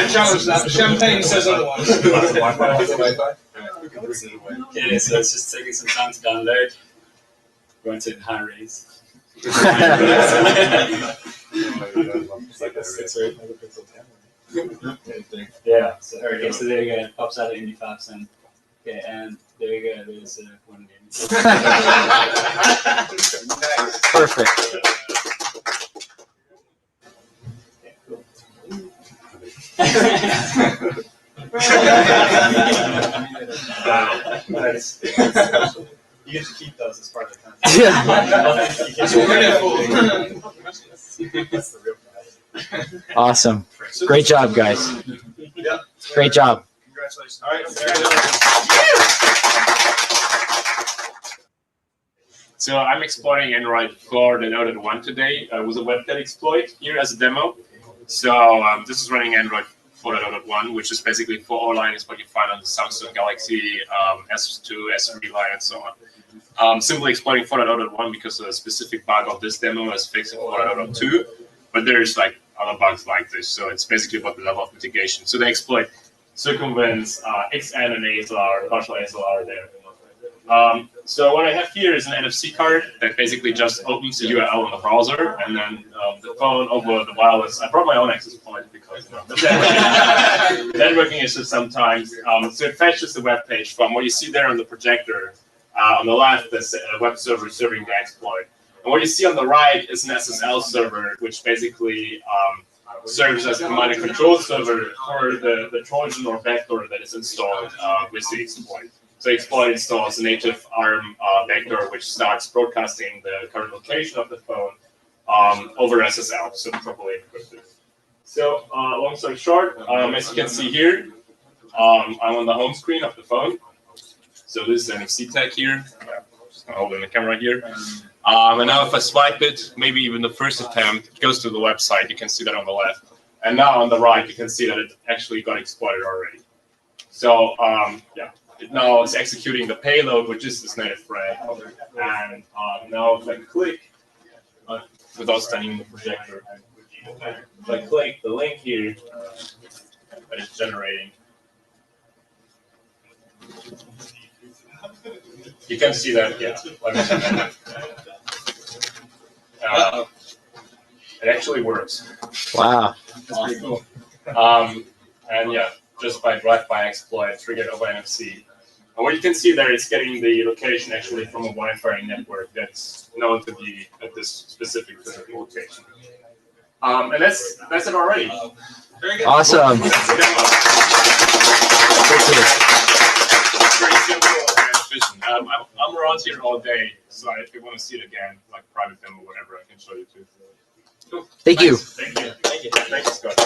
challenge that. Champagne says otherwise. Okay, so it's just taking some time to download. Going to high raise. Yeah, so, okay, so there you go. It pops out at 85%. Okay, and there you go. There's one of them. Perfect. Nice. You get to keep those as part of the content. Awesome. Great job, guys. Great job. Congratulations. All right. So I'm exploring Android for the Node 1 today with a WebKit exploit here as a demo. So this is running Android 4.0.1, which is basically for all lines what you find on the Samsung Galaxy S2, S3 line, and so on. Simply exploiting 4.0.1 because a specific bug of this demo is fixed in 4.0.2, but there's like other bugs like this. So it's basically about the level of mitigation. So they exploit circumvents XN and ASLR, partial ASLR there. So what I have here is an NFC card that basically just opens the URL in the browser, and then the phone over the wireless. I brought my own access point because networking issues sometimes. So it fetches the web page from what you see there on the projector. On the left, there's a web server serving the exploit. And what you see on the right is an SSL server, which basically serves as a command and control server for the Trojan or backdoor that is installed with the exploit. So exploit installs a native ARM vector which starts broadcasting the current location of the phone over SSL, so properly encrypted. So long story short, as you can see here, I'm on the home screen of the phone. So this is NFC tag here. I'm holding the camera here. And now if I swipe it, maybe even the first attempt, it goes to the website. You can see that on the left. And now on the right, you can see that it actually got exploited already. So yeah. It now is executing the payload, which is this native thread. And now if I click, without standing the projector, if I click the link here that it's generating, you can see that, yeah. It actually works. Wow. That's pretty cool. And yeah, just by drive-by exploit triggered over NFC. And what you can see there is getting the location actually from a Wi-Fi network that's known to be at this specific physical location. And that's it already. Very good. Awesome. Very simple and efficient. I'm around here all day, so if you want to see it again, like private demo or whatever, I can show you too. Cool. Thank you. Thank you. Thank you. Thanks, Scott.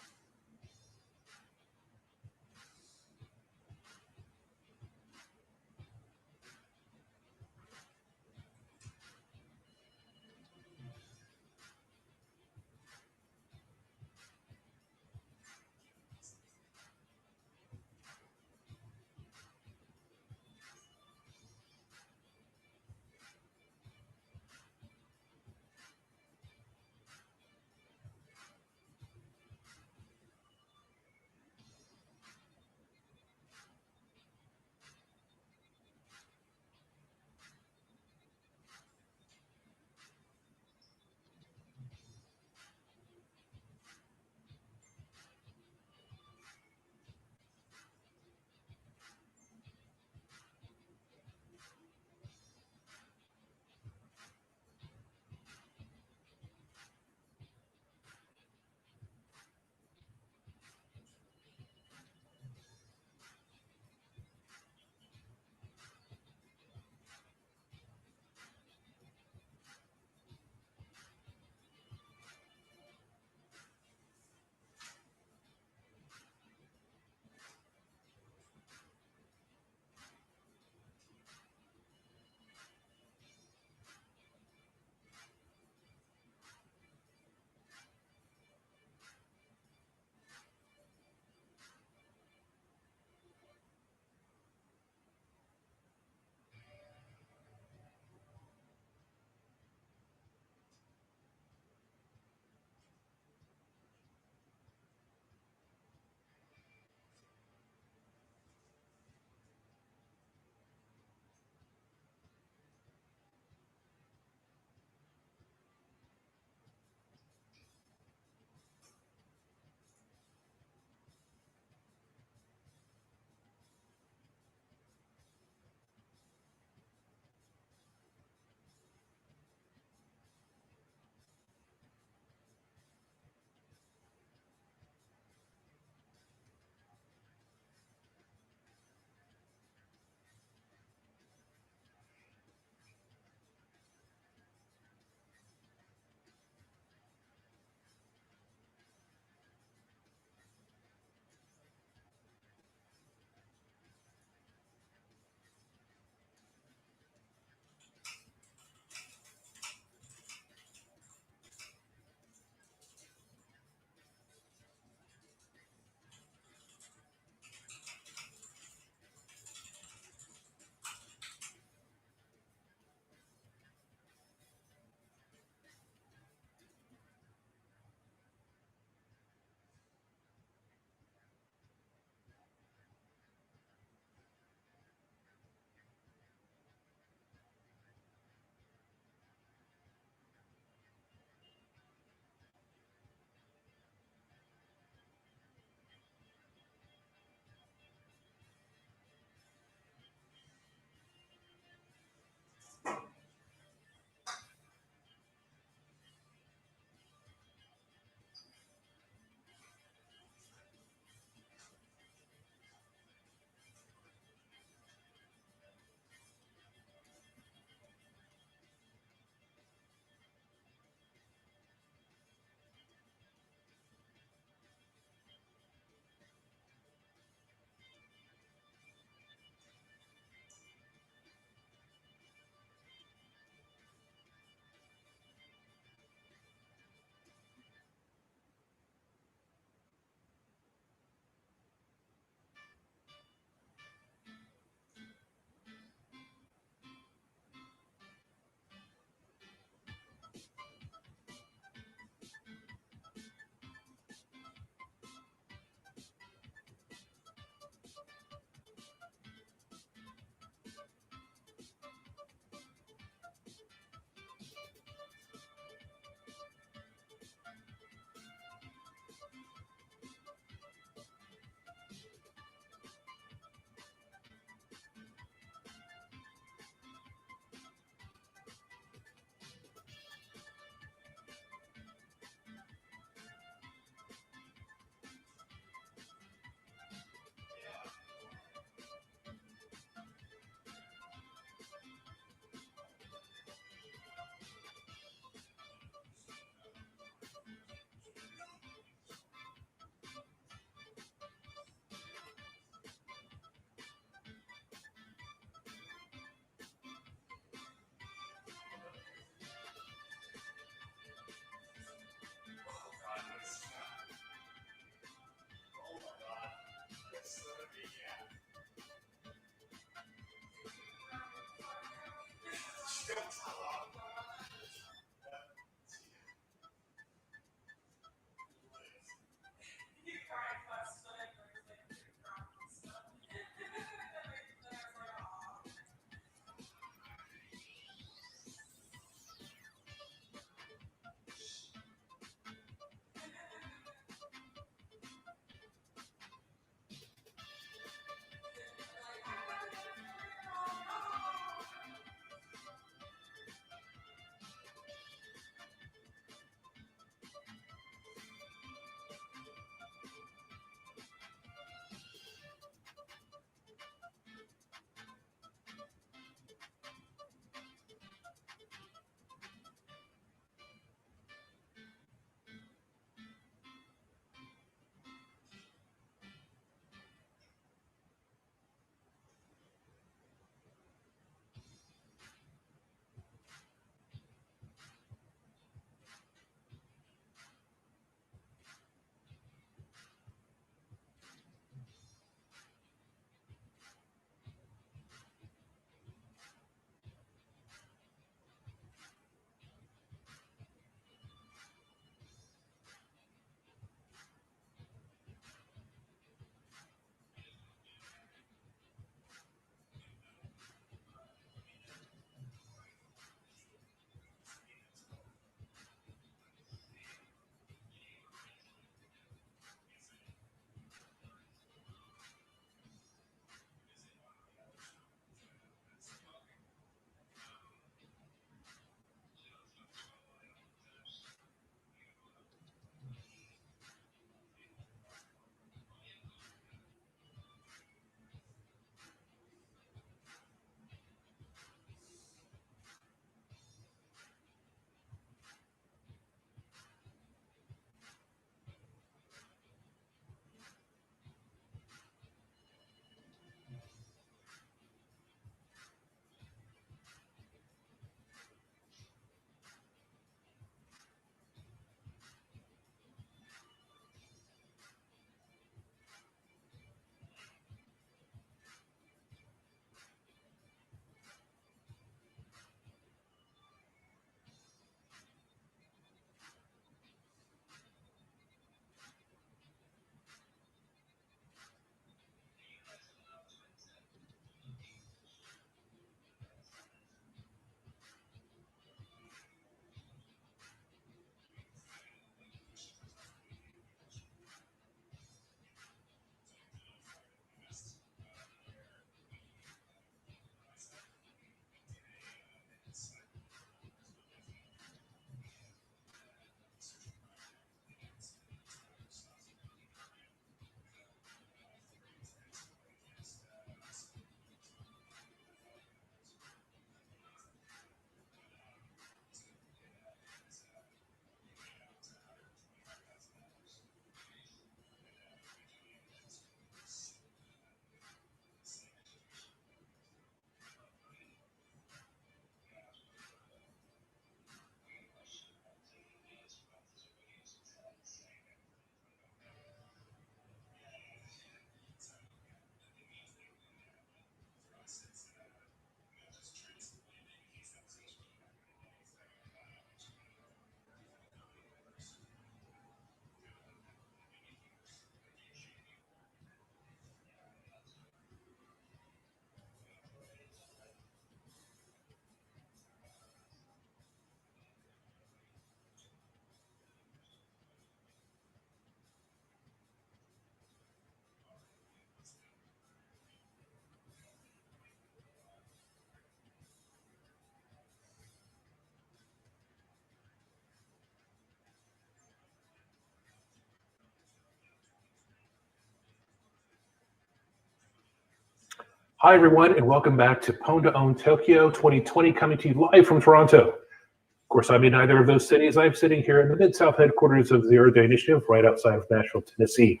Hi, everyone, and welcome back to Pwn2Own Tokyo 2020, coming to you live from Toronto. Of course, I'm in either of those cities. I'm sitting here in the Mid-South headquarters of Zero Day Initiative, right outside of Nashville, Tennessee.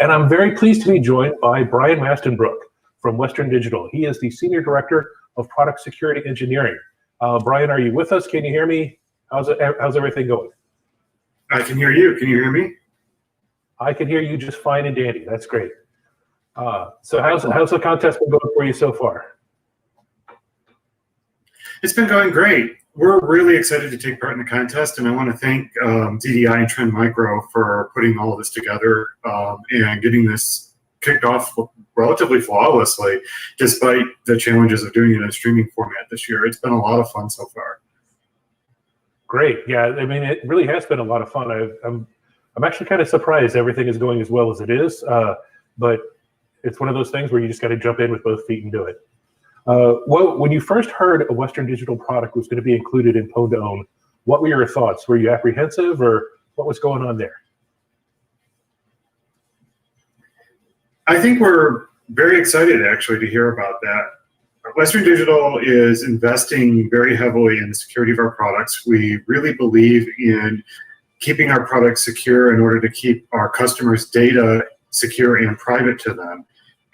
And I'm very pleased to be joined by Brian Mastenbrook from Western Digital. He is the Senior Director of Product Security Engineering. Brian, are you with us? Can you hear me? How's everything going? I can hear you. Can you hear me? I can hear you just fine and dandy. That's great. So how's the contest been going for you so far? It's been going great. We're really excited to take part in the contest, and I want to thank ZDI and Trend Micro for putting all of this together and getting this kicked off relatively flawlessly, despite the challenges of doing it in a streaming format this year. It's been a lot of fun so far. Great. Yeah, I mean, it really has been a lot of fun. I'm actually kind of surprised everything is going as well as it is, but it's one of those things where you just got to jump in with both feet and do it. Well, when you first heard a Western Digital product was going to be included in Pwn2Own, what were your thoughts? Were you apprehensive, or what was going on there? I think we're very excited, actually, to hear about that. Western Digital is investing very heavily in the security of our products. We really believe in keeping our products secure in order to keep our customers' data secure and private to them.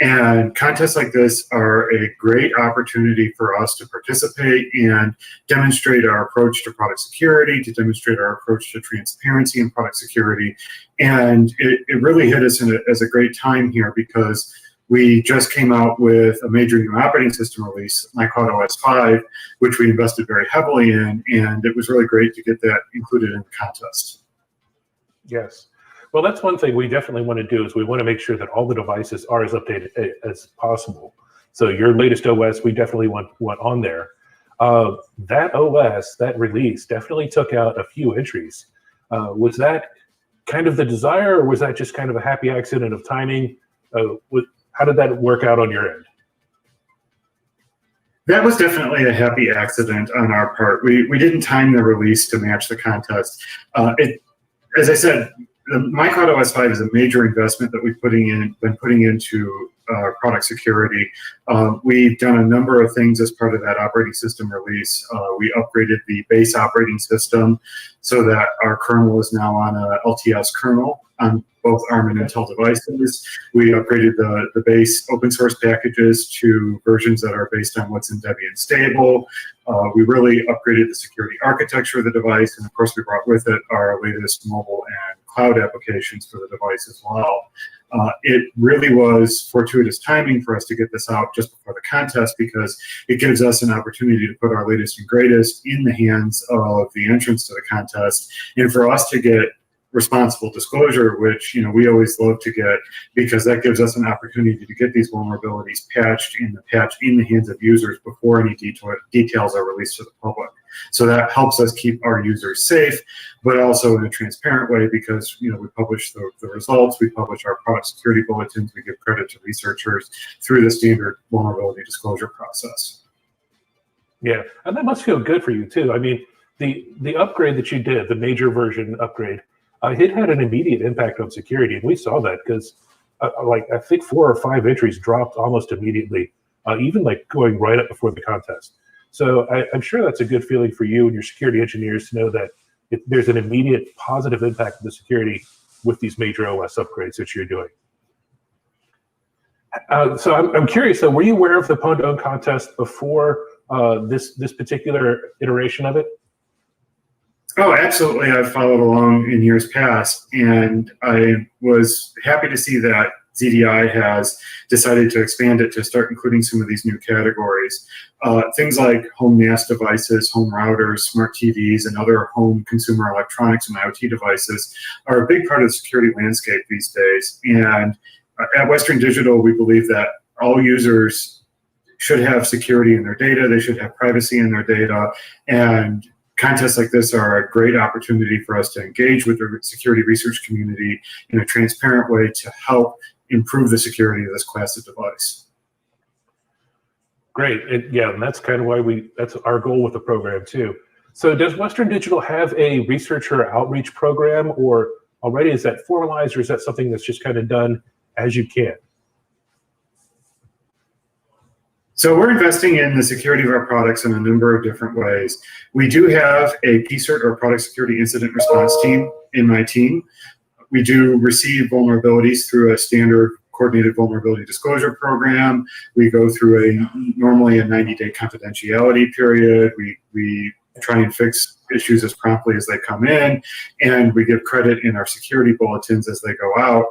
And contests like this are a great opportunity for us to participate and demonstrate our approach to product security, to demonstrate our approach to transparency and product security. And it really hit us as a great time here, because we just came out with a major new operating system release, macOS 5, which we invested very heavily in, and it was really great to get that included in the contest. Yes. Well, that's one thing we definitely want to do, is we want to make sure that all the devices are as updated as possible. So your latest OS, we definitely want on there. That OS, that release, definitely took out a few entries. Was that kind of the desire, or was that just kind of a happy accident of timing? How did that work out on your end? That was definitely a happy accident on our part. We didn't time the release to match the contest. As I said, the macOS 5 is a major investment that we've been putting into product security. We've done a number of things as part of that operating system release. We upgraded the base operating system so that our kernel is now on a LTS kernel on both ARM and Intel devices. We upgraded the base open source packages to versions that are based on what's in Debian stable. We really upgraded the security architecture of the device, and of course we brought with it our latest mobile and cloud applications for the device as well. It really was fortuitous timing for us to get this out just before the contest, because it gives us an opportunity to put our latest and greatest in the hands of the entrants to the contest, and for us to get responsible disclosure, which we always love to get, because that gives us an opportunity to get these vulnerabilities patched in the hands of users before any details are released to the public. So that helps us keep our users safe, but also in a transparent way, because we publish the results, we publish our product security bulletins, we give credit to researchers through the standard vulnerability disclosure process. Yeah, and that must feel good for you too. I mean, the upgrade that you did, the major version upgrade, it had an immediate impact on security, and we saw that because I think 4 or 5 entries dropped almost immediately, even going right up before the contest. So I'm sure that's a good feeling for you and your security engineers to know that there's an immediate positive impact on the security with these major OS upgrades that you're doing. So I'm curious though, were you aware of the Pwn2Own contest before this particular iteration of it? Oh, absolutely. I've followed along in years past, and I was happy to see that ZDI has decided to expand it to start including some of these new categories. Things like home NAS devices, home routers, smart TVs, and other home consumer electronics and IoT devices are a big part of the security landscape these days. And at Western Digital, we believe that all users should have security in their data, they should have privacy in their data, and contests like this are a great opportunity for us to engage with the security research community in a transparent way to help improve the security of this class of device. Great. And that's kind of why that's our goal with the program too. So does Western Digital have a researcher outreach program, or already is that formalized, or is that something that's just kind of done as you can? So we're investing in the security of our products in a number of different ways. We do have a PCERT, or Product Security Incident Response team, in my team. We do receive vulnerabilities through a standard coordinated vulnerability disclosure program. We go through normally a 90-day confidentiality period. We try and fix issues as promptly as they come in, and we give credit in our security bulletins as they go out.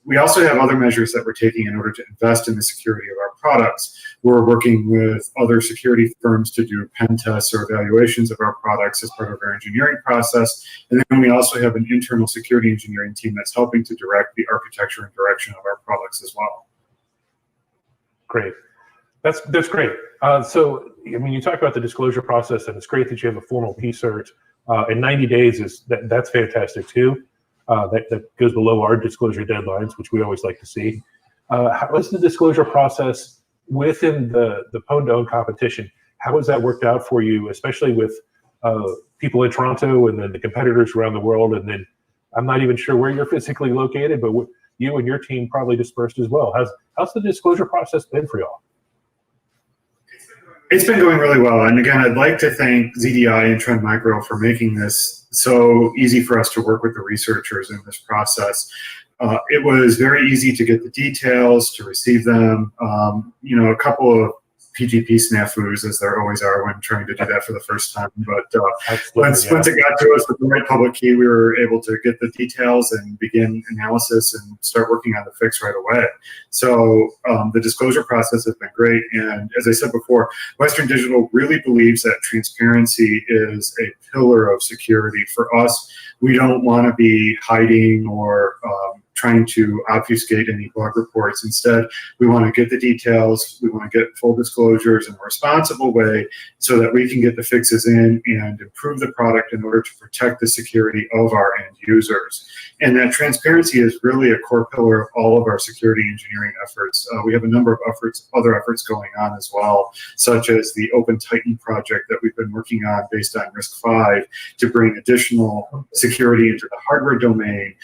We also have other measures that we're taking in order to invest in the security of our products. We're working with other security firms to do pen tests or evaluations of our products as part of our engineering process. And then we also have an internal security engineering team that's helping to direct the architecture and direction of our products as well. Great. That's great. So, I mean, you talk about the disclosure process, and it's great that you have a formal PCERT. And 90 days that's fantastic too. That goes below our disclosure deadlines, which we always like to see. How is the disclosure process within the Pwn competition? How has that worked out for you, especially with people in Toronto and then the competitors around the world? And then I'm not even sure where you're physically located, but you and your team probably dispersed as well. How's the disclosure process been for y'all? It's been going really well. And again, I'd like to thank ZDI and Trend Micro for making this so easy for us to work with the researchers in this process. It was very easy to get the details, to receive them. You know, a couple of PGP snafus, as there always are when trying to do that for the first time. But once it got to us with the right public key, we were able to get the details and begin analysis and start working on the fix right away. So the disclosure process has been great. And as I said before, Western Digital really believes that transparency is a pillar of security. For us, we don't want to be hiding or trying to obfuscate any bug reports. Instead, we want to get the details, we want to get full disclosures in a responsible way so that we can get the fixes in and improve the product in order to protect the security of our end users. And that transparency is really a core pillar of all of our security engineering efforts. We have a number of other efforts going on as well, such as the Open Titan project that we've been working on based on RISC-V to bring additional security into the hardware domain.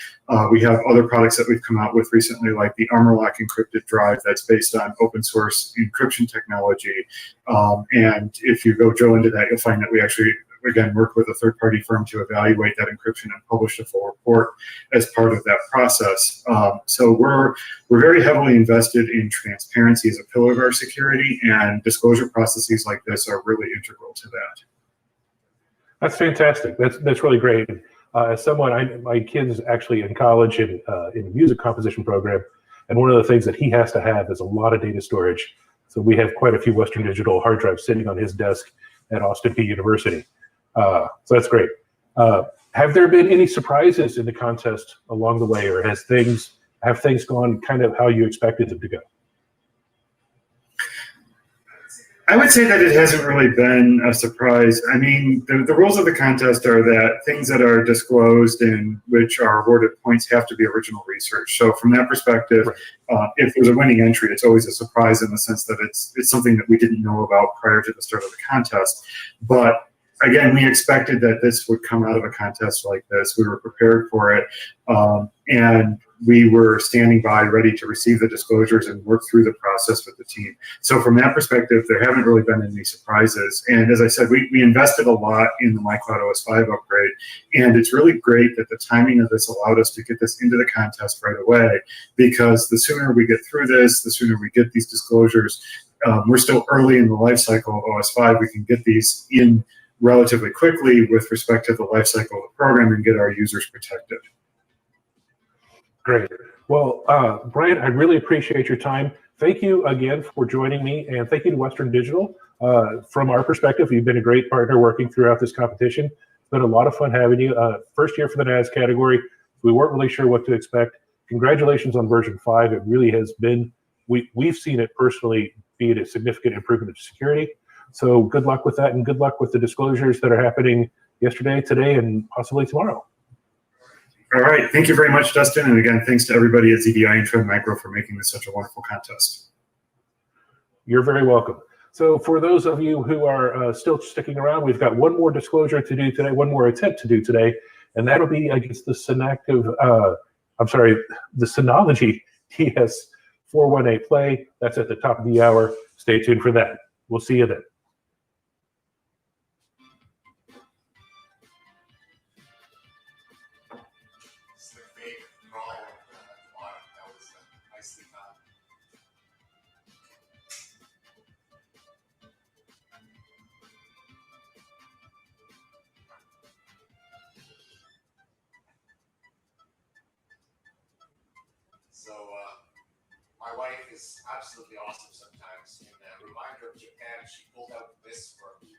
We have other products that we've come out with recently, like the ArmorLock encrypted drive that's based on open source encryption technology. And if you go drill into that, you'll find that we actually, again, work with a third-party firm to evaluate that encryption and publish a full report as part of that process. So we're very heavily invested in transparency as a pillar of our security, and disclosure processes like this are really integral to that. That's fantastic. That's really great. As someone, my kid's actually in college in a music composition program, and one of the things that he has to have is a lot of data storage. So we have quite a few Western Digital hard drives sitting on his desk at Austin Peay University. So that's great. Have there been any surprises in the contest along the way, or have things gone kind of how you expected them to go? I would say that it hasn't really been a surprise. I mean, the rules of the contest are that things that are disclosed and which are awarded points have to be original research. So from that perspective, if there's a winning entry, it's always a surprise in the sense that it's something that we didn't know about prior to the start of the contest. But again, we expected that this would come out of a contest like this. We were prepared for it. And we were standing by ready to receive the disclosures and work through the process with the team. So from that perspective, there haven't really been any surprises. And as I said, we invested a lot in the MyCloud OS 5 upgrade. And it's really great that the timing of this allowed us to get this into the contest right away, because the sooner we get through this, the sooner we get these disclosures. We're still early in the life cycle of OS 5. We can get these in relatively quickly with respect to the life cycle of the program and get our users protected. Great. Well, Brian, I really appreciate your time. Thank you again for joining me, and thank you to Western Digital. From our perspective, you've been a great partner working throughout this competition. It's been a lot of fun having you. First year for the NAS category. We weren't really sure what to expect. Congratulations on version 5. It really has been, we've seen it personally be a significant improvement to security. So good luck with that, and good luck with the disclosures that are happening yesterday, today, and possibly tomorrow. All right. Thank you very much, Dustin. And again, thanks to everybody at ZDI and Trend Micro for making this such a wonderful contest. You're very welcome. So for those of you who are still sticking around, we've got one more disclosure to do today, one more attempt to do today, and that'll be against the Synology 418 play. That's at the top of the hour. Stay tuned for that. We'll see you then. It's the big brawl at the bottom. That was nicely done. So, my wife is absolutely awesome sometimes. In a reminder of Japan, she pulled out this for me.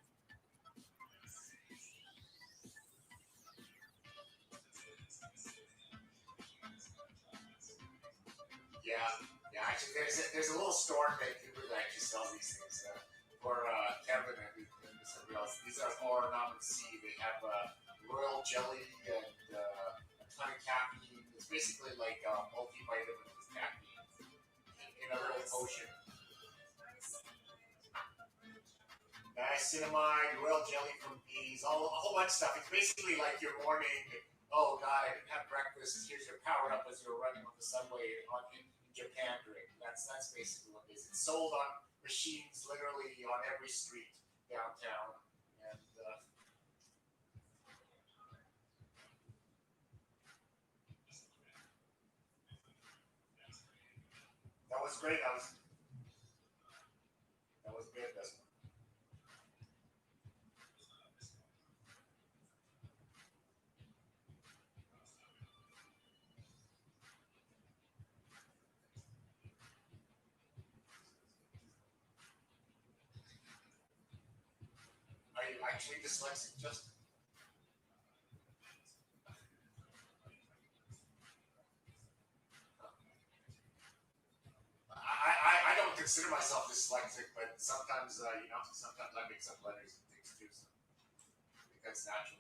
Yeah, actually, there's a little store in Vancouver that actually sells these things for Kevin and somebody else. These are overlords. They have royal jelly and a ton of caffeine. It's basically like a multivitamin with caffeine in a little potion. Niacinamide, royal jelly from bees, a whole bunch of stuff. It's basically like your morning. Oh God, I didn't have breakfast. Here's your power up as you're running on the subway in Japan drink. That's basically what it is. It's sold on machines literally on every street downtown. And that was great. That was good. That's Are you actually dyslexic, Justin? I don't consider myself dyslexic, but sometimes, sometimes I mix up letters and things too. So I think that's natural.